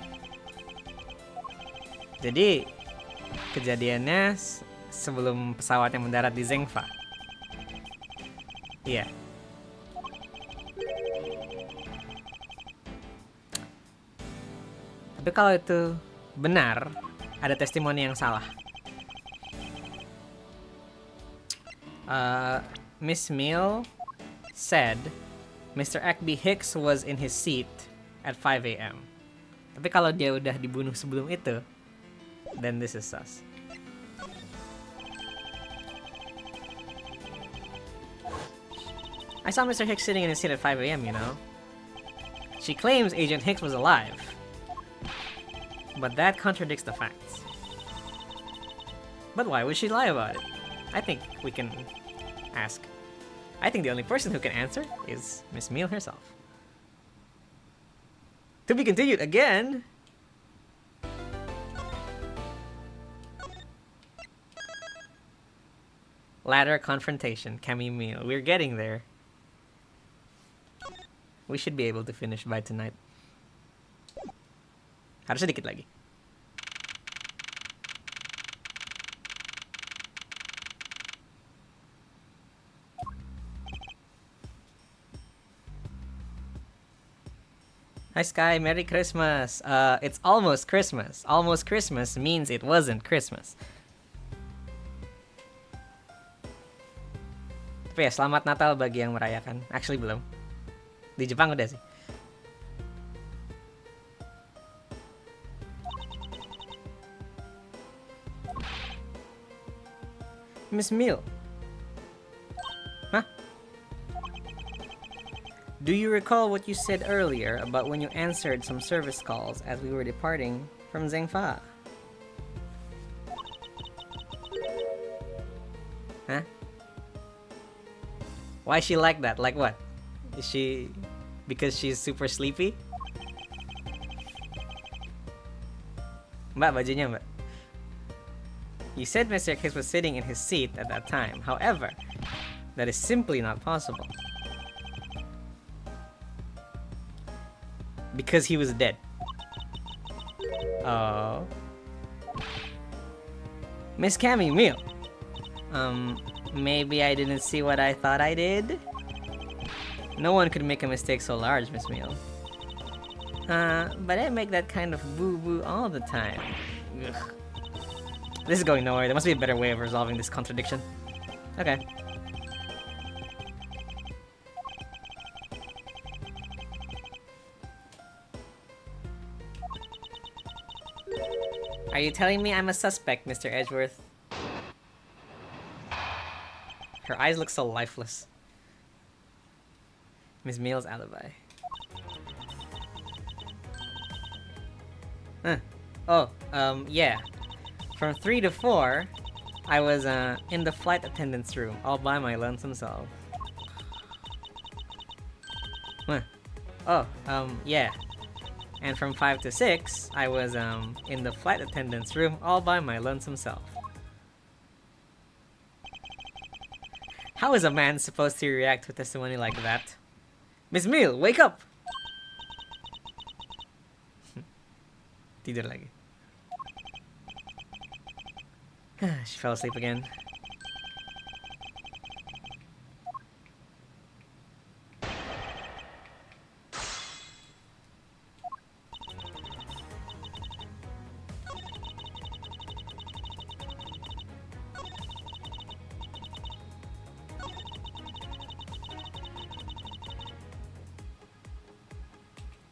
Jadi kejadiannya sebelum pesawatnya mendarat di Zengfa. Iya. Tapi kalau itu benar, ada testimoni yang salah. Miss Mill said Mr. Ekby Hicks was in his seat at 5 a.m. Tapi kalau dia udah dibunuh sebelum itu, then this is sus. I saw Mr. Hicks sitting in his seat at 5 a.m., you know. She claims Agent Hicks was alive, but that contradicts the facts. But why would she lie about it? I think we can ask. I think the only person who can answer is Miss Meal herself. To be continued again. Ladder confrontation, Cammy Meal. We're getting there. We should be able to finish by tonight. Harusnya dikit lagi. Hi Sky, Merry Christmas. It's almost Christmas. Almost Christmas means it wasn't Christmas. Tapi ya, selamat Natal bagi yang merayakan. Actually belum. Di Jepang udah sih. Miss Meal. Huh? Do you recall what you said earlier about when you answered some service calls as we were departing from Zengfa? Huh? Why is she like that? Like what? Is she... because she's super sleepy? Mbak, bajunya mbak. You said Mr. Hicks was sitting in his seat at that time. However, that is simply not possible. Because he was dead. Oh. Miss Cammy Meal. Maybe I didn't see what I thought I did? No one could make a mistake so large, Miss Meal. But I make that kind of boo-boo all the time. Ugh. This is going nowhere. There must be a better way of resolving this contradiction. Okay. Are you telling me I'm a suspect, Mr. Edgeworth? Her eyes look so lifeless. Miss Meal's alibi. Yeah. From 3 to 4, I was in the flight attendant's room, all by my lonesome self. Yeah. And from 5 to 6, I was in the flight attendant's room, all by my lonesome self. How is a man supposed to react to testimony like that? Miss Meal, wake up! Tidur lagi. She fell asleep again.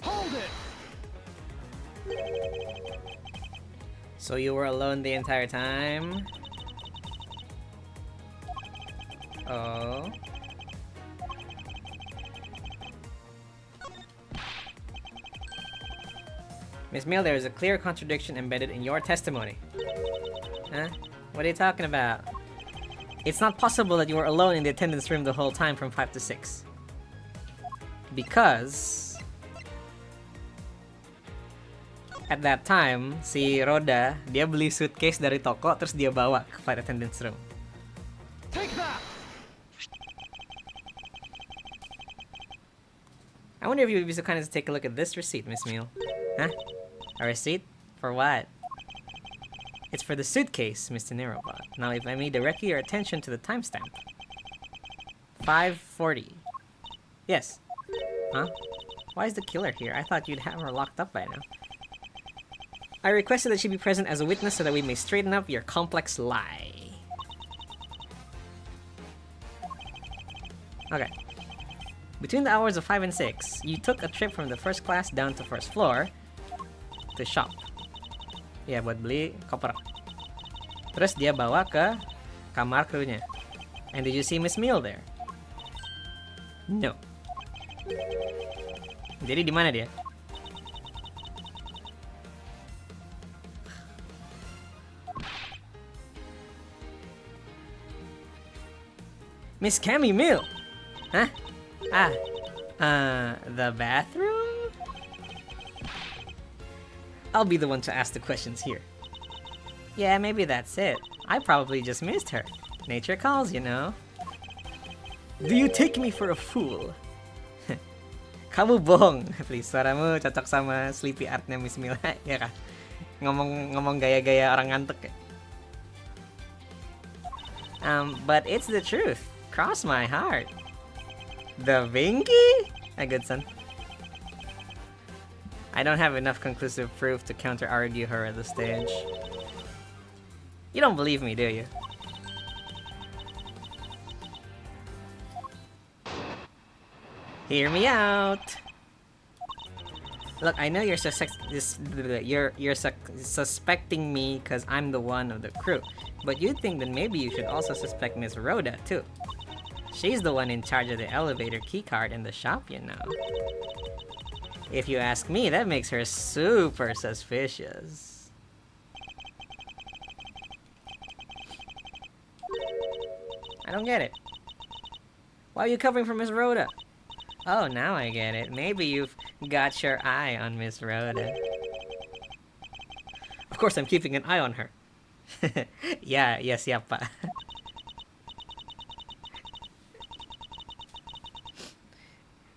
Hold it! So you were alone the entire time? Oh. Miss Meal, there is a clear contradiction embedded in your testimony. Huh? What are you talking about? It's not possible that you were alone in the attendance room the whole time from 5 to 6. at that time, si Roda, dia beli suitcase dari toko, terus dia bawa ke flight attendant's room. Take that! I wonder if you would be so kind as to take a look at this receipt, Miss Meal. Huh? A receipt? For what? It's for the suitcase, Mr. Nerobot. Now, if I may direct your attention to the timestamp. 5:40. Yes. Huh? Why is the killer here? I thought you'd have her locked up by now. I requested that she be present as a witness so that we may straighten up your complex lie. Okay. Between the hours of 5 and 6, you took a trip from the first class down to first floor to shop. Ya, buat beli koper. Terus dia bawa ke kamar krunya. And did you see Miss Meal there? No. Jadi di mana dia? Miss Cammy Meal. Huh? The bathroom? I'll be the one to ask the questions here. Yeah, maybe that's it. I probably just missed her. Nature calls, you know. Do you take me for a fool? Kamu bohong. Please, suaramu cocok sama sleepy artnya Miss Mila, ya kah? Ngomong gaya-gaya orang ngantuk ya. But it's the truth. Cross my heart. The Vinky? A good son. I don't have enough conclusive proof to counter-argue her at this stage. You don't believe me, do you? Hear me out. Look, I know you're suspecting me because I'm the one of the crew, but you'd think that maybe you should also suspect Miss Rhoda too. She's the one in charge of the elevator keycard in the shop, you know. If you ask me, that makes her super suspicious. I don't get it. Why are you covering for Miss Rhoda? Oh, now I get it. Maybe you've got your eye on Miss Rhoda. Of course, I'm keeping an eye on her. Yeah, yes, yeah, pa.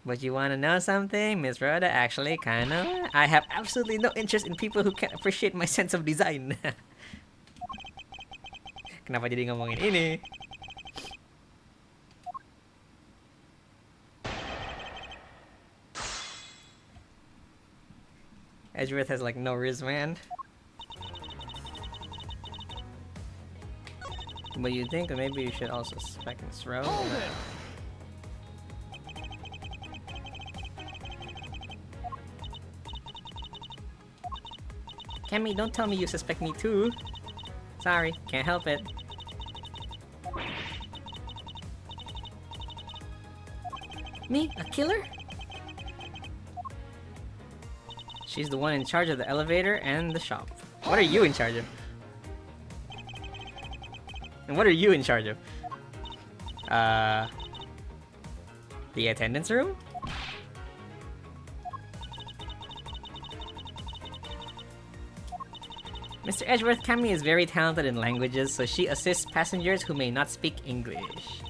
But you wanna know something? Miss Rhoda actually kinda... I have absolutely no interest in people who can't appreciate my sense of design. Kenapa jadi ngomongin ini? Edgeworth has like no riz, man. But you think that maybe you should also suspect Miss Rhoda? Hold it! Cammy, don't tell me you suspect me too. Sorry, can't help it. Me? A killer? She's the one in charge of the elevator and the shop. What are you in charge of? And what are you in charge of? The attendance room? Mr. Edgeworth, Cammy is very talented in languages, so she assists passengers who may not speak English.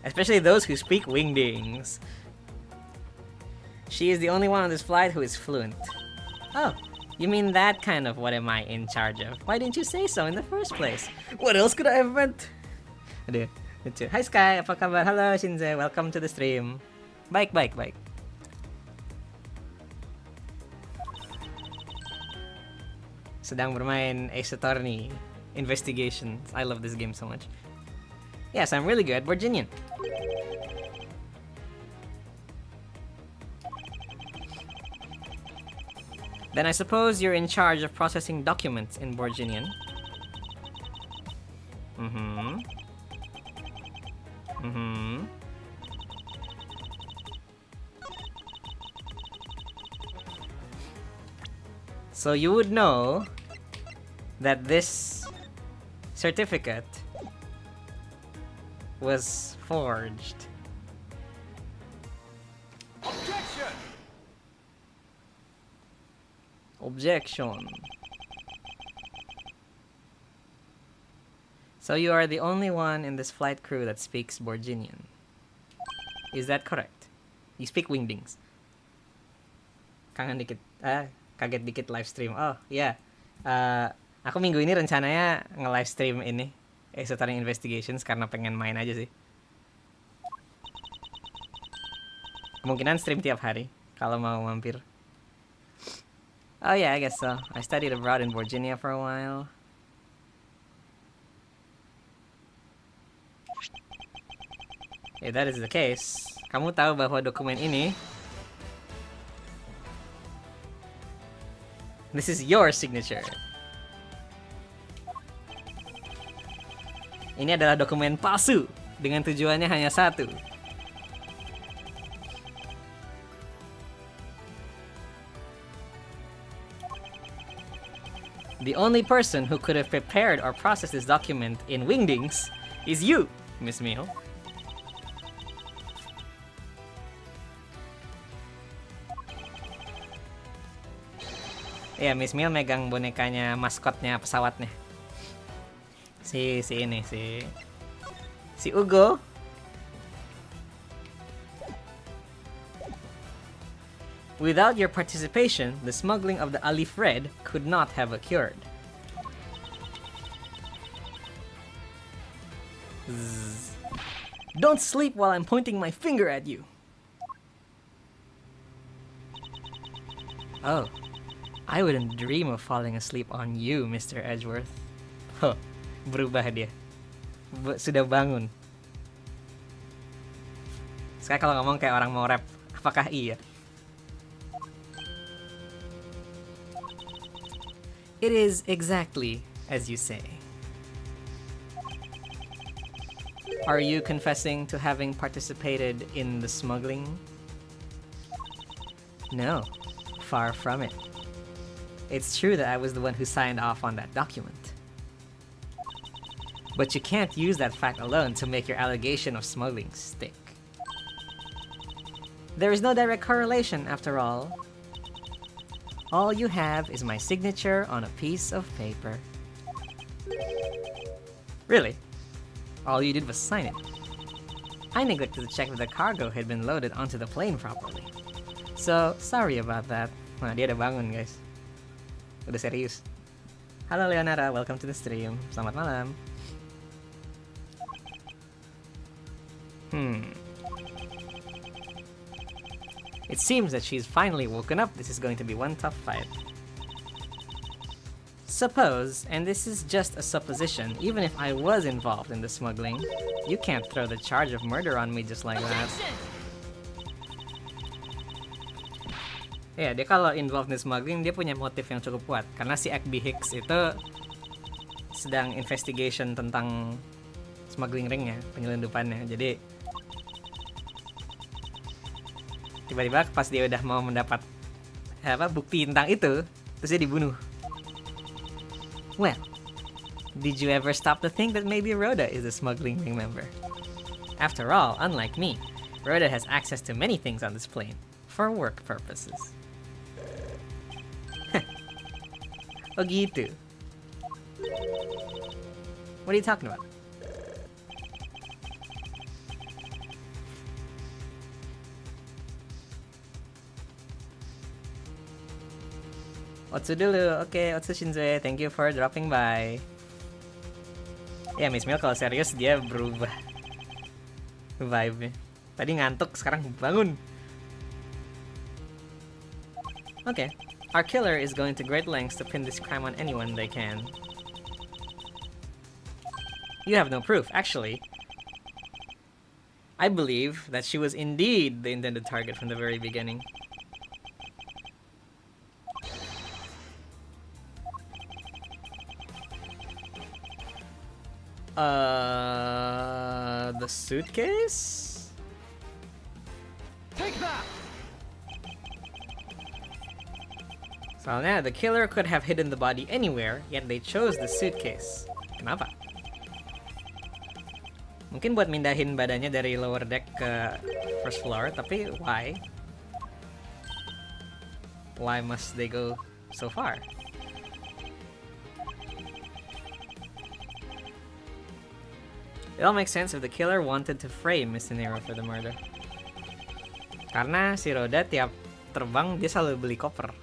Especially those who speak wingdings. She is the only one on this flight who is fluent. Oh, you mean that kind of what am I in charge of? Why didn't you say so in the first place? What else could I have meant? Aduh, lucu. Hi Sky, apa kabar? Halo Shinze, welcome to the stream. Baik. Sedang bermain Ace Attorney Investigations. I love this game so much. Yes, I'm really good at Virginian. Then I suppose you're in charge of processing documents in Borginian. So you would know that this certificate was forged. Objection! Objection. So you are the only one in this flight crew that speaks Borginian. Is that correct? You speak Wingdings. Kangen dikit. Kaget dikit live stream. Oh, iya. Aku minggu ini rencananya nge-live stream ini Esoteric Investigations karena pengen main aja sih. Kemungkinan stream tiap hari kalau mau mampir. Oh yeah, I guess so. I studied abroad in Virginia for a while. If that is the case, kamu tahu bahwa dokumen ini, this is your signature. Ini adalah dokumen palsu dengan tujuannya hanya satu. The only person who could have prepared or processed this document in Wingdings is you, Miss Meal. Ya, Miss Meal megang bonekanya maskotnya pesawatnya. Si Ugo. Without your participation, the smuggling of the Alif Red could not have occurred. Zzz. Don't sleep while I'm pointing my finger at you. Oh, I wouldn't dream of falling asleep on you, Mr. Edgeworth. Huh, berubah dia. Sudah bangun. Sekarang kalau ngomong kayak orang mau rap, apakah iya? It is exactly as you say. Are you confessing to having participated in the smuggling? No, far from it. It's true that I was the one who signed off on that document. But you can't use that fact alone to make your allegation of smuggling stick. There is no direct correlation, after all. All you have is my signature on a piece of paper. Really? All you did was sign it. I neglected to check that the cargo had been loaded onto the plane properly. So, sorry about that. Nah, dia udah bangun, guys. Udah serius. Halo Leonara, welcome to the stream. Selamat malam. It seems that she's finally woken up. This is going to be one tough fight. Suppose, and this is just a supposition, even if I was involved in the smuggling, you can't throw the charge of murder on me just like that. Objection! Ya, dia kalau involved in smuggling, dia punya motif yang cukup kuat. Karena si Agby Hicks itu sedang investigation tentang smuggling ringnya, penyelundupannya. Jadi tiba-tiba pas dia udah mau mendapat bukti tentang itu, terus dia dibunuh. Well, did you ever stop to think that maybe Rhoda is a smuggling ring member? After all, unlike me, Rhoda has access to many things on this plane for work purposes. Oh gitu. What are you talking about? Otsu dulu, oke, Otsu Shinzue, thank you for dropping by. Ya, Miss Mil kalau serius dia berubah vibe-nya. Tadi ngantuk, sekarang bangun. Okay, our killer is going to great lengths to pin this crime on anyone they can. You have no proof, actually. I believe that she was indeed the intended target from the very beginning. The suitcase? Take that! Soalnya, the killer could have hidden the body anywhere, yet they chose the suitcase. Kenapa? Mungkin buat mindahin badannya dari lower deck ke first floor, tapi why? Why must they go so far. It all makes sense if the killer wanted to frame Miss De Niro for the murder. Karena si Roda tiap terbang dia selalu beli koper.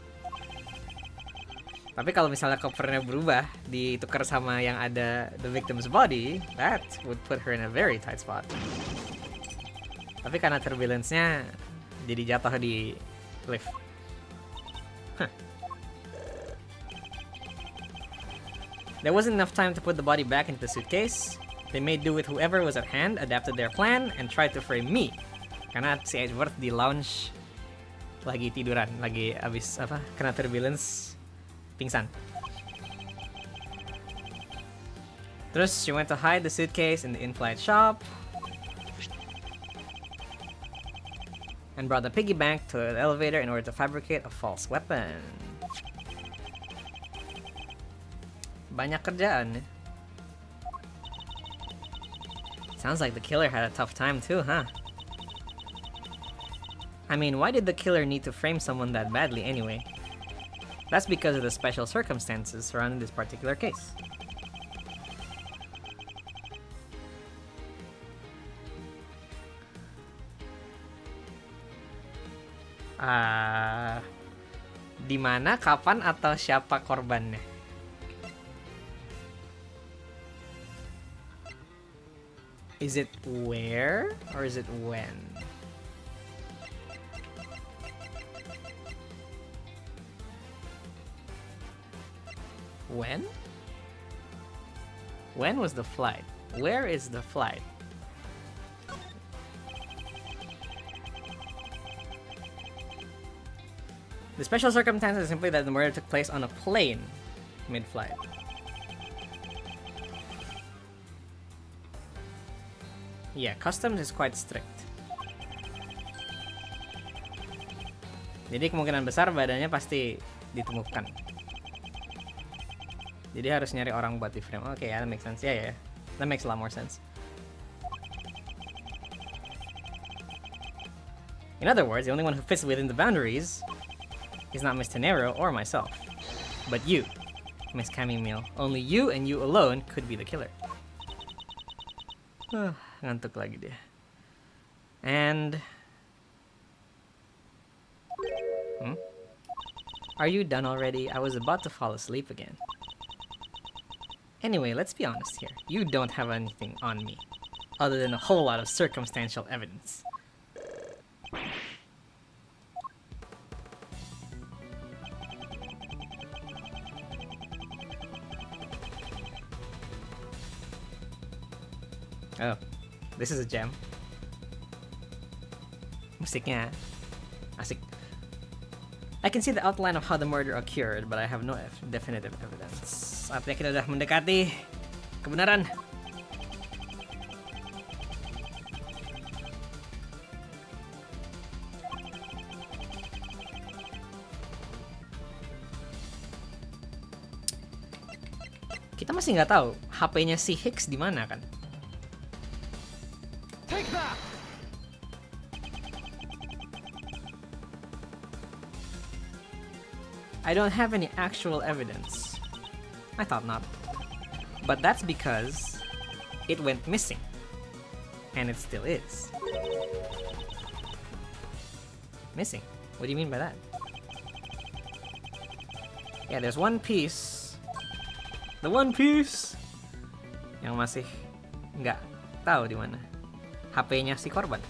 Tapi kalau misalnya kopernya berubah, ditukar sama yang ada the victim's body, that would put her in a very tight spot. Tapi karena turbulence-nya jadi jatuh di lift. There wasn't enough time to put the body back into the suitcase. They made do with whoever was at hand, adapted their plan, and tried to frame me. Karena si Edward di lounge lagi tiduran, lagi abis kena turbulence, pingsan. Terus she went to hide the suitcase in the in-flight shop and brought the piggy bank to the elevator in order to fabricate a false weapon. Banyak kerjaan ya. Sounds like the killer had a tough time too, huh? I mean, why did the killer need to frame someone that badly anyway? That's because of the special circumstances surrounding this particular case. Di mana, kapan, atau siapa korbannya? Is it where or is it when? When? When was the flight? Where is the flight? The special circumstance is simply that the murder took place on a plane mid-flight. Yeah, customs is quite strict. Jadi kemungkinan besar badannya pasti ditemukan. Jadi harus nyari orang buat di frame. Okay, that makes sense. Yeah. That makes a lot more sense. In other words, the only one who fits within the boundaries is not Miss De Niro or myself, but you, Miss Camille. Only you and you alone could be the killer. Ngantuk lagi dia. And are you done already? I was about to fall asleep again. Anyway, let's be honest here. You don't have anything on me, other than a whole lot of circumstantial evidence. Oh, this is a gem. Musiknya asik. I can see the outline of how the murder occurred, but I have no definitive evidence. Saatnya kita udah mendekati kebenaran. Kita masih nggak tahu HP-nya si Hicks di mana kan? Take that! I don't have any actual evidence. I thought not. But that's because it went missing. And it still is. Missing? What do you mean by that? Yeah, there's one piece. The one piece yang masih nggak tahu di mana. HP-nya si korban.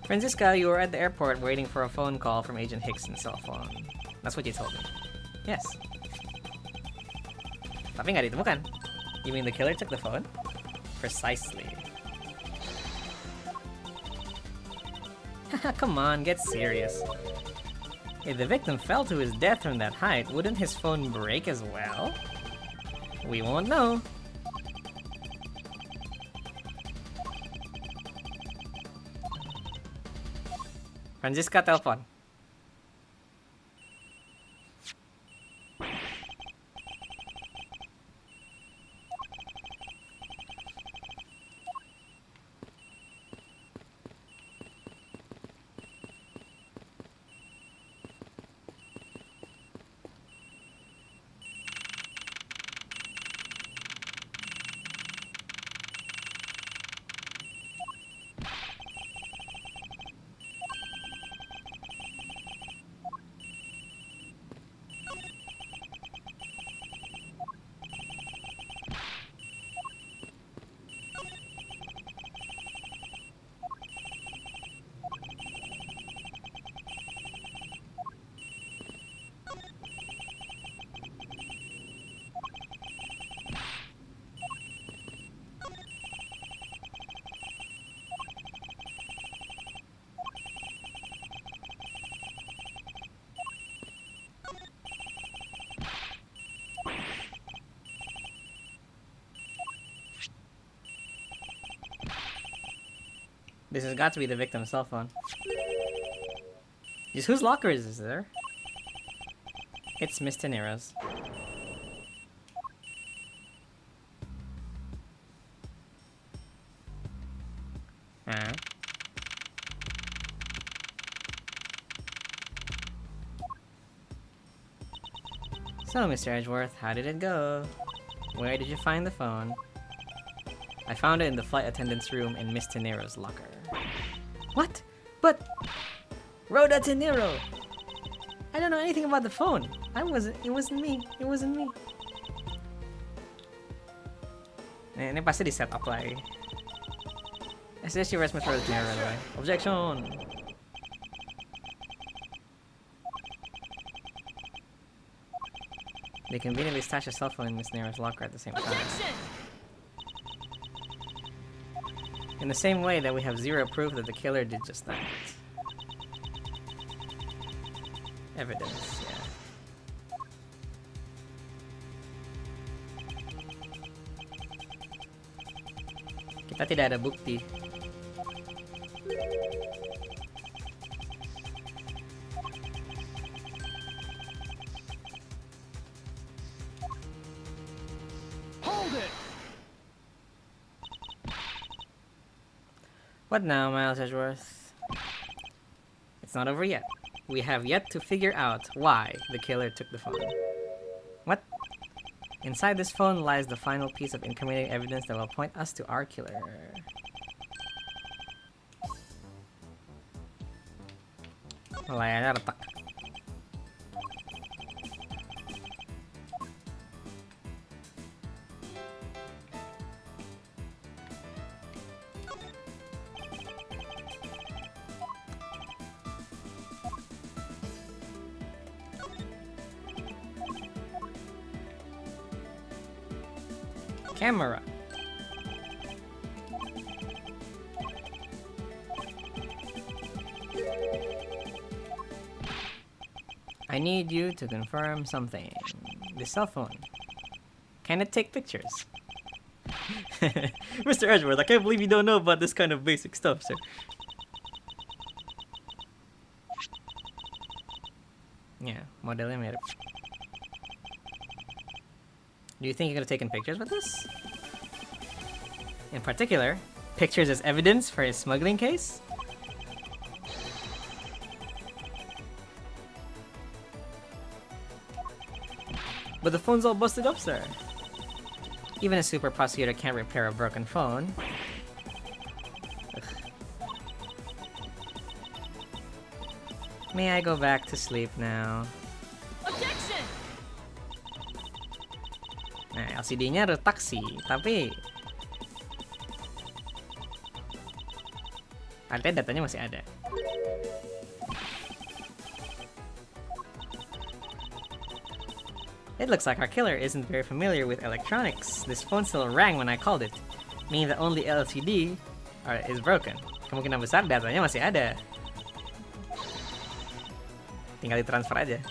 Francisca, you were at the airport waiting for a phone call from Agent Hickson's cell phone. That's what you told me. Yes. Tapi nggak ditemukan. You mean the killer took the phone? Precisely. Come on, get serious. If the victim fell to his death from that height, wouldn't his phone break as well? We won't know. Francisca telepon. This has got to be the victim's cell phone. Just whose locker is this there? It's Miss Tenero's. So, Mr. Edgeworth, how did it go? Where did you find the phone? I found it in the flight attendant's room in Miss Tenero's locker. What? But... Rhoda Tenero! I don't know anything about the phone. It wasn't me. It wasn't me. Ini pasti di set up lagi. SSC arrest Mr. Rhoda Tenero, by the way. Objection! They conveniently stashed a cell phone in Miss Nero's locker at the same time. Objection! In the same way that we have zero proof that the killer did just that. Evidence, yeah. Kita tidak ada bukti. Hold it! What now, Miles Edgeworth? It's not over yet. We have yet to figure out why the killer took the phone. What? Inside this phone lies the final piece of incriminating evidence that will point us to our killer. Layarnya retak. Camera. I need you to confirm something. The cell phone. Can it take pictures? Mr. Edgeworth, I can't believe you don't know about this kind of basic stuff, sir. Yeah, modelnya mirip. Do you think you could have taken pictures with this? In particular, pictures as evidence for his smuggling case? But the phone's all busted up, sir. Even a super prosecutor can't repair a broken phone. Ugh. May I go back to sleep now? Objection! Nah, LCD-nya retak sih, tapi artinya datanya masih ada. It looks like our killer isn't very familiar with electronics. This phone still rang when I called it, meaning that only LCD is broken. Kemungkinan besar datanya masih ada. Tinggal ditransfer aja.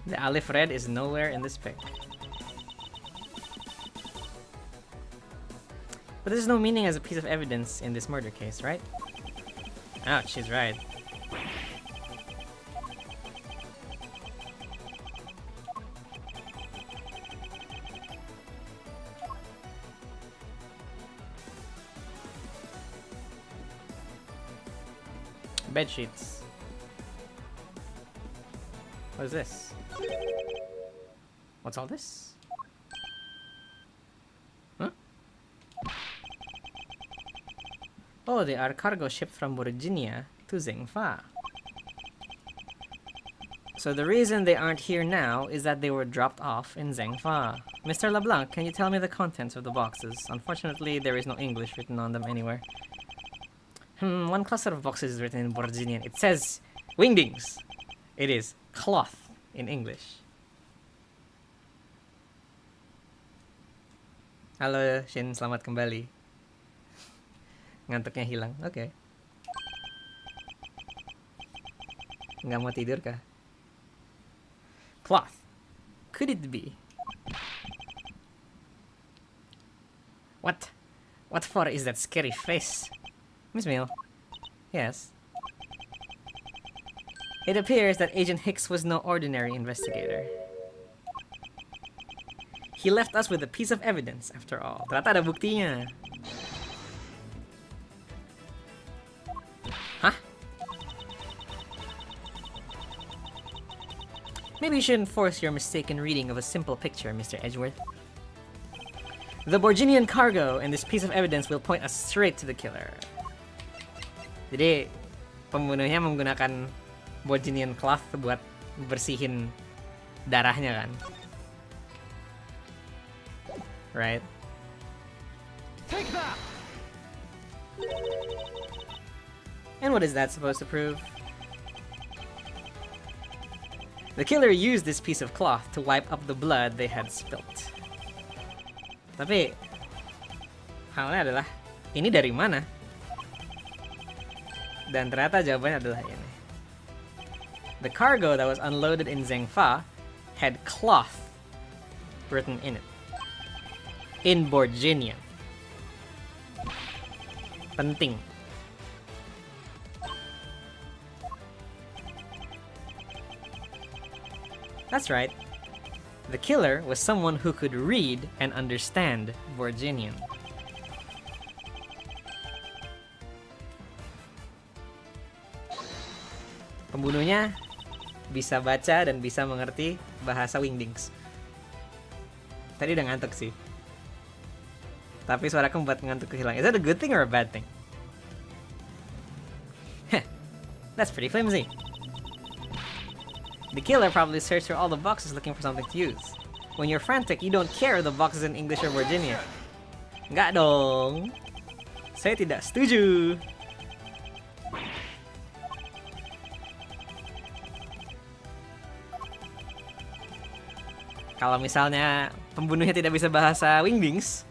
The Aleph red is nowhere in this pic. But there's no meaning as a piece of evidence in this murder case, right? Ouch, she's right. Bed sheets. What is this? What's all this? Huh? Oh, they are cargo shipped from Virginia to Zhengfa. So the reason they aren't here now is that they were dropped off in Zhengfa. Mr. LeBlanc, can you tell me the contents of the boxes? Unfortunately, there is no English written on them anywhere. One cluster of boxes is written in Virginian. It says wingdings. It is cloth in English. Halo Shin, selamat kembali. Ngantuknya hilang, oke. Nggak mau tidur kah? Cloth. Could it be? What? What for is that scary face? Miss Mill? Yes. It appears that Agent Hicks was no ordinary investigator. He left us with a piece of evidence, after all. Ternyata ada buktinya. Hah? Maybe you shouldn't force your mistaken reading of a simple picture, Mr. Edgeworth. The Borginian cargo and this piece of evidence will point us straight to the killer. Jadi, pembunuhnya menggunakan Borginian cloth buat bersihin darahnya kan? Right? Take that! And what is that supposed to prove? The killer used this piece of cloth to wipe up the blood they had spilt. Tapi, halnya adalah, ini dari mana? Dan ternyata jawabannya adalah ini. The cargo that was unloaded in Zhengfa had cloth written in it. In Borginian. Penting. That's right. The killer was someone who could read and understand Borginian. Pembunuhnya bisa baca dan bisa mengerti bahasa Wingdings. Tadi udah ngantuk sih. Tapi suaraku membuat ngantuk hilang. Is that a good thing or a bad thing? Heh, that's pretty flimsy. The killer probably searched through all the boxes looking for something to use. When you're frantic, you don't care if the box is in English or Virginia. Nggak dong. Saya tidak setuju. Kalau misalnya pembunuhnya tidak bisa bahasa Wingdings,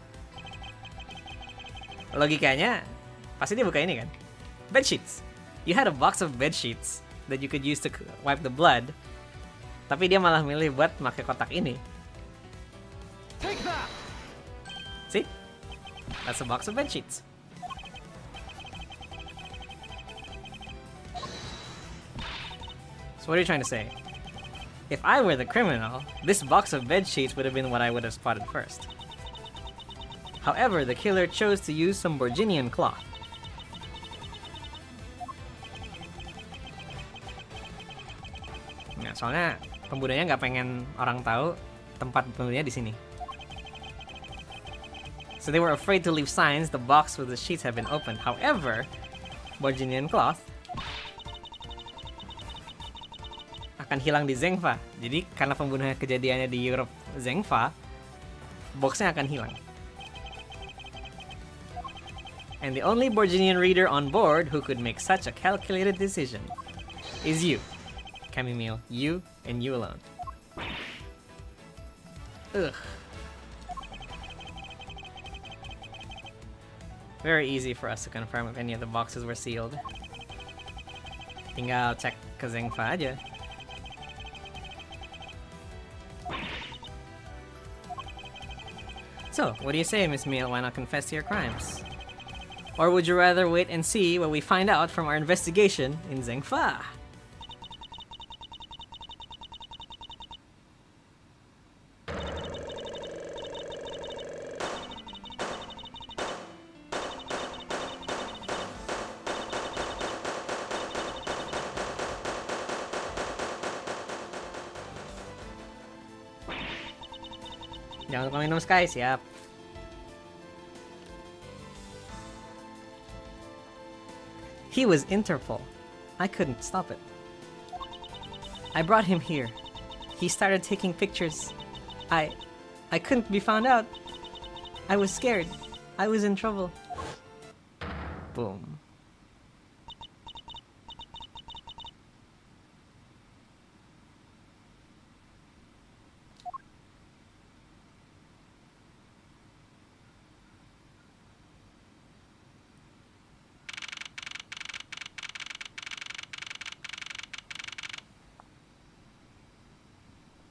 logikanya pasti dia buka ini kan? Bed sheets. You had a box of bed sheets that you could use to wipe the blood. Tapi dia malah milih buat pakai kotak ini. Take that! See? That's a box of bed sheets. So what are you trying to say? If I were the criminal, this box of bed sheets would have been what I would have spotted first. However, the killer chose to use some Borginian cloth. Nah, soalnya pembunuhnya nggak pengen orang tahu tempat pembunuhnya di sini. So they were afraid to leave signs the box with the sheets had been opened. However, Borginian cloth akan hilang di Zhengfa. Jadi karena pembunuhnya kejadiannya di Europe Zhengfa, boxnya akan hilang. And the only Borginian reader on board who could make such a calculated decision is you, Camille. You and you alone. Ugh. Very easy for us to confirm if any of the boxes were sealed. Tinggal cek ke Zhengfa aja. So, what do you say, Miss Meal? Why not confess to your crimes? Or would you rather wait and see what we find out from our investigation in Zhengfa? Jangan lupa minum Sky, siap. He was Interpol. I couldn't stop it. I brought him here. He started taking pictures. I couldn't be found out. I was scared. I was in trouble. Boom.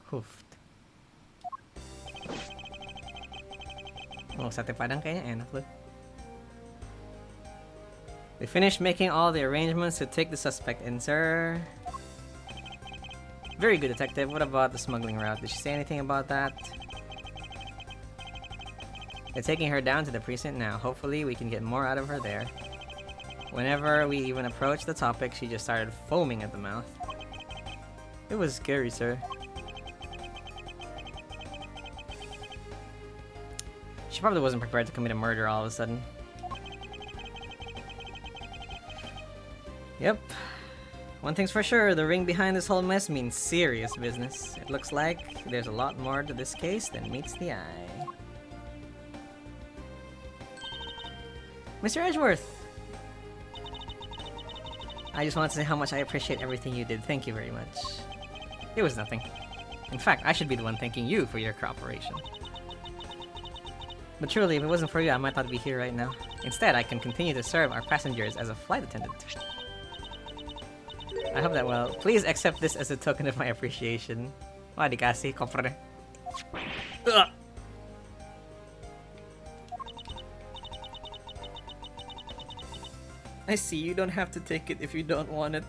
Hoofed. Oh, sate padang kayaknya enak loh. We finished making all the arrangements to take the suspect in, sir. Very good, detective. What about the smuggling route? Did she say anything about that? They're taking her down to the precinct now. Hopefully we can get more out of her there. Whenever we even approached the topic, she just started foaming at the mouth. It was scary, sir. She probably wasn't prepared to commit a murder all of a sudden. Yep. One thing's for sure, the ring behind this whole mess means serious business. It looks like there's a lot more to this case than meets the eye. Mr. Edgeworth! I just wanted to say how much I appreciate everything you did. Thank you very much. It was nothing. In fact, I should be the one thanking you for your cooperation. But truly, if it wasn't for you, I might not be here right now. Instead, I can continue to serve our passengers as a flight attendant. I hope that well. Please accept this as a token of my appreciation. Wah, dikasih kopernya. Ugh. I see, you don't have to take it if you don't want it.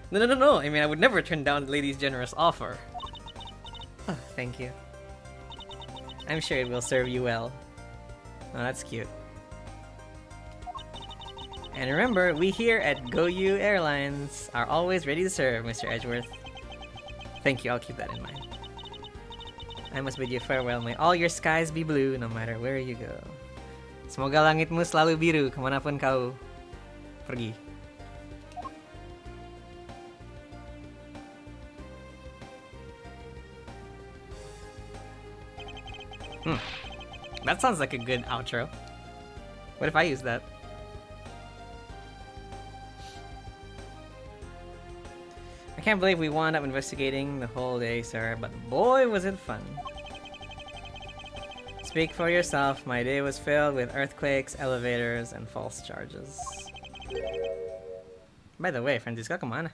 No. I mean, I would never turn down the lady's generous offer. Oh, thank you. I'm sure it will serve you well. Oh, that's cute. And remember, we here at GoU Airlines are always ready to serve, Mr. Edgeworth. Thank you, I'll keep that in mind. I must bid you farewell. May all your skies be blue no matter where you go. Semoga langitmu selalu biru kemanapun kau pergi. That sounds like a good outro. What if I use that? I can't believe we wound up investigating the whole day, sir, but boy was it fun. Speak for yourself, my day was filled with earthquakes, elevators, and false charges. By the way, Francisca, kemana?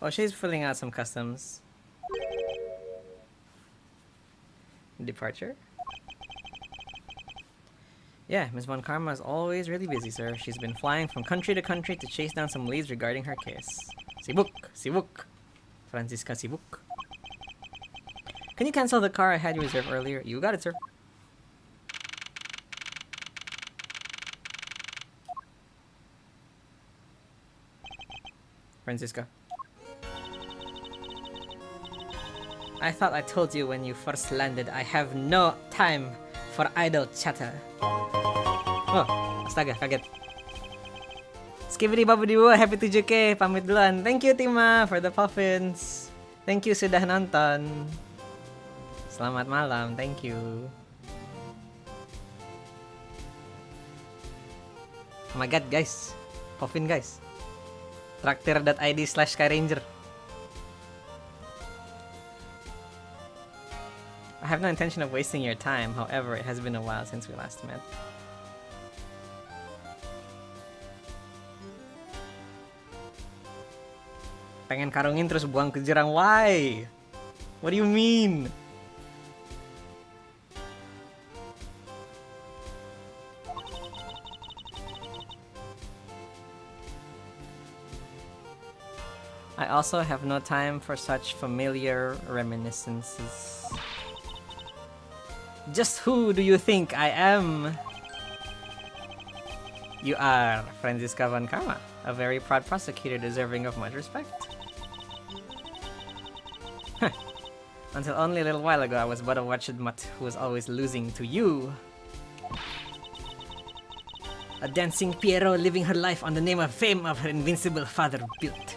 Oh, she's filling out some customs. Departure? Yeah, Ms. Von Karma is always really busy, sir. She's been flying from country to country to chase down some leads regarding her case. Sibuk. Francisca sibuk. Can you cancel the car I had you reserved earlier? You got it, sir. Francisca. I thought I told you when you first landed, I have no time for idle chatter. Oh, astaga, kaget. Skibidi babidi woo, happy 7K, pamit duluan. Thank you, Tima, for the puffins. Thank you sudah nonton. Selamat malam, thank you. Oh my god, guys. Puffin, guys. Traktir.id/skyranger. I have no intention of wasting your time, however, it has been a while since we last met. Pengen karungin terus buang ke jurang, why? What do you mean? I also have no time for such familiar reminiscences. Just who do you think I am? You are Francisca Von Karma, a very proud prosecutor deserving of much respect. Until only a little while ago, I was but a wretched mutt who was always losing to you. A dancing Pierrot living her life on the name of fame of her invincible father built.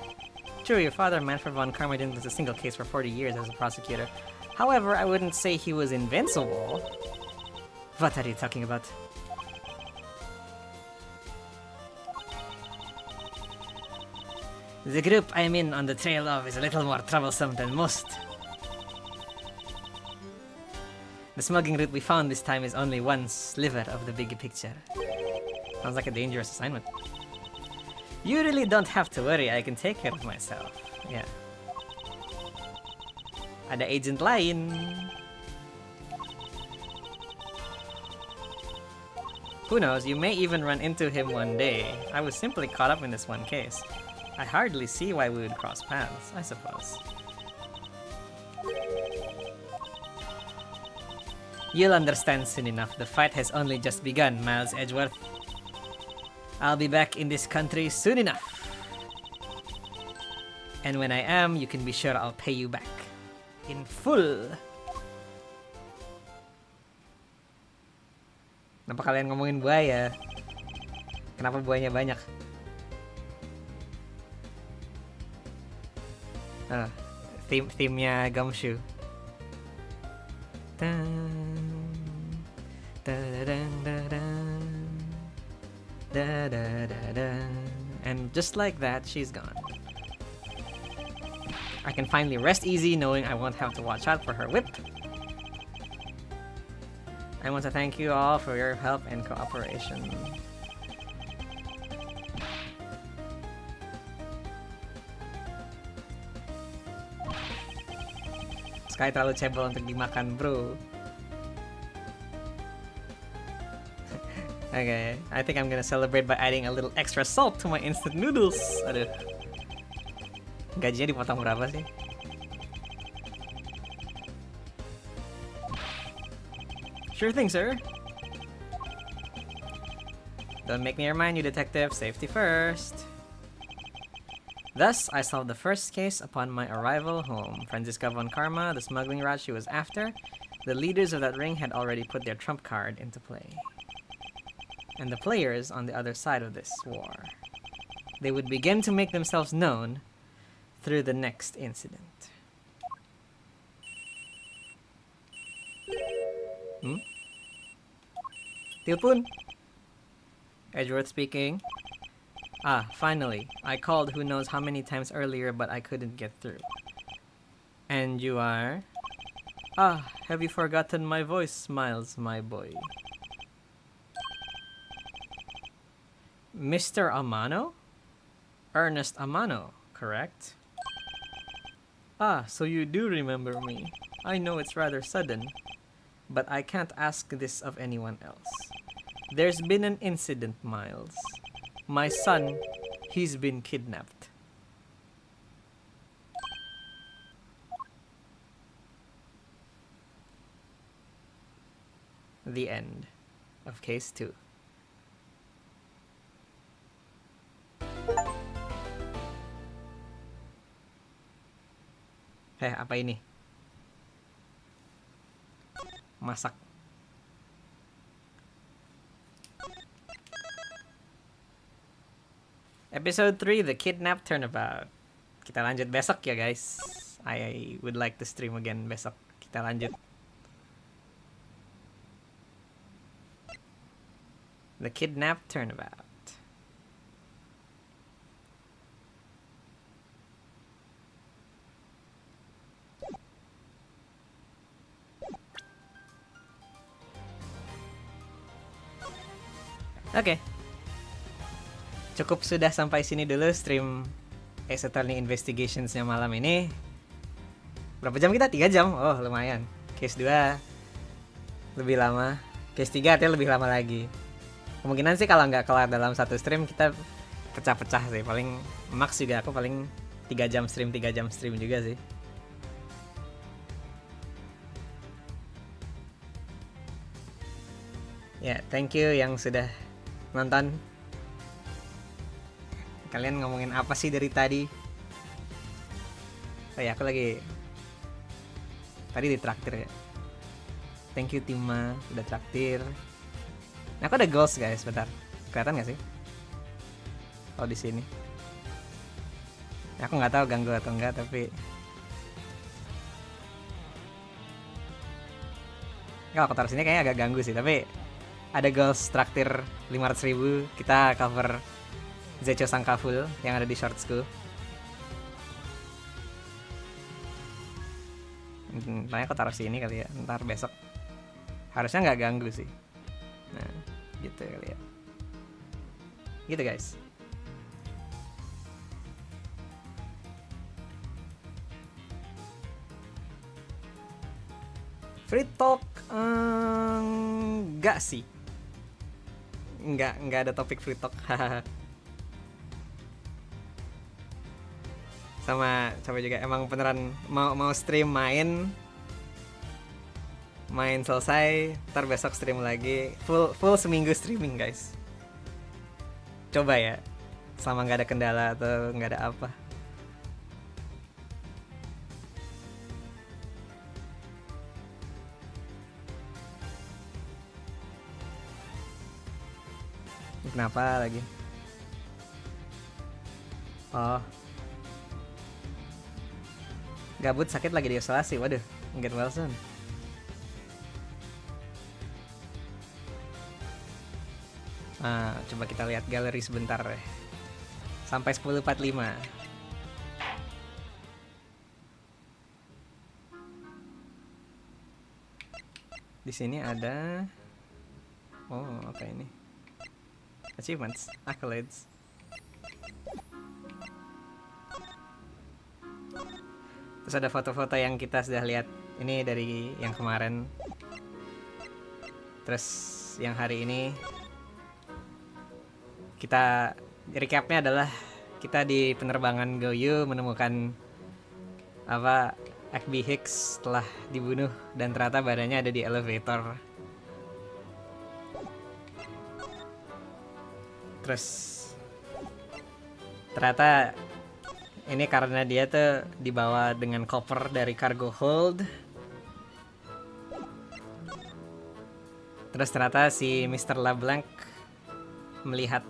True, your father, Manfred Von Karma, didn't lose a single case for 40 years as a prosecutor. However, I wouldn't say he was invincible. What are you talking about? The group I'm in on the trail of is a little more troublesome than most. The smuggling route we found this time is only one sliver of the big picture. Sounds like a dangerous assignment. You really don't have to worry, I can take care of myself. Ya. Ada agent lain. Who knows, you may even run into him one day. I was simply caught up in this one case. I hardly see why we would cross paths, I suppose. You'll understand soon enough. The fight has only just begun, Miles Edgeworth. I'll be back in this country soon enough. And when I am, you can be sure I'll pay you back. In full. Kenapa kalian ngomongin buaya? Kenapa buayanya banyak? Theme-nya Gumshoe. And just like that, she's gone. I can finally rest easy knowing I won't have to watch out for her whip. I want to thank you all for your help and cooperation. Sky terlalu cebol untuk dimakan, bro. Okay, I think I'm gonna celebrate by adding a little extra salt to my instant noodles. Aduh. Gajinya dipotong berapa sih? Sure thing, sir. Don't make me remind you, detective. Safety first. Thus, I solved the first case upon my arrival home. Franziska von Karma, the smuggling rat she was after, the leaders of that ring had already put their trump card into play. And the players on the other side of this war. They would begin to make themselves known through the next incident. Telepon. Edgeworth speaking. Ah, finally. I called who knows how many times earlier, but I couldn't get through. And you are? Ah, have you forgotten my voice, Miles, my boy? Mr. Amano? Ernest Amano, correct? Ah, so you do remember me. I know it's rather sudden, but I can't ask this of anyone else. There's been an incident, Miles. My son, he's been kidnapped. The end of case 2. Apa ini? Masak. Episode 3, The Kidnap Turnabout. Kita lanjut besok ya guys. I would like to stream again besok. Kita lanjut. The Kidnap Turnabout. Oke. Cukup sudah sampai sini dulu stream Ace Attorney Investigations-nya malam ini. Berapa jam kita? 3 jam? Oh, lumayan. Case 2 lebih lama. Case 3 artinya lebih lama lagi. Kemungkinan sih kalau nggak kelar dalam satu stream kita pecah-pecah sih. Paling max juga aku paling 3 jam stream juga sih. Ya, thank you yang sudah nonton. Kalian ngomongin apa sih dari tadi? Oh ya, aku lagi tadi ditraktir ya. Thank you Tima, udah traktir. Nah, aku ada goals guys, bentar. Kelihatan gak sih? Oh, di sini. Aku nggak tahu ganggu atau enggak, tapi kalau aku taruh sini kayaknya agak ganggu sih, tapi ada goals traktir 500.000, kita cover Zecho Sangkaful yang ada di shortsku. Makanya aku taruh sini kali ya, ntar besok. Harusnya nggak ganggu sih. Nah, gitu kali ya. Gitu guys. Free talk enggak sih. Enggak ada topik free talk. Sama juga emang beneran mau stream main selesai, ntar besok stream lagi, full seminggu streaming guys. Coba ya, sama nggak ada kendala atau nggak ada apa. Kenapa lagi? Oh, gabut sakit lagi di isolasi. Waduh, get well soon. Coba kita lihat galeri sebentar. Sampai 10.45. Di sini ada apa ini? Achievements, accolades. Terus ada foto-foto yang kita sudah lihat. Ini dari yang kemarin. Terus yang hari ini kita recapnya adalah kita di penerbangan Goyu menemukan Akbi Hicks setelah dibunuh dan ternyata badannya ada di elevator. Terus ternyata ini karena dia tuh dibawa dengan koper dari cargo hold. Terus ternyata si Mr. LeBlanc melihat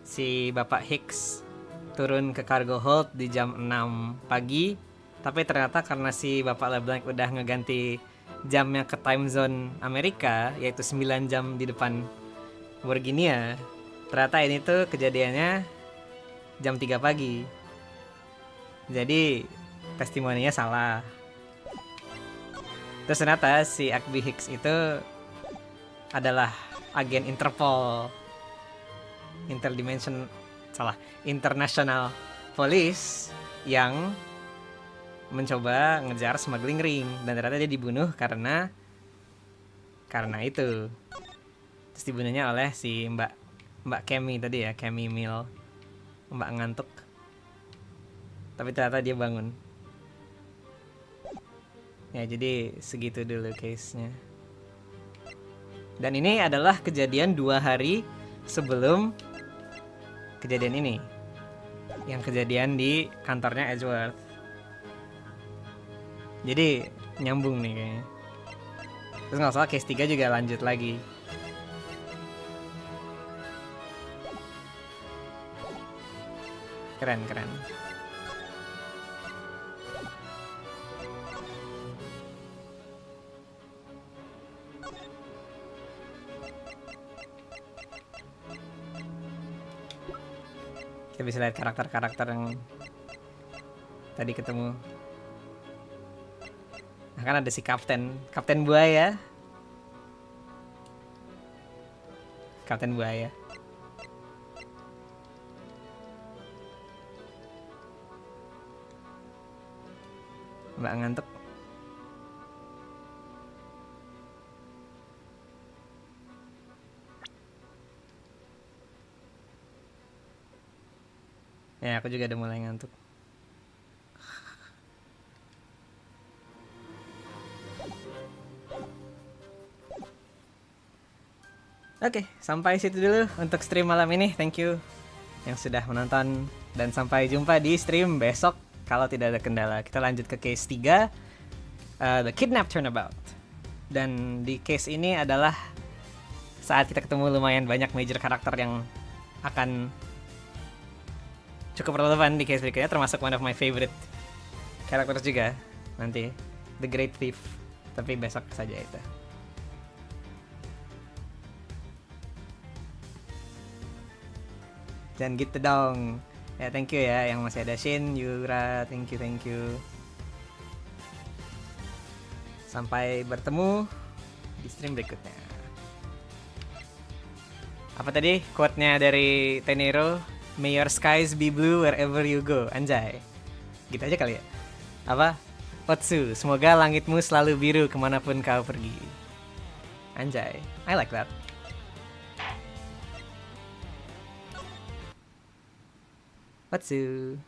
si Bapak Hicks turun ke cargo hold di jam 6 pagi. Tapi ternyata karena si Bapak LeBlanc udah ngeganti jamnya ke time zone Amerika, yaitu 9 jam di depan Virginia. Ternyata ini tuh kejadiannya jam 3 pagi. Jadi testimoninya salah. Terus ternyata si Akbi Hicks itu adalah agen Interpol, International Police yang mencoba ngejar smuggling ring, dan ternyata dia dibunuh karena itu. Terus dibunuhnya oleh si Mbak Kemi tadi ya, Kemi Mill, Mbak ngantuk. Tapi ternyata dia bangun. Ya jadi segitu dulu case-nya. Dan ini adalah kejadian 2 hari sebelum kejadian ini, yang kejadian di kantornya Edgeworth. Jadi nyambung nih kayaknya. Terus nggak salah case 3 juga lanjut lagi. Keren. Kita bisa lihat karakter-karakter yang tadi ketemu. Nah, kan ada si Kapten Buaya. Kapten Buaya. Mbak ngantuk. Ya, aku juga udah mulai ngantuk. Oke, sampai situ dulu untuk stream malam ini. Thank you yang sudah menonton, dan sampai jumpa di stream besok kalau tidak ada kendala. Kita lanjut ke case 3, The Kidnap Turnabout. Dan di case ini adalah saat kita ketemu lumayan banyak major karakter yang akan cukup relevan di case berikutnya, termasuk one of my favorite karakter juga nanti, The Great Thief. Tapi besok saja itu. Dan gitu dong. Ya, thank you ya yang masih ada. Shin, Yura, thank you. Sampai bertemu di stream berikutnya. Apa tadi quote-nya dari Tenero? May your skies be blue wherever you go. Anjay. Gitu aja kali ya. Apa? Otsu, semoga langitmu selalu biru kemanapun kau pergi. Anjay, I like that. Otsu.